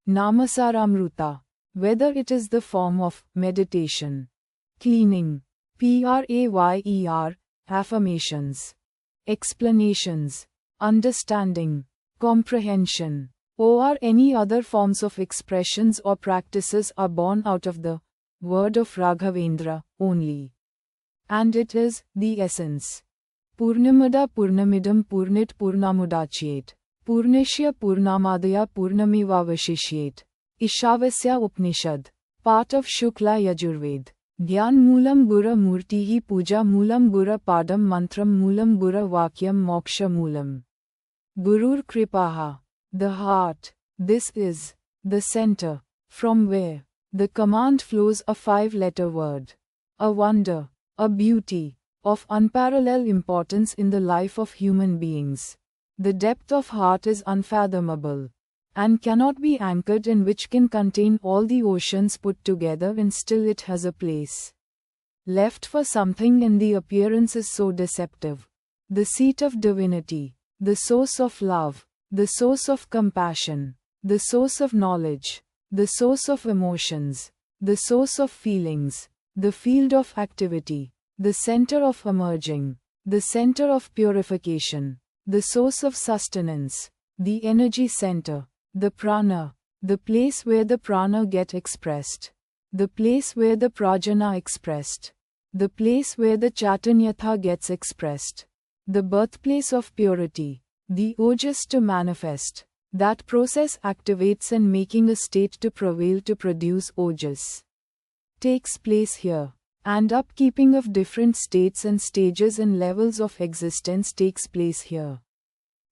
Namasaramruta, whether it is the form of meditation, cleaning, prayer, affirmations, explanations, understanding, comprehension, or any other forms of expressions or practices are born out of the word of Raghavendra only. And it is the essence. Purnamada Purnamidam Purnit Purnamudachyet. Purnashya Purnamadaya Purnamevavashishyet. Ishavasya Upanishad. Part of Shukla Yajurved. Dhyan Moolam Gura Murtihi Puja Moolam Gura Padam Mantram Moolam Gura Vakyam Moksha Moolam. Gurur Kripaha. The heart. This is the center, from where the command flows, a 5-letter word. A wonder, a beauty, of unparalleled importance in the life of human beings. The depth of heart is unfathomable, and cannot be anchored in, which can contain all the oceans put together, and still it has a place left for something, and the appearance is so deceptive. The seat of divinity, the source of love, the source of compassion, the source of knowledge, the source of emotions, the source of feelings, the field of activity, the center of emerging, the center of purification, the source of sustenance, the energy center, the prana, the place where the prana get expressed, the place where the prajna expressed, the place where the chaitanyatha gets expressed, the birthplace of purity, the ojas to manifest. That process activates and making a state to prevail to produce ojas takes place here, and upkeeping of different states and stages and levels of existence takes place here.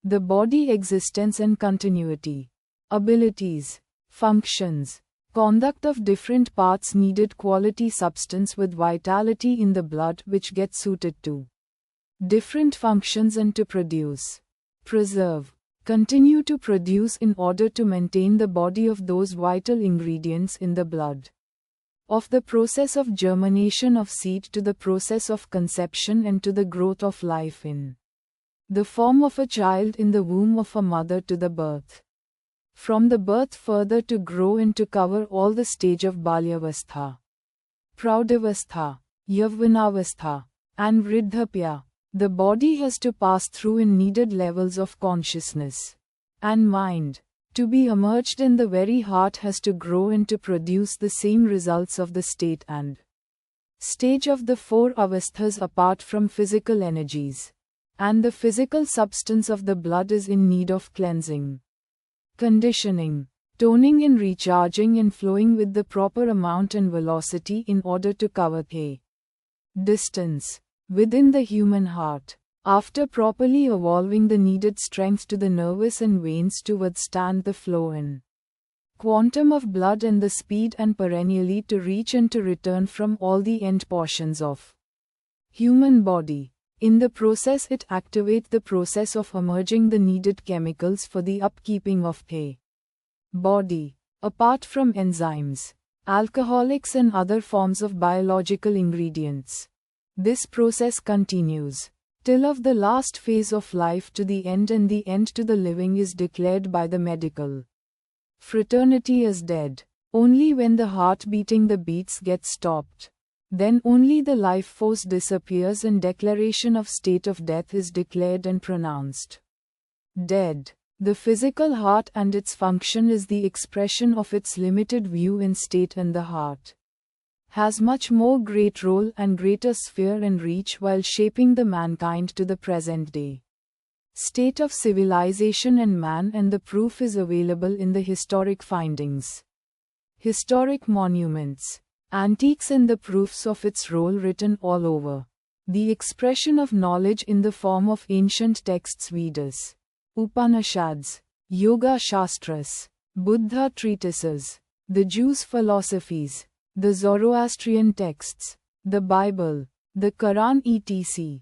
The body existence and continuity, abilities, functions, conduct of different parts needed quality substance with vitality in the blood which gets suited to different functions and to produce, preserve, continue to produce in order to maintain the body of those vital ingredients in the blood. Of the process of germination of seed to the process of conception and to the growth of life in the form of a child in the womb of a mother to the birth. From the birth further to grow and to cover all the stage of Balyavastha. Praudavastha, Yavvanavastha, and Vridhapya. The body has to pass through in needed levels of consciousness and mind. To be emerged in the very heart has to grow and to produce the same results of the state and stage of the four avasthas apart from physical energies. And the physical substance of the blood is in need of cleansing, conditioning, toning and recharging and flowing with the proper amount and velocity in order to cover the distance within the human heart. After properly evolving the needed strength to the nerves and veins to withstand the flow in quantum of blood and the speed and perennially to reach and to return from all the end portions of human body. In the process it activates the process of emerging the needed chemicals for the upkeeping of the body. Apart from enzymes, alcoholics and other forms of biological ingredients, this process continues till of the last phase of life to the end, and the end to the living is declared by the medical fraternity as dead. Only when the heart beating the beats gets stopped, then only the life force disappears and declaration of state of death is declared and pronounced dead. The physical heart and its function is the expression of its limited view in state, and the heart has much more great role and greater sphere and reach while shaping the mankind to the present day state of civilization and man, and the proof is available in the historic findings, historic monuments, antiques and the proofs of its role written all over. The expression of knowledge in the form of ancient texts, Vedas, Upanishads, Yoga Shastras, Buddha treatises, the Jews' philosophies, the Zoroastrian texts, the Bible, the Quran etc.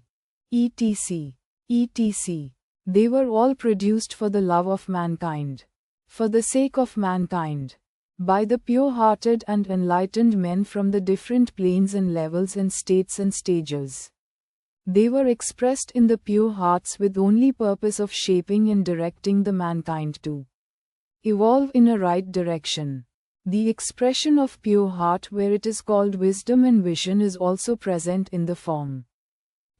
etc. etc. They were all produced for the love of mankind, for the sake of mankind, by the pure-hearted and enlightened men from the different planes and levels and states and stages. They were expressed in the pure hearts with only purpose of shaping and directing the mankind to evolve in a right direction. The expression of pure heart, where it is called wisdom and vision, is also present in the form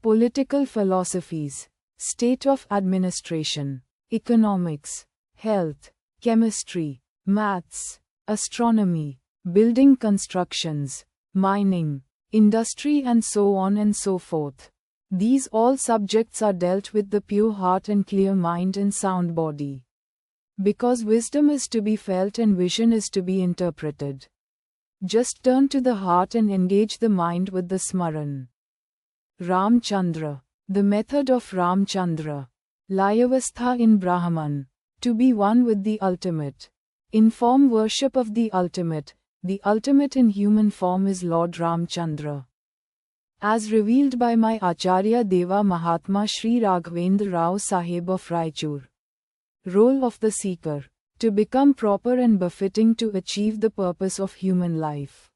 political philosophies, state of administration, economics, health, chemistry, maths, astronomy, building constructions, mining, industry and so on and so forth. These all subjects are dealt with the pure heart and clear mind and sound body. Because wisdom is to be felt and vision is to be interpreted. Just turn to the heart and engage the mind with the Smaran. Ram Chandra. The method of Ram Chandra. Layavastha in Brahman. To be one with the ultimate. In form worship of the ultimate in human form is Lord Ram Chandra. As revealed by my Acharya Deva Mahatma Shri Raghavendra Rao Sahib of Raichur. Role of the seeker. To become proper and befitting to achieve the purpose of human life.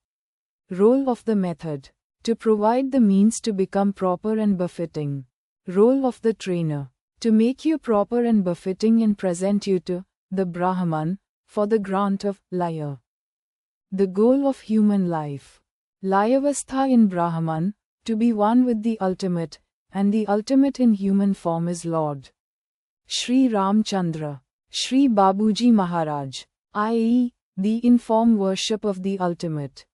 Role of the method. To provide the means to become proper and befitting. Role of the trainer. To make you proper and befitting and present you to the Brahman for the grant of Laya. The goal of human life. Layavastha in Brahman, to be one with the ultimate, and the ultimate in human form is Lord Shri Ram Chandra, Shri Babuji Maharaj, i.e., the in-form worship of the ultimate.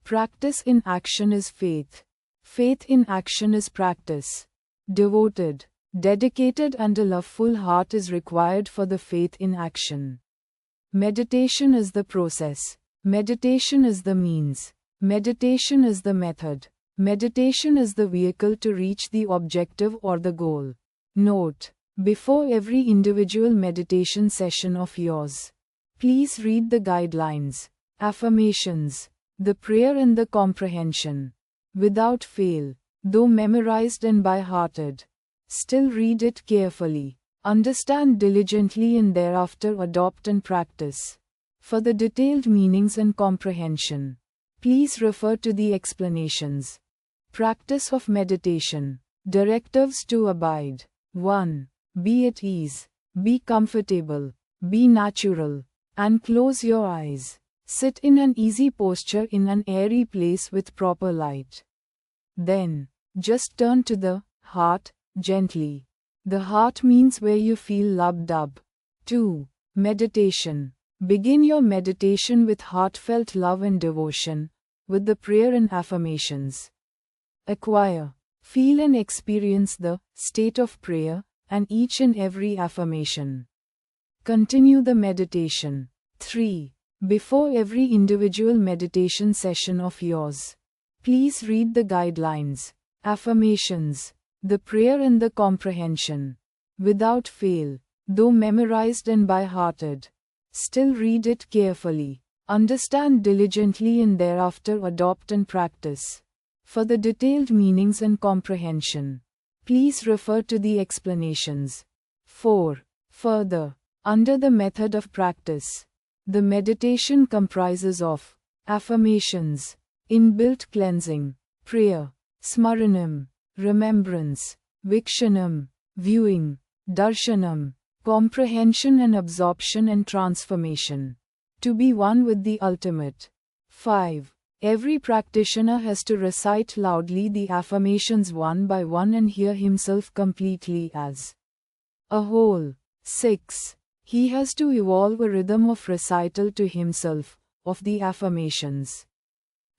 Practice in action is faith. Faith in action is practice. Devoted, dedicated and a loveful heart is required for the faith in action. Meditation is the process. Meditation is the means. Meditation is the method. Meditation is the vehicle to reach the objective or the goal. Note: before every individual meditation session of yours, please read the guidelines, affirmations, the prayer and the comprehension. Without fail, though memorized and by-hearted, still read it carefully, understand diligently and thereafter adopt and practice. For the detailed meanings and comprehension, please refer to the explanations. Practice of meditation. Directives to abide. 1. Be at ease. Be comfortable. Be natural. And close your eyes. Sit in an easy posture in an airy place with proper light. Then, just turn to the heart, gently. The heart means where you feel lub-dub. 2. Meditation. Begin your meditation with heartfelt love and devotion, with the prayer and affirmations. Acquire, feel and experience the state of prayer, and each and every affirmation. Continue the meditation. 3. Before every individual meditation session of yours, please read the guidelines, affirmations, the prayer and the comprehension. Without fail, though memorized and by-hearted, still read it carefully, understand diligently and thereafter adopt and practice. For the detailed meanings and comprehension, please refer to the explanations. 4. Further, under the method of practice, the meditation comprises of affirmations, inbuilt cleansing, prayer, smaranam, remembrance, vikshanam, viewing, darshanam, comprehension and absorption and transformation. To be one with the ultimate. 5. Every practitioner has to recite loudly the affirmations one by one and hear himself completely as a whole. 6. He has to evolve a rhythm of recital to himself, of the affirmations.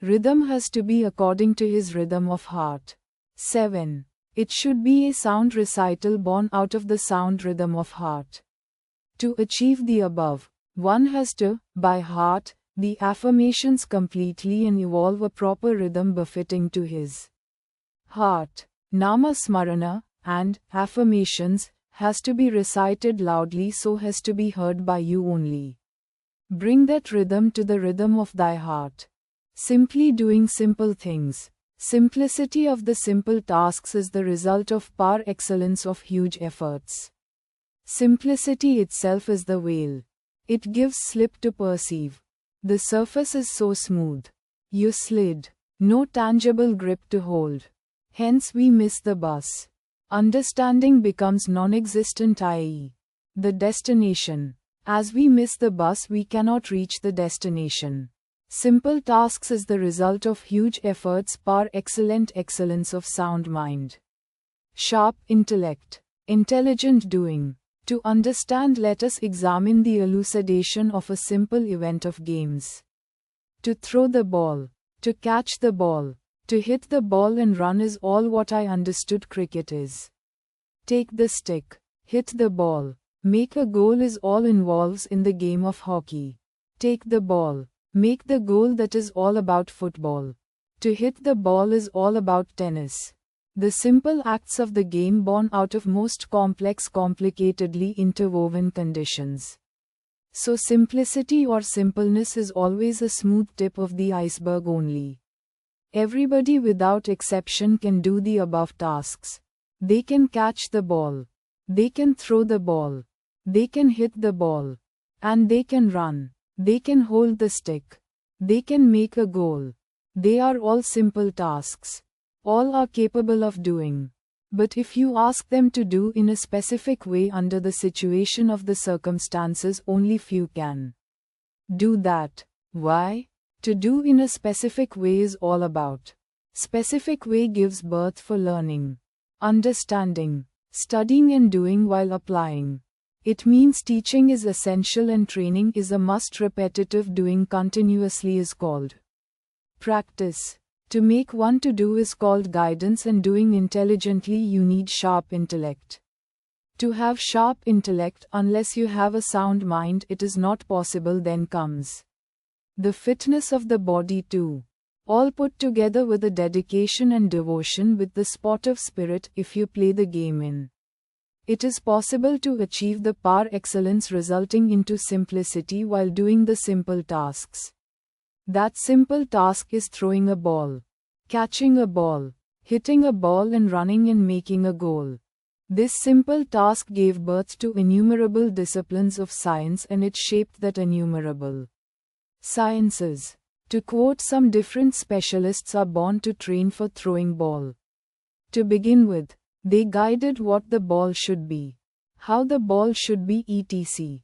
Rhythm has to be according to his rhythm of heart. 7. It should be a sound recital born out of the sound rhythm of heart. To achieve the above, one has to, by heart, the affirmations completely and evolve a proper rhythm befitting to his heart. Nama Smarana, and affirmations, has to be recited loudly so as to be heard by you only. Bring that rhythm to the rhythm of thy heart. Simply doing simple things. Simplicity of the simple tasks is the result of par excellence of huge efforts. Simplicity itself is the veil. It gives slip to perceive. The surface is so smooth. You slid. No tangible grip to hold. Hence we miss the bus. Understanding becomes non-existent, i.e., the destination. As we miss the bus, we cannot reach the destination. Simple tasks is the result of huge efforts par excellence of sound mind. Sharp intellect. Intelligent doing. To understand, let us examine the elucidation of a simple event of games. To throw the ball. To catch the ball. To hit the ball and run is all what I understood cricket is. Take the stick. Hit the ball. Make a goal is all involves in the game of hockey. Take the ball. Make the goal, that is all about football. To hit the ball is all about tennis. The simple acts of the game born out of most complex, complicatedly interwoven conditions. So simplicity or simpleness is always a smooth tip of the iceberg only. Everybody without exception can do the above tasks. They can catch the ball. They can throw the ball. They can hit the ball. And they can run. They can hold the stick. They can make a goal. They are all simple tasks. All are capable of doing. But if you ask them to do in a specific way under the situation of the circumstances, only few can do that. Why? To do in a specific way is all about. Specific way gives birth for learning, understanding, studying and doing while applying. It means teaching is essential and training is a must. Repetitive doing continuously is called practice. To make one to do is called guidance, and doing intelligently you need sharp intellect. To have sharp intellect, unless you have a sound mind, it is not possible. Then comes the fitness of the body too. All put together with a dedication and devotion with the sportive spirit. If you play the game in, it is possible to achieve the par excellence resulting into simplicity while doing the simple tasks. That simple task is throwing a ball, catching a ball, hitting a ball and running and making a goal. This simple task gave birth to innumerable disciplines of science, and it shaped that innumerable sciences. To quote some different specialists are born to train for throwing ball. To begin with, they guided what the ball should be, how the ball should be, etc.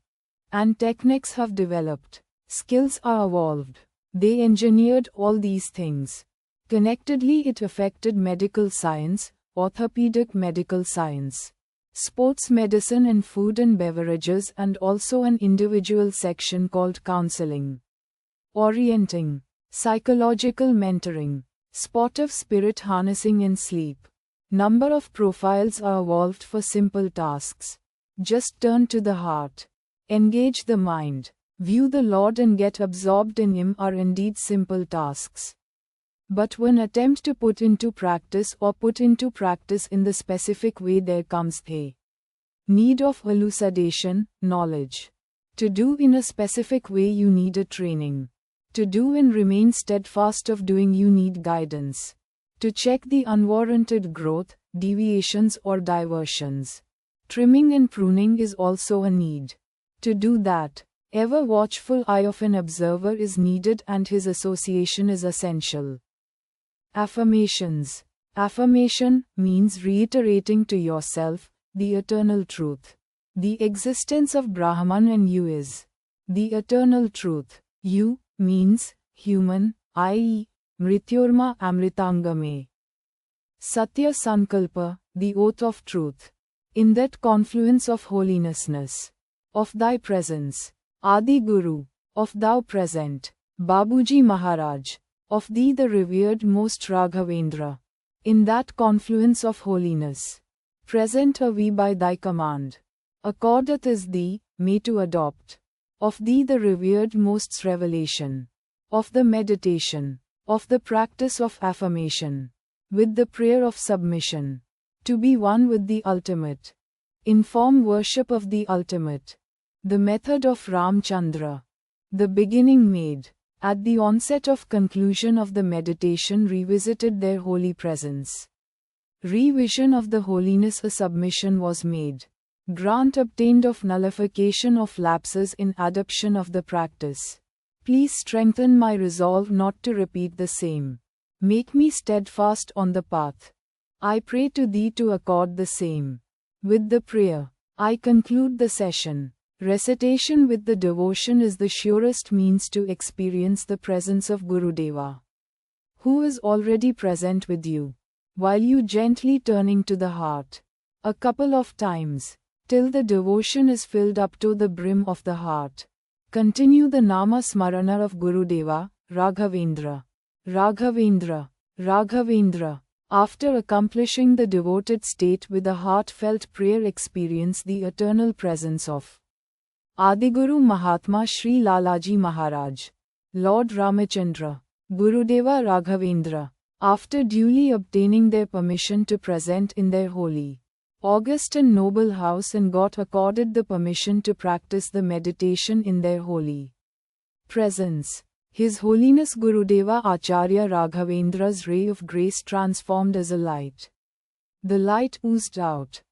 And techniques have developed. Skills are evolved. They engineered all these things. Connectedly, it affected medical science, orthopedic medical science, sports medicine, and food and beverages, and also an individual section called counseling, orienting, psychological mentoring, sportive spirit harnessing, and sleep. Number of profiles are evolved for simple tasks. Just turn to the heart, engage the mind, view the Lord, and get absorbed in Him are indeed simple tasks. But when attempt to put into practice in the specific way, there comes the need of elucidation, knowledge. To do in a specific way, you need a training. To do and remain steadfast of doing, you need guidance. To check the unwarranted growth, deviations, or diversions, trimming and pruning is also a need. To do that, ever watchful eye of an observer is needed, and his association is essential. Affirmations. Affirmation means reiterating to yourself the eternal truth. The existence of Brahman and you is the eternal truth. You means human, i.e., Mrityurma Amritangame. Satya Sankalpa, the oath of truth. In that confluence of holinessness, of thy presence, Adi Guru, of thou present, Babuji Maharaj, of thee the revered most Raghavendra. In that confluence of holiness, present are we by thy command. Accordeth is thee, may to adopt. Of thee the revered most's revelation. Of the meditation. Of the practice of affirmation. With the prayer of submission. To be one with the ultimate. Inform worship of the ultimate. The method of Ram Chandra. The beginning made. At the onset of conclusion of the meditation revisited their holy presence. Revision of the holiness, a submission was made. Grant obtained of nullification of lapses in adoption of the practice. Please strengthen my resolve not to repeat the same. Make me steadfast on the path. I pray to thee to accord the same. With the prayer, I conclude the session. Recitation with the devotion is the surest means to experience the presence of Gurudeva, who is already present with you, while you gently turning to the heart, a couple of times, till the devotion is filled up to the brim of the heart. Continue the Nama Smarana of Gurudeva, Raghavendra, Raghavendra, Raghavendra. After accomplishing the devoted state with a heartfelt prayer, experience the eternal presence of Adiguru Mahatma Shri Lalaji Maharaj, Lord Ramachandra, Gurudeva Raghavendra, after duly obtaining their permission to present in their holy, august and noble house, and got accorded the permission to practice the meditation in their holy presence. His Holiness Gurudeva Acharya Raghavendra's ray of grace transformed as a light. The light oozed out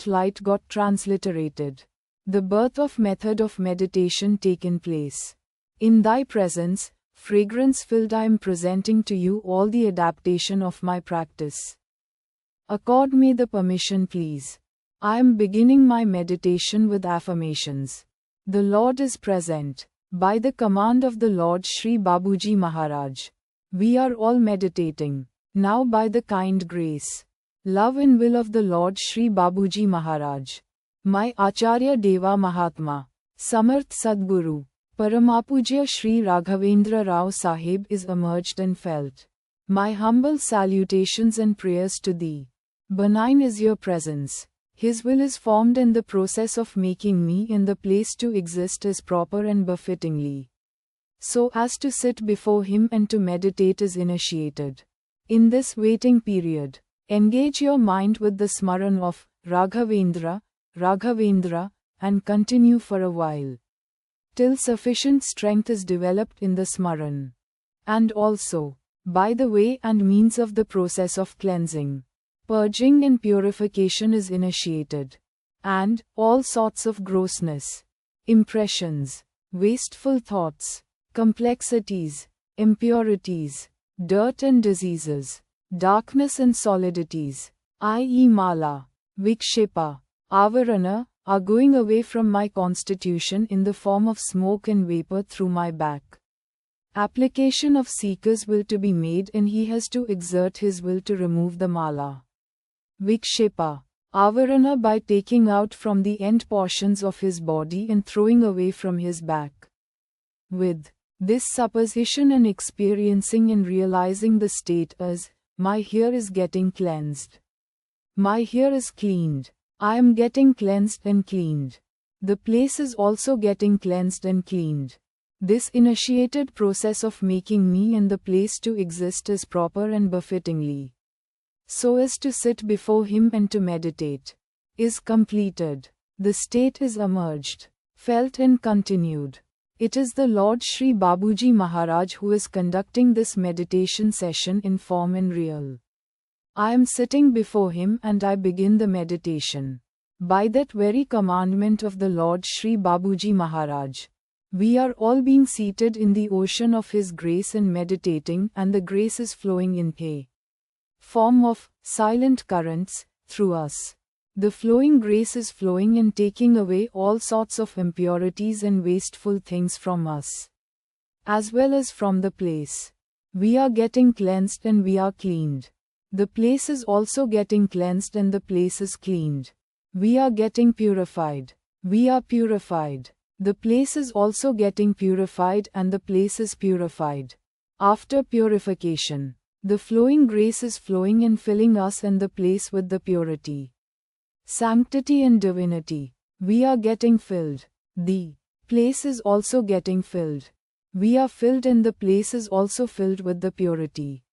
light got transliterated. The birth of method of meditation taken place. In thy presence, fragrance filled, I am presenting to you all the adaptation of my practice. Accord me the permission, please. I am beginning my meditation with affirmations. The Lord is present. By the command of the Lord Shri Babuji Maharaj, we are all meditating. Now by the kind grace, love and will of the Lord Shri Babuji Maharaj, my Acharya Deva Mahatma, Samarth Sadguru, Paramapujya Shri Raghavendra Rao Sahib is emerged and felt. My humble salutations and prayers to thee. Benign is your presence. His will is formed, and the process of making me in the place to exist is proper and befittingly, so as to sit before him and to meditate is initiated. In this waiting period, engage your mind with the smaran of Raghavendra, Raghavendra, and continue for a while, till sufficient strength is developed in the smaran. And also, by the way and means of the process of cleansing, purging and purification is initiated, and all sorts of grossness, impressions, wasteful thoughts, complexities, impurities, dirt and diseases, darkness and solidities, i.e. mala, vikshepa, avarana, are going away from my constitution in the form of smoke and vapor through my back. Application of seeker's will to be made, and he has to exert his will to remove the mala. Vikshepa, avarana, by taking out from the end portions of his body and throwing away from his back. With this supposition and experiencing and realizing the state as, my here is getting cleansed. My here is cleaned. I am getting cleansed and cleaned. The place is also getting cleansed and cleaned. This initiated process of making me and the place to exist as proper and befittingly, so as to sit before him and to meditate, is completed. The state is emerged, felt and continued. It is the Lord Shri Babuji Maharaj who is conducting this meditation session in form and real. I am sitting before him and I begin the meditation. By that very commandment of the Lord Shri Babuji Maharaj, we are all being seated in the ocean of his grace and meditating, and the grace is flowing in a form of silent currents through us. The flowing grace is flowing and taking away all sorts of impurities and wasteful things from us, as well as from the place. We are getting cleansed and we are cleaned. The place is also getting cleansed and the place is cleaned. We are getting purified. We are purified. The place is also getting purified and the place is purified. After purification, the flowing grace is flowing and filling us and the place with the purity, sanctity and divinity. We are getting filled. The place is also getting filled. We are filled and the place is also filled with the purity,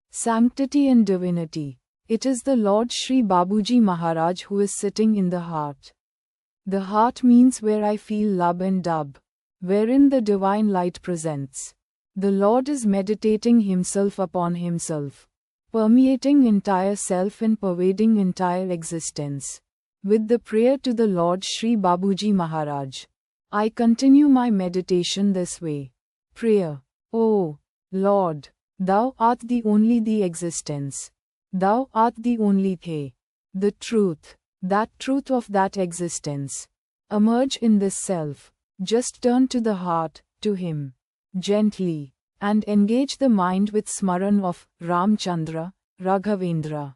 sanctity and divinity. It is the Lord Shri Babuji Maharaj who is sitting in the heart. The heart means where I feel love and dub, wherein the divine light presents. The Lord is meditating himself upon himself, permeating entire self and pervading entire existence. With the prayer to the Lord Shri Babuji Maharaj, I continue my meditation this way. Prayer. O Lord, Thou art the only the existence. Thou art the only the truth, that truth of that existence. Emerge in this self. Just turn to the heart, to him, gently, and engage the mind with smaran of Ram Chandra, Raghavendra.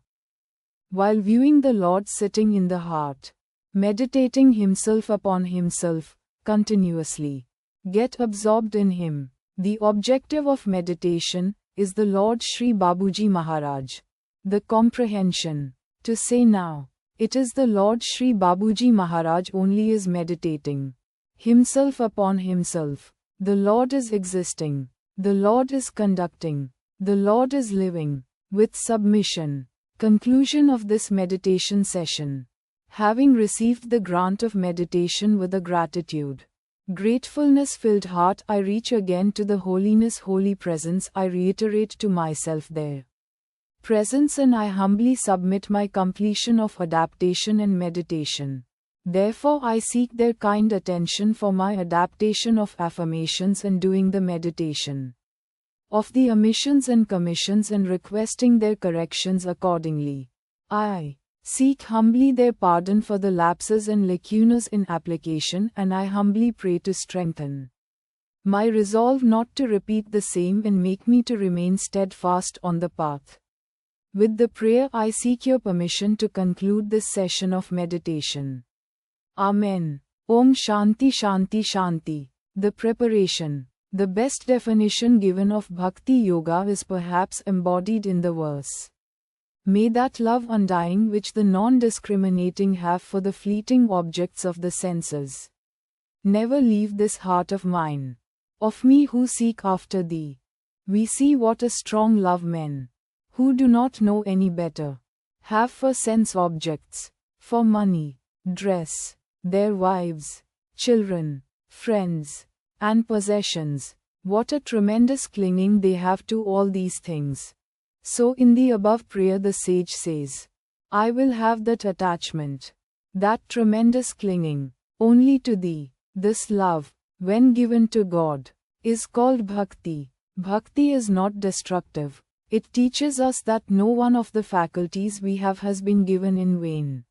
While viewing the Lord sitting in the heart, meditating himself upon himself, continuously, get absorbed in him. The objective of meditation is the Lord Shri Babuji Maharaj. The comprehension. To say now, it is the Lord Shri Babuji Maharaj only is meditating himself upon himself. The Lord is existing. The Lord is conducting. The Lord is living. With submission. Conclusion of this meditation session. Having received the grant of meditation with a gratitude, gratefulness-filled heart, I reach again to the holiness, holy presence. I reiterate to myself their presence and I humbly submit my completion of adaptation and meditation. Therefore I seek their kind attention for my adaptation of affirmations and doing the meditation of the omissions and commissions and requesting their corrections accordingly. I seek humbly their pardon for the lapses and lacunas in application, and I humbly pray to strengthen my resolve not to repeat the same and make me to remain steadfast on the path. With the prayer I seek your permission to conclude this session of meditation. Amen. Om Shanti Shanti Shanti. The preparation. The best definition given of Bhakti Yoga is perhaps embodied in the verse. May that love undying which the non-discriminating have for the fleeting objects of the senses never leave this heart of mine. Of me who seek after thee. We see what a strong love men, who do not know any better, have for sense objects, for money, dress, their wives, children, friends, and possessions. What a tremendous clinging they have to all these things. So in the above prayer the sage says, I will have that attachment, that tremendous clinging, only to thee. This love, when given to God, is called bhakti. Bhakti is not destructive. It teaches us that no one of the faculties we have has been given in vain.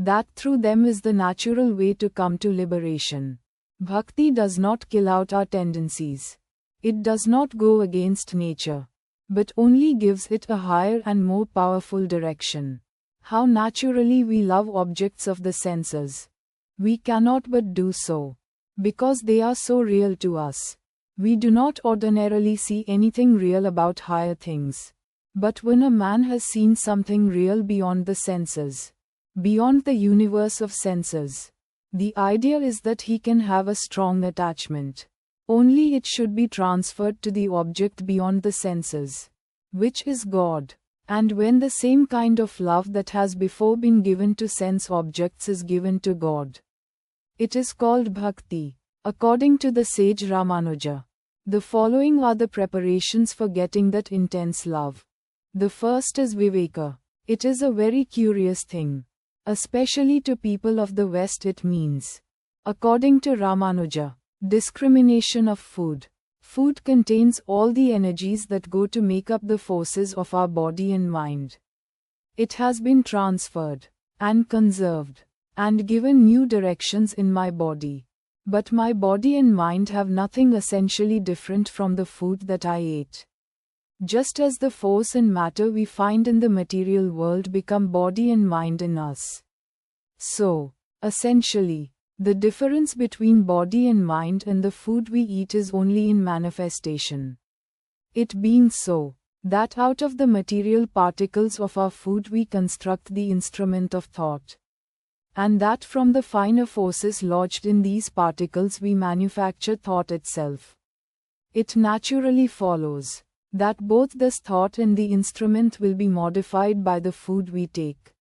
that through them is the natural way to come to liberation. Bhakti does not kill out our tendencies. It does not go against nature, but only gives it a higher and more powerful direction. How naturally we love objects of the senses. We cannot but do so, because they are so real to us. We do not ordinarily see anything real about higher things. But when a man has seen something real beyond the senses, beyond the universe of senses, the idea is that he can have a strong attachment. Only it should be transferred to the object beyond the senses, which is God. And when the same kind of love that has before been given to sense objects is given to God, it is called bhakti, according to the sage Ramanuja. The following are the preparations for getting that intense love. The first is viveka. It is a very curious thing. Especially to people of the West it means, according to Ramanuja, discrimination of food. Food contains all the energies that go to make up the forces of our body and mind. It has been transferred, and conserved, and given new directions in my body. But my body and mind have nothing essentially different from the food that I ate. Just as the force and matter we find in the material world become body and mind in us. So, essentially, the difference between body and mind and the food we eat is only in manifestation. It being so, that out of the material particles of our food we construct the instrument of thought. And that from the finer forces lodged in these particles we manufacture thought itself. It naturally follows that both this thought and the instrument will be modified by the food we take.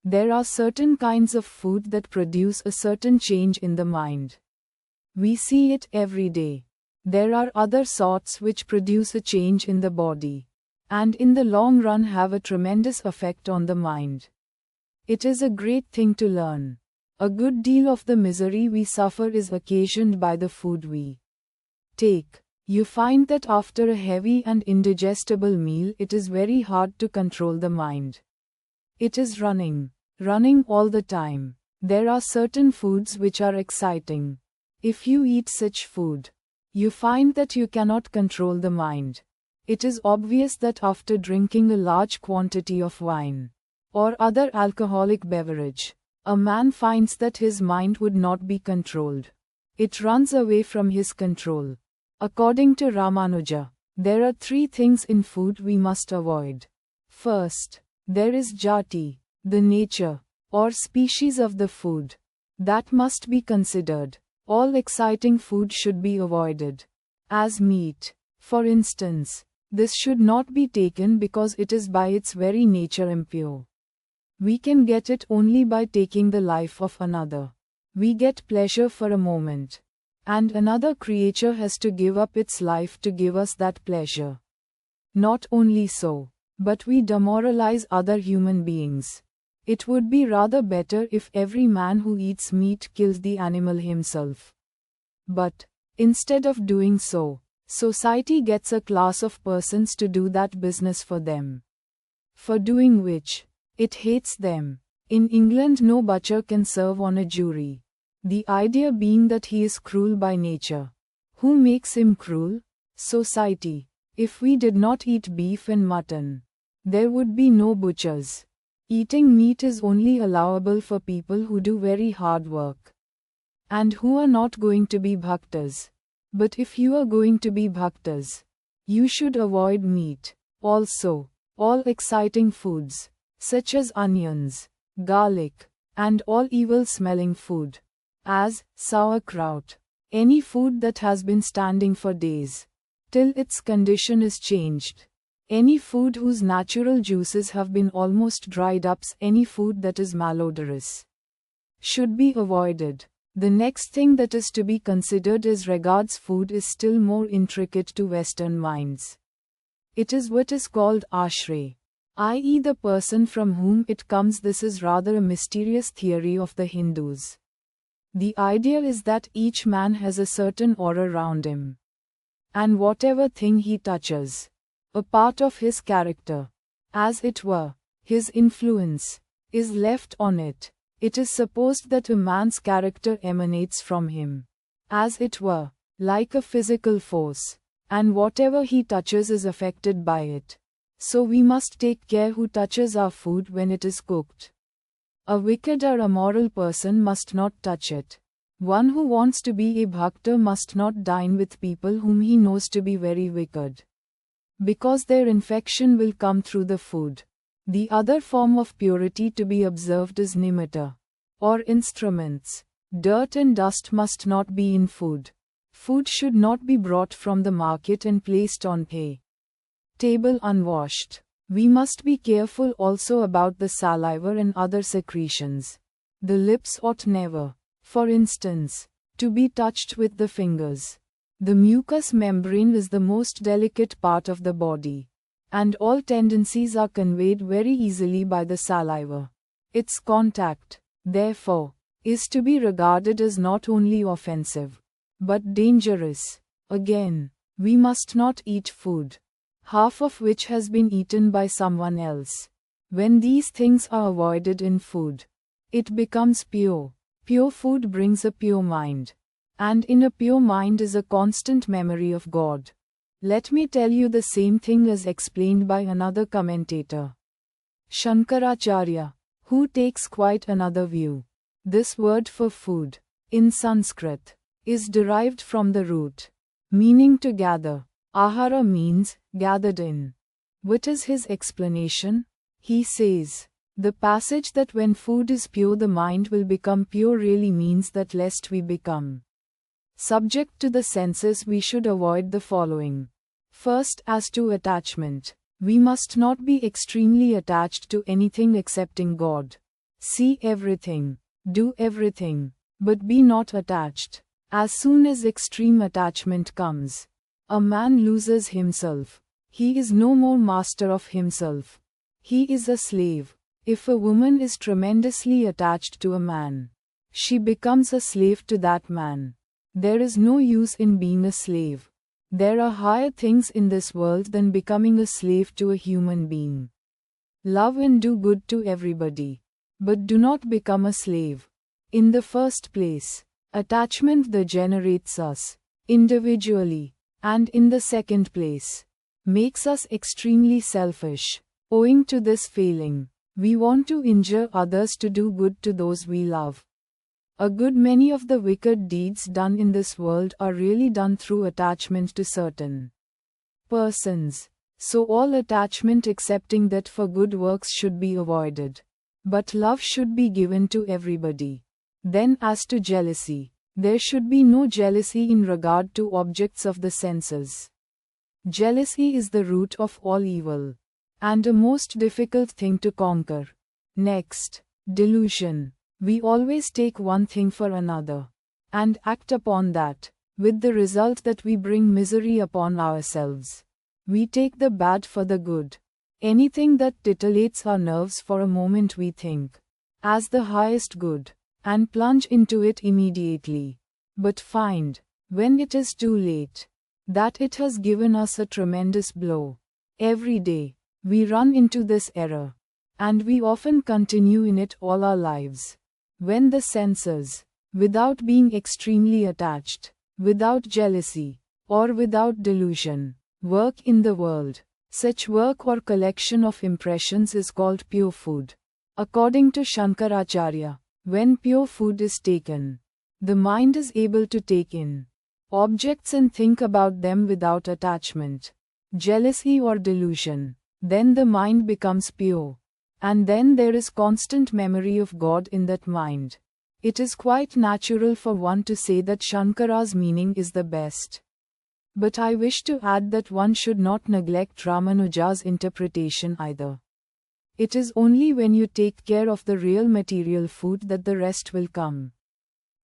There are certain kinds of food that produce a certain change in the mind. We see it every day. There are other sorts which produce a change in the body, and in the long run have a tremendous effect on the mind. It is a great thing to learn. A good deal of the misery we suffer is occasioned by the food we take. You find that after a heavy and indigestible meal it is very hard to control the mind. It is running all the time. There are certain foods which are exciting. If you eat such food, you find that you cannot control the mind. It is obvious that after drinking a large quantity of wine, or other alcoholic beverage, a man finds that his mind would not be controlled. It runs away from his control. According to Ramanuja, there are 3 things in food we must avoid. First, there is jati, the nature, or species of the food. That must be considered. All exciting food should be avoided. As meat, for instance, this should not be taken because it is by its very nature impure. We can get it only by taking the life of another. We get pleasure for a moment, and another creature has to give up its life to give us that pleasure. Not only so, but we demoralize other human beings. It would be rather better if every man who eats meat kills the animal himself. But, instead of doing so, society gets a class of persons to do that business for them. For doing which, it hates them. In England no butcher can serve on a jury. The idea being that he is cruel by nature. Who makes him cruel? Society. If we did not eat beef and mutton, there would be no butchers. Eating meat is only allowable for people who do very hard work, and who are not going to be bhaktas. But if you are going to be bhaktas, you should avoid meat. Also, all exciting foods, such as onions, garlic, and all evil-smelling food, as sauerkraut, any food that has been standing for days, till its condition is changed. Any food whose natural juices have been almost dried up, any food that is malodorous, should be avoided. The next thing that is to be considered as regards food is still more intricate to Western minds. It is what is called ashray, i.e. the person from whom it comes. This is rather a mysterious theory of the Hindus. The idea is that each man has a certain aura around him, and whatever thing he touches, a part of his character, as it were, his influence, is left on it. It is supposed that a man's character emanates from him, as it were, like a physical force, and whatever he touches is affected by it. So we must take care who touches our food when it is cooked. A wicked or immoral person must not touch it. One who wants to be a bhakta must not dine with people whom he knows to be very wicked, because their infection will come through the food. The other form of purity to be observed is nimitta, or instruments. Dirt and dust must not be in food. Food should not be brought from the market and placed on a table unwashed. We must be careful also about the saliva and other secretions. The lips ought never, for instance, to be touched with the fingers. The mucous membrane is the most delicate part of the body, and all tendencies are conveyed very easily by the saliva. Its contact, therefore, is to be regarded as not only offensive, but dangerous. Again, we must not eat food, half of which has been eaten by someone else. When these things are avoided in food, it becomes pure. Pure food brings a pure mind, and in a pure mind is a constant memory of God. Let me tell you the same thing as explained by another commentator, Shankaracharya, who takes quite another view. This word for food, in Sanskrit, is derived from the root, meaning to gather. Ahara means gathered in. What is his explanation? He says, the passage that when food is pure the mind will become pure really means that lest we become subject to the senses we should avoid the following. First, as to attachment, we must not be extremely attached to anything excepting God. See everything, do everything, but be not attached. As soon as extreme attachment comes, a man loses himself. He is no more master of himself. He is a slave. If a woman is tremendously attached to a man, she becomes a slave to that man. There is no use in being a slave. There are higher things in this world than becoming a slave to a human being. Love and do good to everybody, but do not become a slave. In the first place, attachment degenerates us individually, and in the second place, makes us extremely selfish. Owing to this failing, we want to injure others to do good to those we love. A good many of the wicked deeds done in this world are really done through attachment to certain persons. So all attachment excepting that for good works should be avoided. But love should be given to everybody. Then as to jealousy, there should be no jealousy in regard to objects of the senses. Jealousy is the root of all evil, and a most difficult thing to conquer. Next, delusion. We always take one thing for another, and act upon that, with the result that we bring misery upon ourselves. We take the bad for the good. Anything that titillates our nerves for a moment we think as the highest good, and plunge into it immediately, but find, when it is too late, that it has given us a tremendous blow. Every day, we run into this error, and we often continue in it all our lives. When the senses, without being extremely attached, without jealousy, or without delusion, work in the world, such work or collection of impressions is called pure food. According to Shankaracharya, when pure food is taken, the mind is able to take in objects and think about them without attachment, jealousy or delusion. Then the mind becomes pure. And then there is constant memory of God in that mind. It is quite natural for one to say that Shankara's meaning is the best. But I wish to add that one should not neglect Ramanuja's interpretation either. It is only when you take care of the real material food that the rest will come.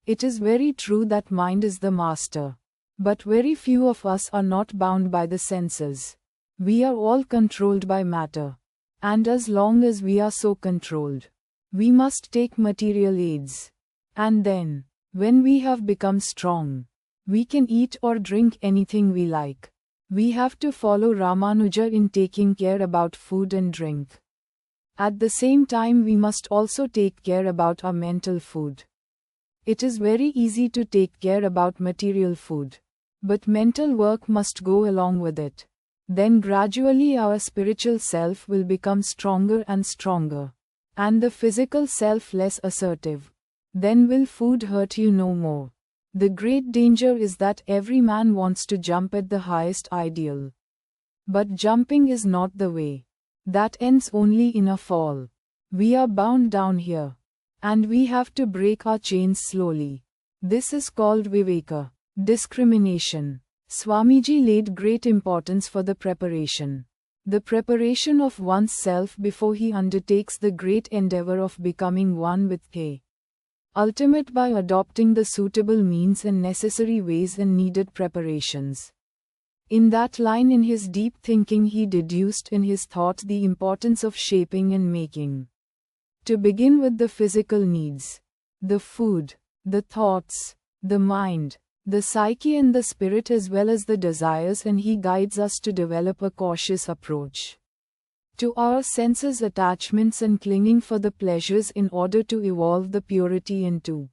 It is very true that mind is the master. But very few of us are not bound by the senses. We are all controlled by matter. And as long as we are so controlled, we must take material aids. And then, when we have become strong, we can eat or drink anything we like. We have to follow Ramanuja in taking care about food and drink. At the same time, we must also take care about our mental food. It is very easy to take care about material food, but mental work must go along with it. Then gradually our spiritual self will become stronger and stronger, and the physical self less assertive. Then will food hurt you no more. The great danger is that every man wants to jump at the highest ideal. But jumping is not the way. That ends only in a fall. We are bound down here, and we have to break our chains slowly. This is called viveka, discrimination. Swamiji laid great importance for the preparation. The preparation of one's self before he undertakes the great endeavor of becoming one with the ultimate by adopting the suitable means and necessary ways and needed preparations. In that line, in his deep thinking, he deduced in his thought the importance of shaping and making. To begin with the physical needs, the food, the thoughts, the mind, the psyche and the spirit, as well as the desires, and he guides us to develop a cautious approach to our senses, attachments and clinging for the pleasures in order to evolve the purity into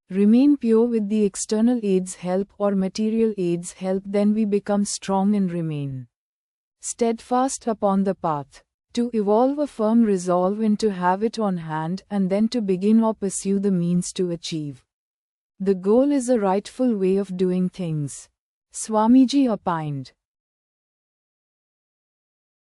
remain pure with the external aids help or material aids help. Then we become strong and remain steadfast upon the path. To evolve a firm resolve and to have it on hand, and then to begin or pursue the means to achieve the goal is a rightful way of doing things. Swamiji opined.